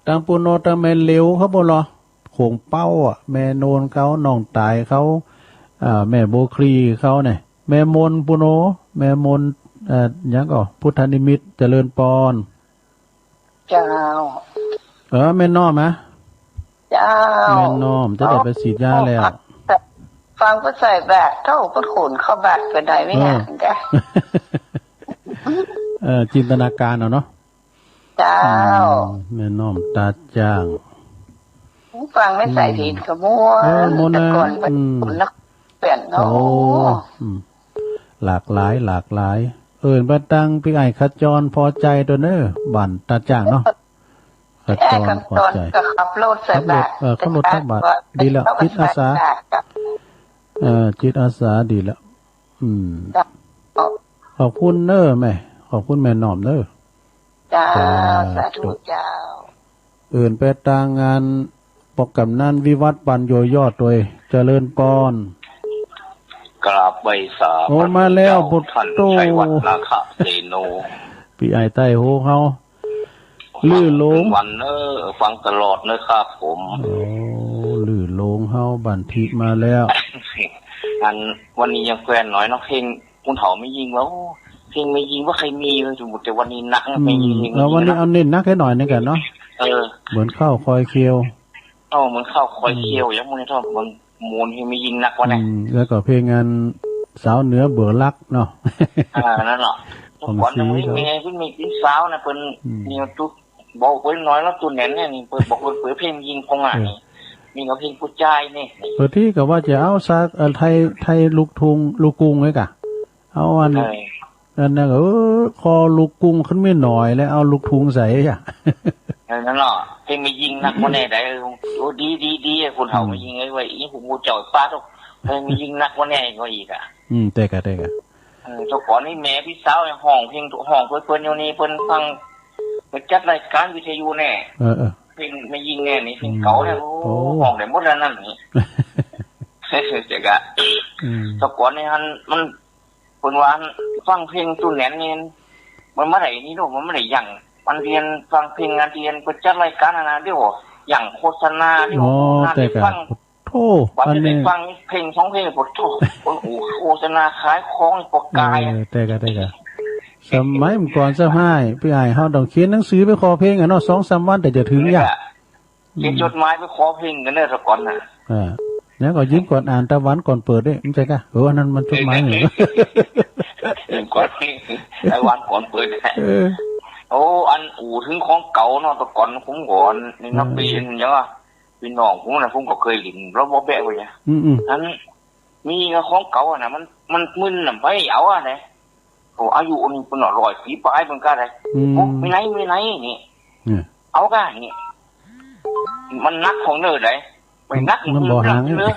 ตังปูโนตังแม่เหลวเขาบ่รอโขงเป้าอ่ะแม่โนนเขาน้องตายเขาแม่โบคลีเขาเนี่ยแม่มนปุโนแม่มนยังก็พุทธนิมิตเจริญปอนเจ้าแม่น้อมะเจ้าแม่น้อมจะได้ไปฉีดยาแล้วฟังก็ใส่แบกเท่าก็ขนเข้าแบกก็ได้ไม่นานแกจินตนาการเอาเนาะเจ้าแม่น้อมตาจ้างฟังไม่ใส่ผิดกระมัวแต่ก่อนเป็นนักเปลี่ยนเนาะหลากหลายบัดตังพี่ไอ้ขจรพอใจตัวเน้อบั่นตาจ้างเนาะขจรพอใจขับรถใส่แบกขับรถทักบาทดีแล้วจิตอาสาจิตอาสาดีแล้วขอบคุณเน้อแม่ขอบคุณแม่น้อมเน้อจ้าสาธุเจ้าไปตางงานปกกำนันวิวัฒน์ปัญโยยอดโดยเจริญปอนกราบใบสาโอ้มาแล้วบุตรโตชัยวัฒนาคเสโนพี่ไอ้ใต้โหเฮาลื่นลงวันฟังตลอดนะครับผมลื่นลงเฮาบันทิมาแล้ววันนี้ยังแฟนน้อยเนาะเพลงคุณเถาไม่ยิงแล้วเพลงไม่ยิงว่าใครมีเลยสมมติแต่วันนี้นักไม่ยิงแล้ววันนี้เอาเน้นนักให้หน่อยนึงกันเนาะเหมือนข้าวคอยเคียวเหมือนข้าวคอยเคียวอย่างมันชอบมันมูลที่ไม่ยิงนักวะเนี่ยแล้วก็เพลงงานสาวเหนือเบื่อรักเนาะนั่นแหละก่อนมันมีไงพี่มีสาวนะเพิ่นนี่ตุ๊กบอกเพิ่นน้อยแล้วตัวแหนเนี่ยนี่เพิ่นบอกเพิ่นเปิดเพลงยิงพงอ่ะนี่ก็เพลงผู้ชายนี่เปิดที่ก็ว่าจะเอาซักไทยลูกทุ่งลูกกรุงไว้กะเอาอันนั้นคอลูกกรุงขึ้นไม่หน่อยแล้วเอาลูกทุ่งใส่อ่ะนั่นแหละเพลงไม่ยิงนักวันไหนได้โอ้ดีคนเฒ่าไม่ยิงไว้อีผมกูจ่อยป้าทุกเพลงไม่ยิงนักวันไหนก็อีกอ่ะแต่กะเจ้าก่อนนี่แม่พี่สาวห้องเพลงห้องเพิ่นอยู่นี่เพิ่นฟังไปจัดรายการวิทยุแน่เพลงไม่ยิงแน่นี่เพลงเก่าแล้วห้องได้หมดแล้วนั่นนี่เจ๊กะเจ้าก่อนนี่มันเพิ่นว่าฟังเพลงตุ่นแหนนี่มันไม่ได้นี่โดมันไม่ได้ยั่งมันเรียนฟังเพลงงานเรียนไปจัดรายการนะเดี๋ยวอย่างโฆษณาเดี๋ยวงานไปฟังวันจะไปฟังเพลง2เพลงปวดโถโฆษณาขายของปวดกายแต่กะสมัยก่อนจะให้พี่ไอ้เฮาต้องเขียนหนังสือไปขอเพลงอ่ะเนาะ 2-3 วันแต่จะถึงอย่างเขียนจดหมายไปขอเพลงกันเด้อซะก่อนน่ะแล้วก็ยิ้มก่อนอ่านตะวันก่อนเปิดด้วยมันใจกะอันนั้นมันจดหมายเหรอก่อนตะวันก่อนเปิดโอ้อันถึงของเก่าเนาะตะก่อนผมก่อนนี่นับปีนยังอ่ะพี่น้องผมน่ะผมก็เคยหลินแล้วบ่แบะไว้อ่ะนั้นมีของเก่าอ่ะนะมันมึนน่ะไปเอาอ่ะเด้โอ้อายุนี่เพิ่น100 ปีปลายเพิ่นก็ได้โอ้ไม่ไหนนี่เอากะนี่มันนักของเด้อได้ไปนักมันบ่หางเด้อ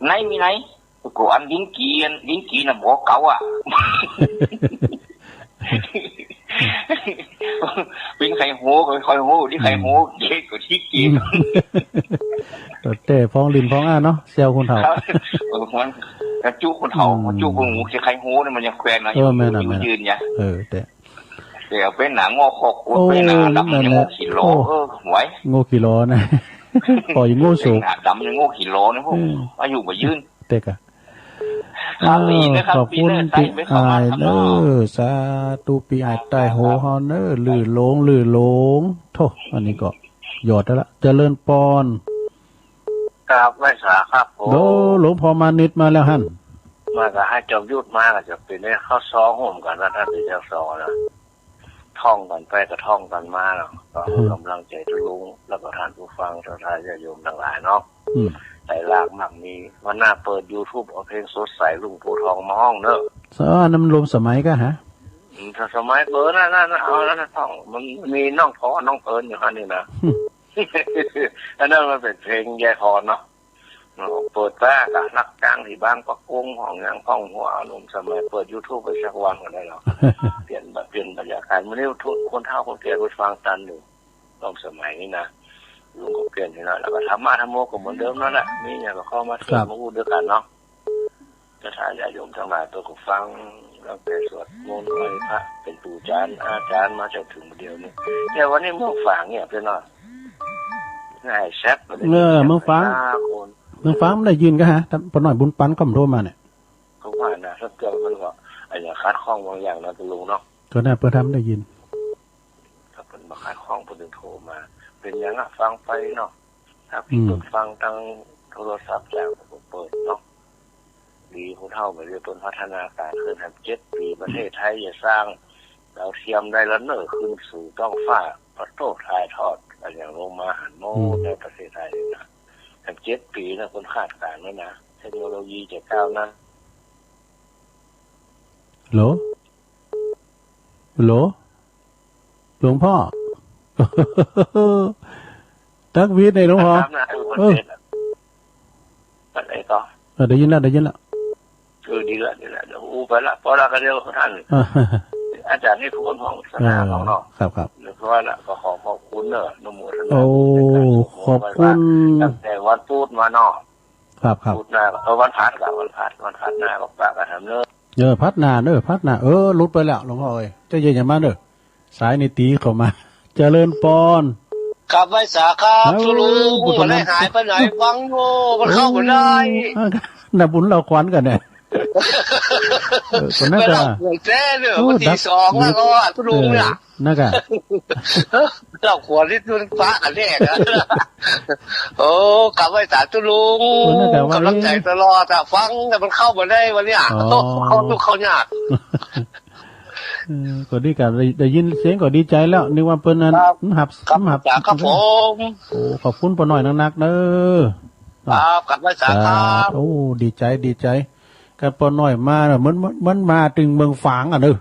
ไหนมีไหนก็อันดิ้งกีน่ะบ่เก่าอ่ะเป็นไข่โหคอยโหที่ไข่โหเด็กกว่าที่กินแต่พ้องลินพ้องเนาะเซลคนเฒ่ามันกระจุคนเฒ่าจุคนหูที่ไข่โหนี่มันยังแควนนะยืนเนี่ยแต่เป็นหนังงอคอกเป็นหนังดำยังงอขีโลไหวงอขีโลนะปล่อยงอสูงหนังดำยังงอขีโลนะพวกอายุมายืนเด็กอะขอบคุณปีอายเนอสาธุปีอายใต้โหเฮาเนอลื่นลงโธ่อันนี้ก็หยอดได้ละเจริญปอนครับไว้สาครับผมหลวงพ่อมานิดมาแล้วหั่นมาก็ให้จอมยุทธมาก็จะเป็นได้เข้าซ้อห่มกันนะท่านเป็นเจ้าซ้อนะท่องกันไปก็ท่องกันมาแล้วก็กำลังใจทุลุงแล้วก็ท่านผู้ฟังท่านทายโยมทั้งหลายเนาะใส่ลากมักมีวันหน้าเปิด YouTube เอาเพลงสดใสลุงปู่ทองมาห้องเนอะน้ำลมสมัยก็ฮะสมัยเปิดนั่นเอาแล้วท่องมันมีน้องท้อน้องเอิญอยู่คันนี้นะอันนั้นมันเป็นเพลงแย่คอเนาะเปิดแรกอะนักกลางที่บ้านปักกุ้งของยังห้องหัวหนุ่มสมัยเปิด YouTube ไปสักวันก็ได้หรอเปลี่ยนบรรยากาศมันนี่ทุกคนเท่าคนแก่คนฟังตันอยู่ต้องสมัยนี้นะลุงก็เปลี่ยนทีละแล้วก็ทำมาทำโมก็เหมือนเดิมนั่นแหละนี่เนี่ยก็เข้ามาเที่ยวมาพูดด้วยกันเนาะ จะถ่ายญาติโยมทั้งหลายตัวก็ฟังแล้วแต่สวดมนต์ไหว้พระเป็นปู่จานอาจารย์มาจนถึงเดียวนี้แต่วันนี้เมืองฝางเนี่ยเป็นน่ะง่ายแซ่บเมืองฝางมันได้ยินก็ฮะปหน่อยบุญปันก็มาโทรมาเนี่ยเขาว่านะถ้าเกิดมันก็ไอ้อย่างคัดข้องบางอย่างนะตะลุงเนาะก็น่าเปิดทำได้ยินถ้าเป็นมาคัดข้องเพิ่นโทรมาเป็นอย่างอ่ะฟังไปเนาะถ้าพี่เปิดฟังทางโทรศัพท์แล้วผมเปิดเนาะดีผู้เฒ่าไปเรียนต้นพัฒนาการขึ้นทำ7 ปีประเทศไทยจะสร้างดาวเทียมได้แล้วเนอะขึ้นสู่ต้องฟ้าประโตถ่ายทอดอย่างลงมาหันโมในประเทศไทยนะทำ7 ปีนะคนคาดการณ์ไว้นะเทคโนโลยีจะก้าวหน้าหลวงพ่อทักวิทย์ในหลวงพ่ออะไรต่อได้ยินแล้วดีละเดี๋ยวไปละเพราะเราก็เรียกท่านอาจารย์ให้ทุกคนของสนามของเราครับเพราะว่าก็ขอบคุณเนอะนโมทนาโอ้ขอบคุณตั้งแต่วันพูดมาเนาะครับพูดหน้าวันพัดหน้าก็ปากกันทำเนอะพัดหน้าลุดไปแล้วหลวงพ่อเอ้ยเจ้าเย็นอย่ามาเด้อสายในตีเข้ามาเจริญปอนกลับไว้สาครับทุลุงมันได้หายไปไหนฟังโง่มันเข้ามาได้น่ะบุญเราควันกันเนี่ยคนน่าจะหัวแจ้เนี่ยวันที่2แล้วก็ทุลุงเนี่ยน่าจะเราขวดที่ตุนฟ้าอันแรกนะโอ้กลับไว้สาทุลุงกำลังใจตลอดแต่ฟังแต่มันเข้ามาได้วันเนี้ยเขาทุกเขายากก็ดีกันได้ยินเสียงก็ดีใจแล้วนึกว่าเพิ่นนั้นหับครับผมโอ้ขอบคุณปอน้อยนักๆเด้อครับกลับไว้สาครับโอ้ดีใจกันปอน้อยมามันมาถึงเมืองฝางอ่ะเด้อ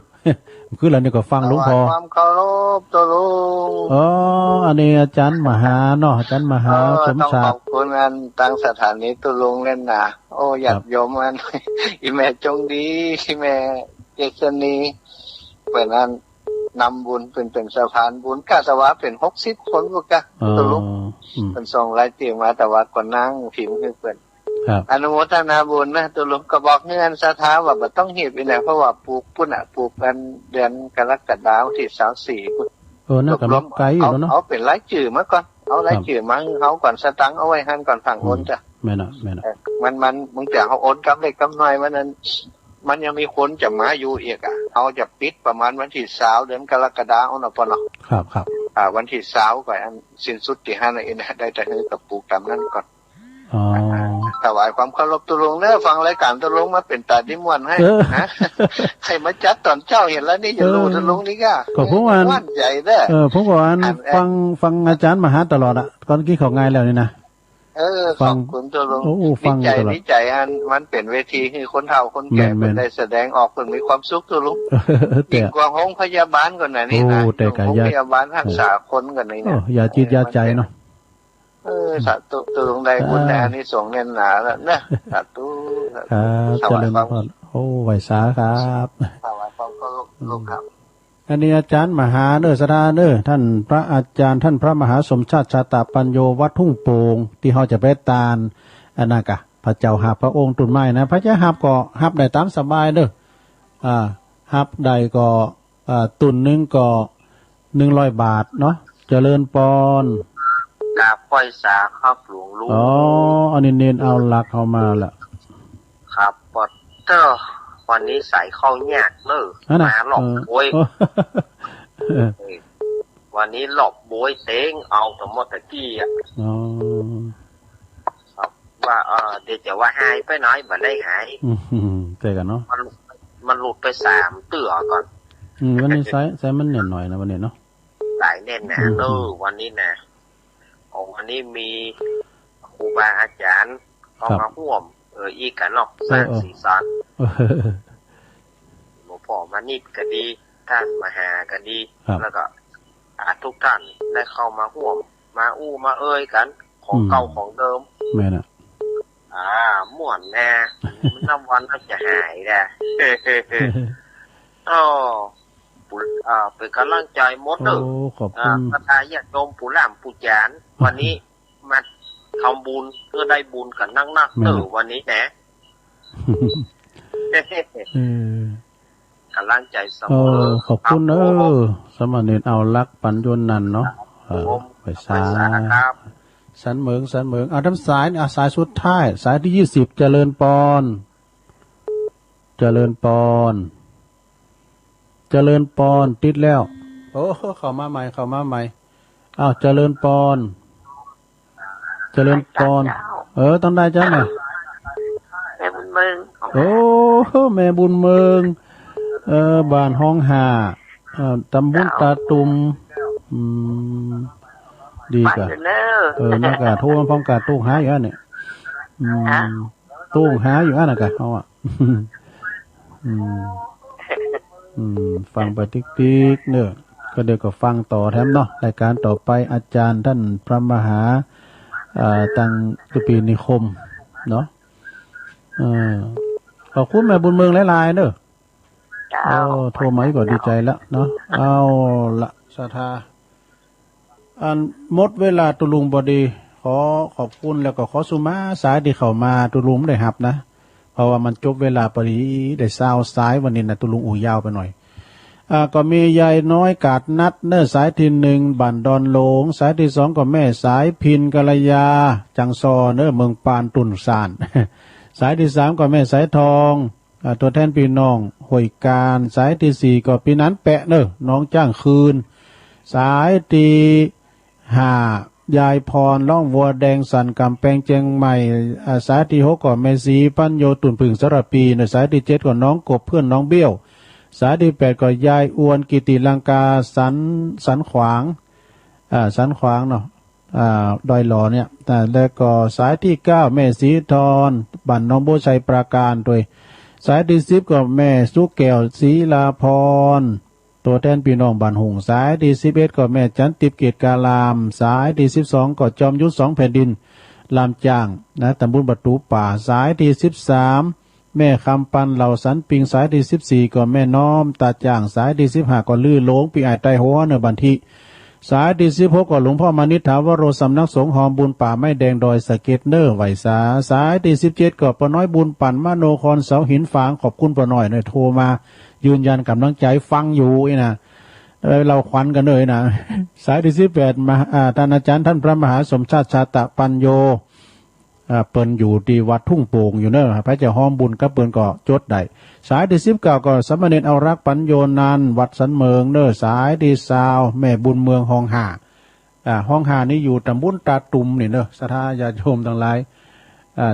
คือแล้วนี่ก็ฟังหลวงพ่อความเคารพตัวลุงอันนี้อาจารย์มหาเนาะอาจารย์มหาสมชาติขอบคุณงานตั้งสถานีตัวลุงเล่นนะโอ้อยากโยมมันอีแม่จงดีอีแม่เจษณีเป็นนั้นนำบุญเป็นสะพานบุญกาสวะเป็น60 คนพวกกะตัวลุงเป็นส่งรายชื่อมาแต่ว่าก็นั่งพิมพ์คือเพิ่นอนุโมทนาบุญนะตัวลุงก็บอกเงินศรัทธาว่าบ่ต้องเฮ็ดอีแหละเพราะว่าปลูกปุ่นปลูกกันเดือนกรกฎาคมที่24พุ่นน่าจะไกลอยู่เนาะเอาเป็นรายชื่อมาก่อนเอารายชื่อมาให้เฮาก่อนสตังค์เอาไว้หั่นก่อนฝั่งโน้นจ้ะแม่นมันมึงจะเฮาโอนกำเล็กกำน้อยมันนั้นมันยังมีคนจะมาอยู่อีกเขาจะปิดประมาณวันที่20เดือนกรกฎาคมนะพ่อเนาะครับวันที่20ก็อันสิ้นสุดที่5นั่นเองนะได้แต่ให้กับปลูกตามนั้นก่อนถวายความเคารพตุลงเด้อฟังรายการตุลงมาเป็นตาดิม่วนให้นะใครมาจัดตอนเช้าเห็นแล้วนี่จะรู้ตุลงนี่ก็ผมว่ามั่นใจเด้อผมว่าฟังอาจารย์มหาตลอดอ่ะตอนกี้เขาง่ายแล้วนี่นะขอบคุณตุลงดีใจอันมันเป็นเวทีให้คนเฒ่าคนแก่เป็นได้แสดงออกเพิ่นมีความสุขตุลงยิ่งกว่าโรงพยาบาลก่อนน่ะนี่นะโรงพยาบาลรักษาคนกันนี่นะอย่าจิตอย่าใจเนาะสาธุตุลงได้บุญในอานิสงส์แน่นหนาแล้วนะสาธุครับเจริญพรโอ้ไหวสาครับถวายความเคารพลูกครับอันนี้อาจารย์มหาเนอสดาเนอท่านพระอาจารย์ท่านพระมหาสมชาติชาตปัญโยวัดทุ่งโป่งที่เขาจะไปตาลอันนั้นกะพระเจ้าหับพระองค์ตุนไม้นะพระเจ้าหับก็หับได้ตามสบายเด้อหับได้ก็ตุนนึงก็100 บาทเนาะเจริญปอนกราบไหว้สาครับหลวงลุงอันนี้เน้นเอาหลักเข้ามาละครับปอดเตอร์วันนี้ใส่ข้าวยากเนอะมาหลอกโวยวันนี้หลอกโวยเต้งเอาสมมติตะกี้ว่าเดี๋ยวจะว่าหายไปน้อยมันได้หายเจอกันเนาะมันหลุดไป3 เตื่อก่อนวันนี้ใส่มันเน่นหน่อยนะวันนี้เนาะสายแน่นนะวันนี้นะวันนี้มีครูบาอาจารย์เข้ามาร่วมอีกกันเนาะสร้างสีสันหลวงพ่อมานิดก็ดีท่านมหาก็ดีแล้วก็ทุกท่านได้เข้ามาร่วมมามาเอ่ยกันของเก่าของเดิมแม่น่ะม่วนแน่น้ำวันน่าจะหายแน่เป็นกำลังใจมดเลยพระทายาทโยมผู้ล่ำผู้จานวันนี้มาทำบุญเพื่อได้บุญกันนักวันนี้แหน กำลังใจเสมอขอบคุณสมณเณรเอาลักปัญญนนันเนาะไปสาสันเหมืองเอาด้านซ้ายสายสุดท้ายสายที่20เจริญปอนติดแล้วโอ้เข้ามาใหม่อ้าวเจริญปอนต้องได้จ้ะเนี่ยแม่บุญเมืองโอ้แม่บุญเมืองบ้านห้องหาตำบลตาตุมดีกะนักกะโทรมาพร้อมกะตู้หาอยู่อันเนี่ยตู้หาอยู่อันน่ะกะเขาอ่ะฟังไปติ๊กๆเนอะก็เดี๋ยวก็ฟังต่อแถมเนาะรายการต่อไปอาจารย์ท่านพระมหาตังตุปีนิคมเนาะขอบคุณแม่บุญเมืองหลายๆเนอะโทรมาก็ดีใจแล้วเนาะเอาละศรัทธาหมดเวลาตุลุงบดีขอบคุณแล้วก็ขอสุมาสายที่เข้ามาตุลุงไม่ได้หับนะเพราะว่ามันจบเวลาพอดีได้เศร้าสายวันนี้นะตุลุงอู่ยาวไปหน่อยก็มียายน้อยกาดนัดเนอสายที่1บ้านดอนโหลงสายที่2ก็แม่สายพินกัลยาจังซอเนอเมืองปานตุนสานสายที่3ก็แม่สายทองตัวแทนพี่น้องห้วยการสายที่4ก็พี่นั้นแปะเนอน้องจ้างคืนสายที่5ยายพรล่องวัวแดงสันกำแพงเจียงใหม่สายที่6ก็แม่สีปัญโยตุนผึ่งสระปีเนอสายที่7ก็น้องกบเพื่อนน้องเบี้ยวสายที่8ก็ยายอวนกิติลังกาสันขวางเนาะดอยหล่อเนี่ยแล้วก็สายที่9แม่สีทรบ้านน้องโบชัยปราการโดยสายที่10ก็แม่สุแก้วศรีลาพรตัวแทนพี่น้องบ้านหงสายที่11ก็แม่จันติบเกตกาลามสายที่12ก็จอมยุทธ2แผ่นดินลามจ้างนะตำบลประตูป่าสายที่13แม่คำปันเหล่าสันปิงสายที่14ก็แม่น้อมตาจ่างสายที่15ก็ลื่อโลงปีไอไตหัวเนบันทิสายที่16ก็หลวงพ่อมานิษฐาวโรสำนักสงฆ์หอมบุญป่าไม้แดงดอยสะเก็ดเนอร์ไหวสายที่17ก็ป้าน้อยบุญปั่นมโนครเสาหินฝางขอบคุณป้าน้อยเนี่ยโทรมายืนยันกำลังใจฟังอยู่นะเราควันกันเลยนะสายที่18มาท่านอาจารย์ท่านพระมหาสมชาติชาตะปัญโยเปิ้นอยู่ที่วัดทุ่งโป่งอยู่เนอะพระเจ้าหอมบุญก็เปิ้นก็จดได้สายที่19ก็สมณเณรเอารักปัญโยนันวัดสันเมืองเนอะสายที่20แม่บุญเมืองห้องห้านี่อยู่ตำบลตาตุ่มนี่เนอะศรัทธาญาติโยมทั้งหลาย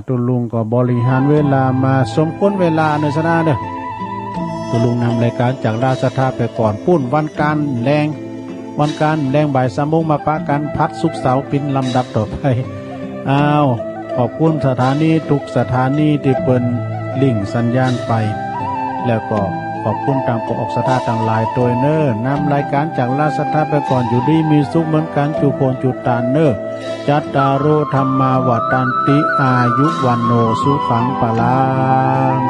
ตุลุงก็บริหารเวลามาสมควรเวลาเนอะศรัทธาเนอะตุลุงนำรายการจากราชศรัทธาไปก่อนปุ้นวันการแรงบ่าย3 โมงมาปะกันพัดศุกร์เสาร์ปินลำดับต่อไปขอบคุณสถานีทุกสถานีที่เปิดลิงก์สัญญาณไปแล้วก็ขอบคุณทางปกออกสถาต่างหลายโดยเนอร์นำรายการจากราชสถาไปก่อนอยู่ดีมีสุขเหมือนกันจุโพนจุตานเนอร์จัตตารโอธรรมาวัฏันติอายุวันโนสุขังปะลัง